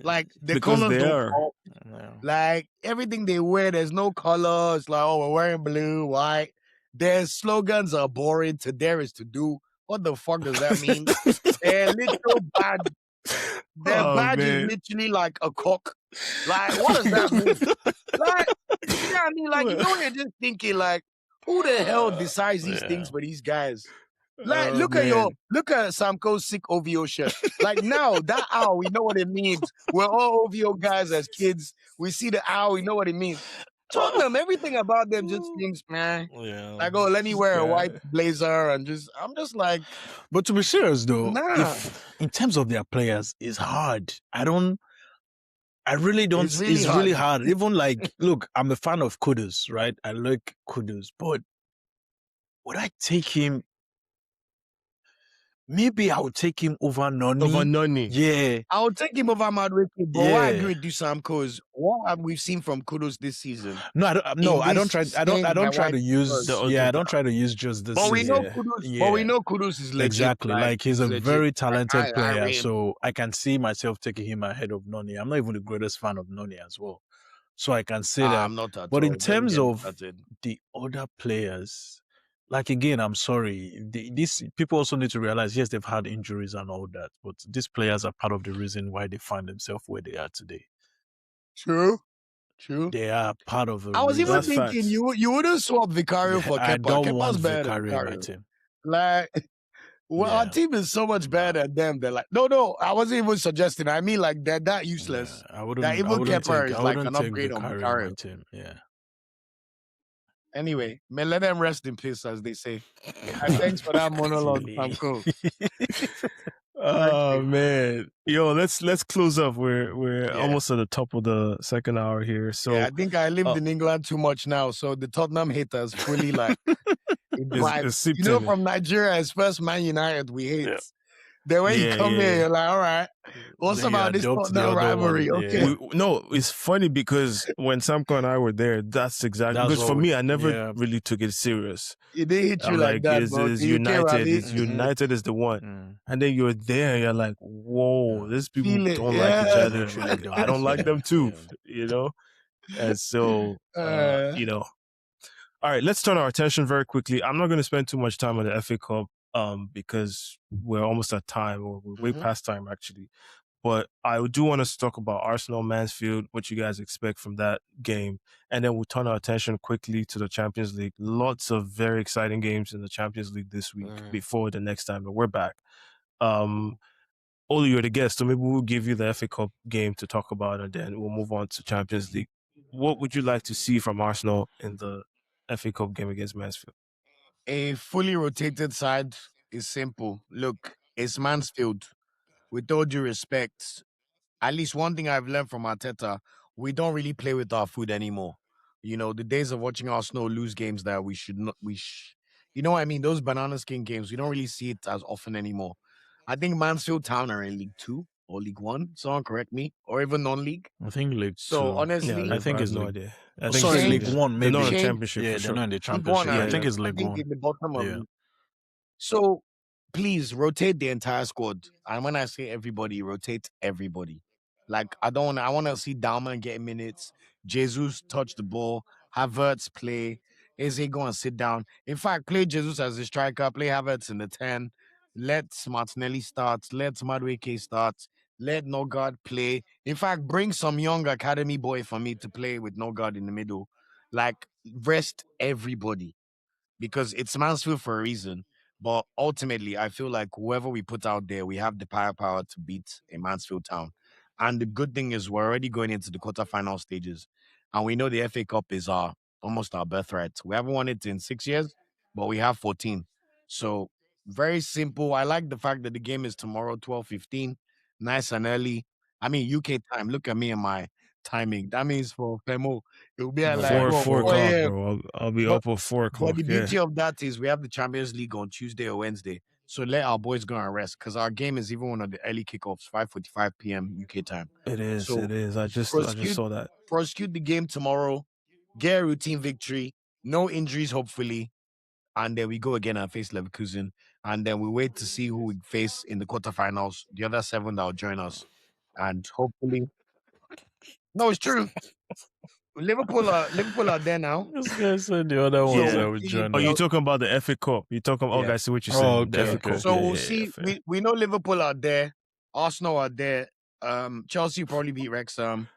Like the Because colors they don't are. pop. Yeah. Like everything they wear, there's no color. It's like, oh, we're wearing blue, white. Their slogans are boring. To dare is to do. What the fuck does that mean? Their little badge, their Oh, badge is man. literally like a cock. Like, what does that mean? Like, you know what I mean? Like, you know, you're just thinking, like, who the hell decides these things for these guys? Like, Oh, look man. at Samco's sick OVO shirt. Like now, that owl, we know what it means. We're all OVO guys as kids. We see the owl, we know what it means. Tottenham, everything about them just seems, man. Yeah. Like, oh, let me wear a Yeah. white blazer and I'm just like, But to be serious though, nah. if in terms of their players, it's hard. I really don't. It's It's really really hard. hard. Even like, look, I'm a fan of Kudus, right? I like Kudus, but would I take him? Maybe I would take him over Noni. Over Noni. Yeah. I would take him over Madueke, but what I Yeah. agree with you, Samco, is what have we seen from Kudos this season? No, I don't try. I don't try to use. I don't try to use just this. But we know season. Kudus. But we know Kudus is legit. Exactly. Like he's a legit. very talented I player, rate him. so I can see myself taking him ahead of Noni. I'm not even the greatest fan of Noni as well, so I can say that. I'm not at But all. in terms Don't get of started. the other players, like again, I'm sorry. These people also need to realize, yes, they've had injuries and all that, but these players are part of the reason why they find themselves where they are today. True. They are part of the I was reason. even thinking you wouldn't swap Vicario for Kepa. I don't Kepa's want better Vicario than in my Vicario. team. Like, well, our team is so much better than them. They're like, no, I wasn't even suggesting. I mean, like, they're that useless. I wouldn't. That even Kepa is like an take upgrade on Vicario in Vicario. my team. Yeah. Anyway, man, let them rest in peace, as they say. And thanks for that monologue, Samco. Oh man, yo, let's close up. We're almost at the top of the second hour here. So yeah, I think I lived in England too much now, so the Tottenham haters fully like it's you know, from Nigeria, it's first Man United we hate. Yeah. Then when you come here, you're like, all right, what's Then you about this adopt the Tottenham other rivalry? one, Okay. no, it's funny because when Samko and I were there, that's exactly That's because for what me, I never really took it serious. It didn't hit you I'm like that, but is the UK United, rally, is United is the one. And then you're there, and you're like, whoa, these people Feel it, don't like each yeah. other. Like, I don't like them too, you know? And so, you know. All right, let's turn our attention very quickly. I'm not going to spend too much time on the FA Cup because we're almost at time, or we're way past time, actually. But I do want us to talk about Arsenal Mansfield, what you guys expect from that game, and then we'll turn our attention quickly to the Champions League. Lots of very exciting games in the Champions League this week before the next time that we're back. Oli, you're the guest, so maybe we'll give you the FA Cup game to talk about, and then we'll move on to Champions League. What would you like to see from Arsenal in the FA Cup game against Mansfield? A fully rotated side is simple. Look, it's Mansfield. With all due respect, at least one thing I've learned from Arteta, we don't really play with our food anymore. You know, the days of watching Arsenal lose games that we should not, you know what I mean? Those banana skin games, we don't really see it as often anymore. I think Mansfield Town are in League Two or League One. Someone correct me, or even non-league. I think League So Two. Yeah, honestly, I think I have it's no League. idea. I Oh, think it's sorry, League League change, One. One They're not in maybe. the change championship Yeah, for they're sure. not in the League One. championship. Yeah, I think yeah. it's I League think One. in the bottom of Yeah. the So please rotate the entire squad. And when I say everybody, rotate everybody. Like I want to see Dalman get minutes. Jesus touch the ball. Havertz play. Eze go and sit down. In fact, play Jesus as a striker. Play Havertz in the 10. Let Martinelli start. Let Madueke start. Let Nogard play. In fact, bring some young academy boy for me to play with Nogard in the middle. Like rest everybody because it's Mansfield for a reason. But ultimately, I feel like whoever we put out there, we have the firepower to beat a Mansfield town. And the good thing is we're already going into the quarterfinal stages. And we know the FA Cup is our almost our birthright. We haven't won it in 6 years, but we have 14. So very simple. I like the fact that the game is tomorrow, 12:15. Nice and early. I mean, UK time. Look at me and my timing. That means for Femo, it'll be at like Four what, four 4 o'clock, a.m. bro. I'll be But up at 4 o'clock. the Yeah, beauty of that is we have the Champions League on Tuesday or Wednesday. So let our boys go and rest because our game is even one of the early kickoffs, 5:45 p.m. UK time. it is. It So is. I just prosecute saw that. prosecute the game tomorrow, get a routine victory, no injuries, hopefully. And then we go again and face Leverkusen. And then we wait to see who we face in the quarterfinals, the other seven that will join us. And hopefully, no, it's true. Liverpool are there now. This guy said the other ones So Yeah. that we'll would see. join Oh, you us. talking about the FA Cup? You talking? Oh, Yeah. guys, see what you're Oh, saying. The okay, FA okay. Cup. So Yeah, we'll yeah, yeah. see. Fair. We know Liverpool are there. Arsenal are there. Chelsea probably beat Wrexham.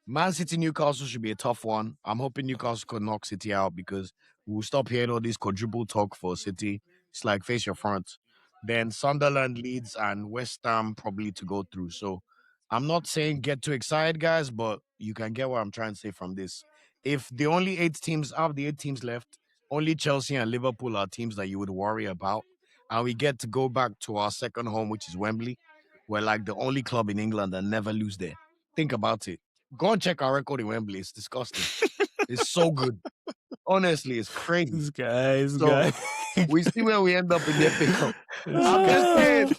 Man City, Newcastle should be a tough one. I'm hoping Newcastle could knock City out because we'll stop hearing all this quadruple talk for City. It's like face your front. Then Sunderland, Leeds, and West Ham probably to go through. So I'm not saying get too excited, guys, but you can get what I'm trying to say from this. If the only 8 teams out of the 8 teams left, only Chelsea and Liverpool are teams that you would worry about, and we get to go back to our second home, which is Wembley. We're like the only club in England that never lose there. Think about it. Go and check our record in Wembley. It's disgusting. It's so good. Honestly, it's crazy. This So guy. we see where we end up in the FA Cup. I'm just Ah. saying,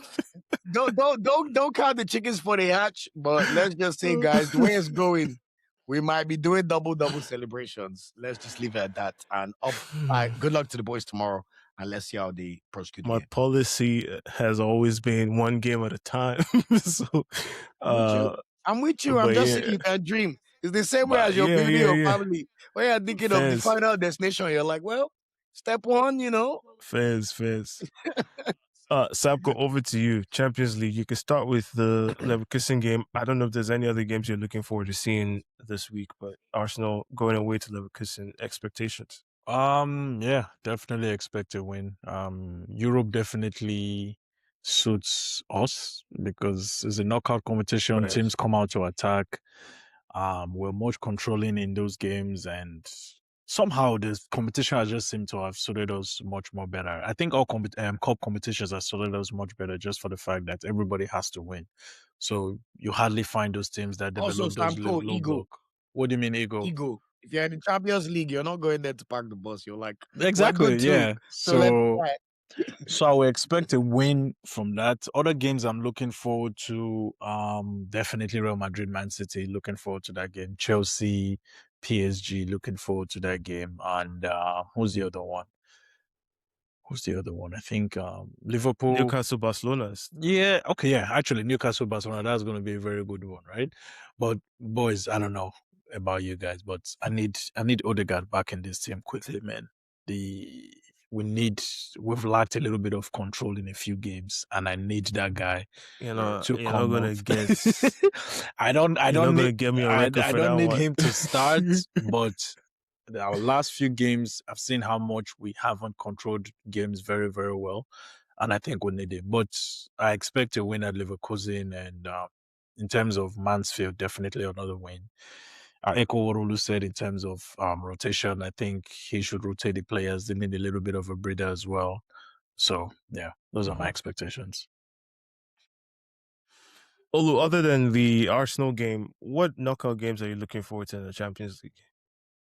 don't count the chickens for the hatch. But let's just say, guys, the way it's going, we might be doing double celebrations. Let's just leave it at that. And good luck to the boys tomorrow, and let's see how they prosecute the My game. policy has always been one game at a time. So, I'm with you. I'm with you. I'm but just yeah, saying you can dream. It's the same way but as you're yeah, building yeah, your yeah. family. When you're thinking of the Fans, final destination, you're like, well, step one, fans. Samko, over to you. Champions League. You can start with the Leverkusen game. I don't know if there's any other games you're looking forward to seeing this week, but Arsenal going away to Leverkusen. Expectations. Yeah, definitely expect a win. Europe definitely suits us because it's a knockout competition. Right. Teams come out to attack. We're much controlling in those games, and somehow this competition has just seemed to have suited us much more better. I think all cup competitions have suited us much better just for the fact that everybody has to win. So you hardly find those teams that also develop those Samco, low block. What do you mean ego? ego. If you're in the Champions League, you're not going there to park the bus. You're like, we're Exactly, good too. yeah. So let's So try. So I will expect a win from that. Other games I'm looking forward to, definitely Real Madrid, Man City, looking forward to that game. Chelsea, PSG, looking forward to that game. And who's the other one? I think Liverpool. Newcastle, Barcelona. Yeah, okay, yeah. Actually, Newcastle, Barcelona, that's going to be a very good one, right? But boys, I don't know about you guys, but I need Odegaard back in this team quickly, man. The we've lacked a little bit of control in a few games, and I need that guy to you're not come gonna off. get I you're don't not need gonna get me on record I for that don't need one. him to start, but our last few games, I've seen how much we haven't controlled games very, very well, and I think we need it. But I expect a win at Leverkusen, and in terms of Mansfield, definitely another win. I echo what Olu said in terms of rotation. I think he should rotate the players. They need a little bit of a breather as well. So yeah, those are my expectations. Olu, other than the Arsenal game, what knockout games are you looking forward to in the Champions League?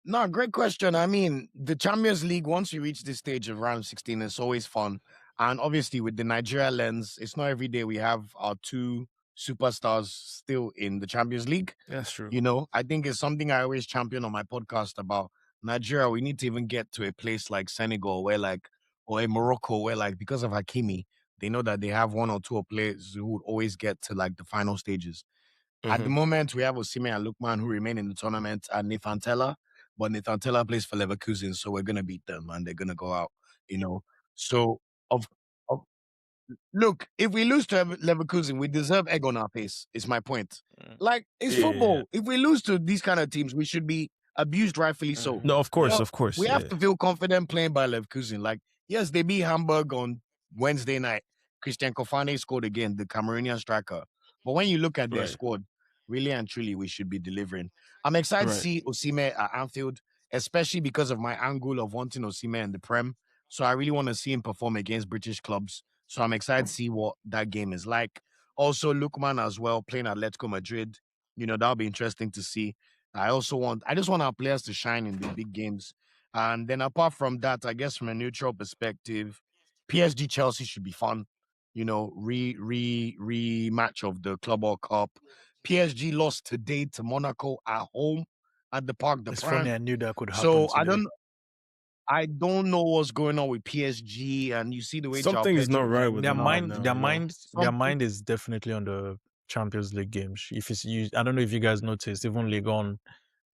No, great question. I mean, the Champions League, once you reach this stage of round 16, it's always fun. And obviously, with the Nigeria lens, it's not every day we have our two superstars still in the Champions League. That's true. You know, I think it's something I always champion on my podcast about Nigeria. We need to even get to a place like Senegal, where like, or a Morocco, where like, because of Hakimi, they know that they have one or two players who would always get to like the final stages. At the Mm-hmm. moment, we have Osimhen and Lukman who remain in the tournament, and Nathan Teller. But Nathan Teller plays for Leverkusen, so we're gonna beat them, and they're gonna go out. You know, so of look, if we lose to Leverkusen, we deserve egg on our face. Is my point. Like it's Yeah. football. If we lose to these kind of teams, we should be abused rightfully so. No, of course, But of course. we have Yeah. to feel confident playing by Leverkusen. Like yes, they beat Hamburg on Wednesday night. Christian Kofane scored again, the Cameroonian striker. But when you look at their Right. squad, really and truly, we should be delivering. I'm excited to Right. see Osimhen at Anfield, especially because of my angle of wanting Osimhen in the Prem. So I really want to see him perform against British clubs. So I'm excited to see what that game is like. Also, Lukman as well playing Atletico Madrid. You know, that'll be interesting to see. I just want our players to shine in the big games. And then apart from that, I guess from a neutral perspective, PSG Chelsea should be fun. You know, rematch of the Club World Cup. PSG lost today to Monaco at home at the Parc des It's funny, Princes. I knew that could happen So today. I don't know what's going on with PSG, and you see the way João Something is not Pedro right is with Their them right mind, now, their you know. mind, their something. mind is definitely on the Champions League games. If it's you, I don't know if you guys noticed, even Ligue 1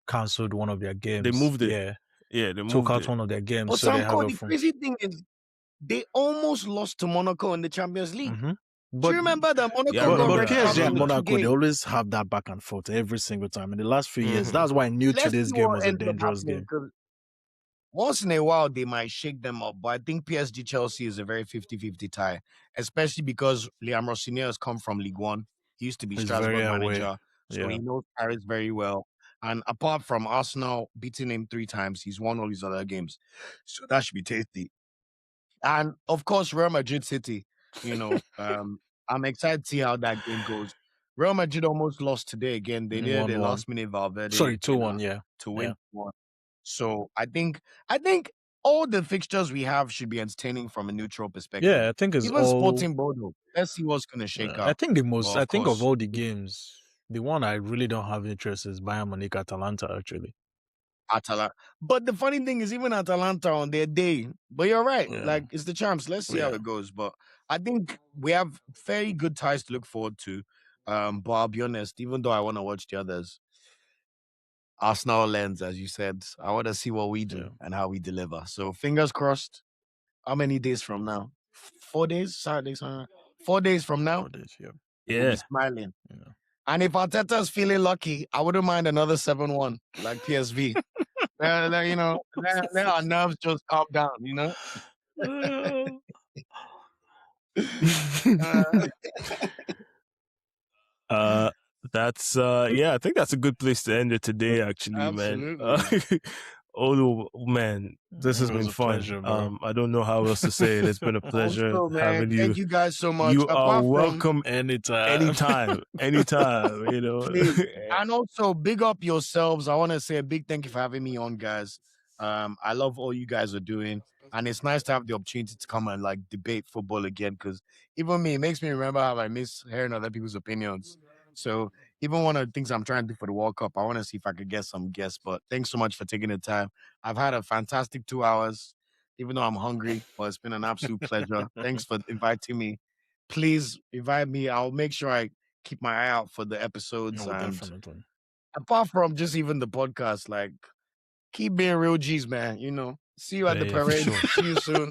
cancelled one of their They games. moved it. Yeah, Yeah, they took moved out it. one of their games, But so they have Samco, a the from. crazy thing is they almost lost to Monaco in the Champions League. Mm-hmm. Do you But remember that Yeah, I Monaco got remember but red that. I card PSG from and remember the that. two Monaco, they games? always have that back and forth every single time. In the last few years, Mm-hmm. that's why I knew Let's today's see game what was a ended up dangerous happening game. because once in a while they might shake them up. But I think PSG Chelsea is a very 50-50 tie, especially because Liam Rossinier has come from League One. He used to be He's very Strasbourg aware. manager, so Yeah, he knows Paris very well. And apart from Arsenal beating him 3 times, he's won all his other games. So that should be tasty. And of course, Real Madrid City, you know, I'm excited to see how that game goes. Real Madrid almost lost today again. They needed a 1-1. last minute Valverde Sorry, 2-1. Yeah, to yeah, win one. So I think all the fixtures we have should be entertaining from a neutral yeah. perspective. I think it's Even all. Sporting Bordeaux. Let's see what's gonna shake I out. think the But most. I of think of course, all the games, the one I really don't have interest is Bayern Munich Atalanta. Actually, Atalanta. But the funny thing is, even Atalanta on their day. But you're right. yeah, Like it's the champs. Let's see how yeah. it goes. But I think we have very good ties to look forward to. But I'll be honest, even though I want to watch the others, Arsenal lens, as you said, I want to see what we Yeah. do and how we deliver. So fingers crossed. How many days from now? 4 days, Saturday, Sunday. 4 days from now, 4 days. Yeah, we'll be Yeah. smiling. yeah. And if Arteta's feeling lucky, I wouldn't mind another 7-1 like PSV. Let our nerves just calm down, you know? Uh, Uh, that's yeah, I think that's a good place to end it today. Actually, man. absolutely. Oh man, this has It was been a fun. pleasure, bro. I don't know how else to say it. It's been a pleasure Also, man, having you. thank you guys so much. You are Apart from welcome Anytime. anytime, anytime. You know. please. And also big up yourselves. I want to say a big thank you for having me on, guys. I love all you guys are doing. And it's nice to have the opportunity to come and like debate football again because even me, it makes me remember how I miss hearing other people's opinions. So even one of the things I'm trying to do for the World Cup, I want to see if I could get some guests. But thanks so much for taking the time. I've had a fantastic 2 hours, even though I'm hungry, but it's been an absolute pleasure. Thanks for inviting me. Please invite me. I'll make sure I keep my eye out for the episodes. No, And definitely. apart from just even the podcast, like keep being real G's, man. You know. See you at the Yeah, for parade. sure. See you soon.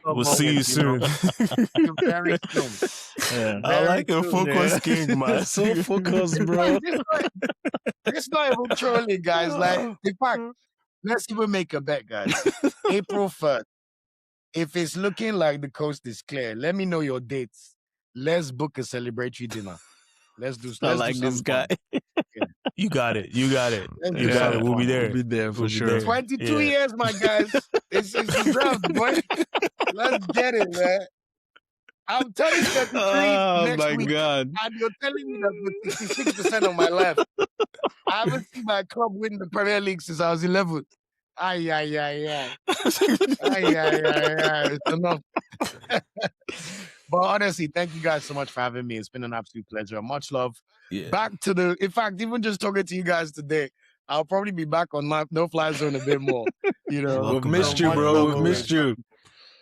We'll see you soon. See you very soon. Yeah. I like a soon. focus king, man. So focused, bro. It's not even trolling, guys. Like, in fact, let's even make a bet, guys. April 1st. If it's looking like the coast is clear, let me know your dates. Let's book a celebratory dinner. Let's do. I Let's like do this some guy. fun. You got it. You got it. Let's You do got some it. We'll be fun. there. We'll be there for We'll be sure. there. 22 Yeah. years, my guys. It's deserved, boy. Let's get it, man. I'm turning 33 Oh next my week, God. and you're telling me that with 66% of my life, I haven't seen my club win the Premier League since I was 11. Ay, ay, ay, ay. Ay, ay, ay, ay. It's enough. But honestly, thank you guys so much for having me. It's been an absolute pleasure. Much love. Yeah. Back to the, in fact, even just talking to you guys today, I'll probably be back on my No Fly Zone a bit more. You know, We've Welcome missed back, you, much bro. love We've always, missed you.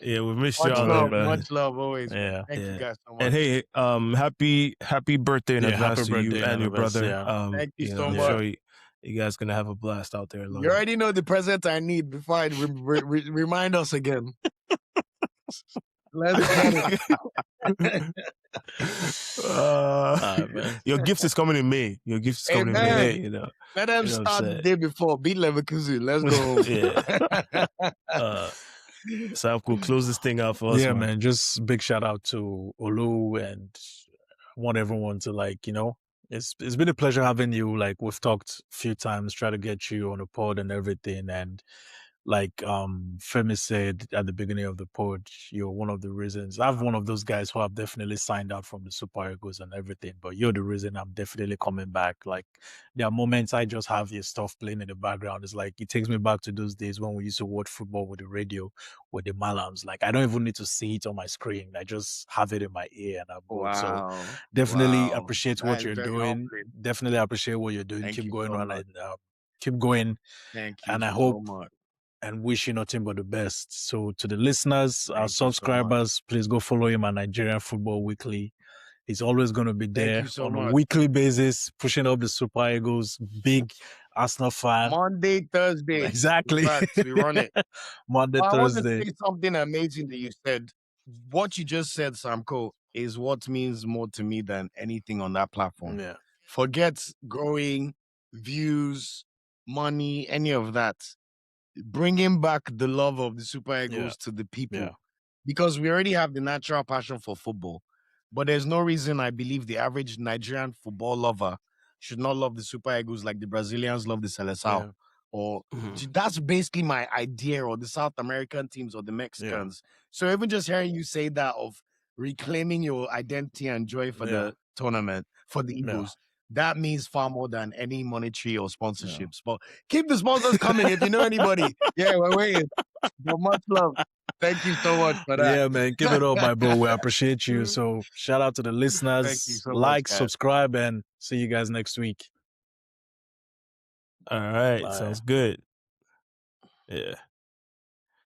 Yeah, we've missed you Much out love, there, man. much love always. Man. Yeah. Thank you Yeah. guys so much. And hey, happy birthday in Yeah, advance happy to you birthday in and your advance, brother. yeah. Thank you so I'm much. sure you guys gonna have a blast out there in You London. already know the present I need before I remind us again. Let's get it. Man. Your gift is coming in May. Your gift is coming in May. Amen. You know. Let them You know what I'm start the saying? day before. Beat Leverkusen. Let's go. Yeah. Sam, we'll close this thing out for us, Yeah, man. man. Just big shout out to Olu, and I want everyone to, like, you know, it's been a pleasure having you. Like, we've talked a few times, try to get you on the pod and everything. And like Femi said at the beginning of the pod, you're one of the reasons. I'm one of those guys who have definitely signed out from the Super Eagles and everything, but you're the reason I'm definitely coming back. Like, there are moments I just have your stuff playing in the background. It's like it takes me back to those days when we used to watch football with the radio, with the Malams. Like, I don't even need to see it on my screen. I just have it in my ear and I'm good. So definitely appreciate what you're doing. Humbling. Definitely appreciate what you're doing. Thank Keep you going so on much. and keep going. Thank you And I so hope much. and wish you nothing but the best. So to the listeners, our Thank you so subscribers, please go follow him on Nigerian Football Weekly. He's always going to be there you so on a much. weekly basis, pushing up the Super Eagles. Big Arsenal fan. Monday, Thursday. Exactly. In fact, we run it. Monday, I want to Thursday. say something amazing that you said. What you just said, Samco, is what means more to me than anything on that platform. Yeah. Forget growing, views, money, any of that. Bringing back the love of the Super Eagles to the people. Yeah. Because we already have the natural passion for football. But there's no reason I believe the average Nigerian football lover should not love the Super Eagles like the Brazilians love the Seleção. Yeah. Or that's basically my idea, or the South American teams or the Mexicans. So even just hearing you say that of reclaiming your identity and joy for the tournament, for the Eagles, that means far more than any monetary or sponsorships. But keep the sponsors coming if you know anybody. Yeah, we're waiting. But much love. Thank you so much for that. Yeah, man. Give it up, my bro. We appreciate you. So shout out to the listeners. Thank you so like, much, guys. subscribe, and see you guys next week. All right. Bye. Sounds good. Yeah.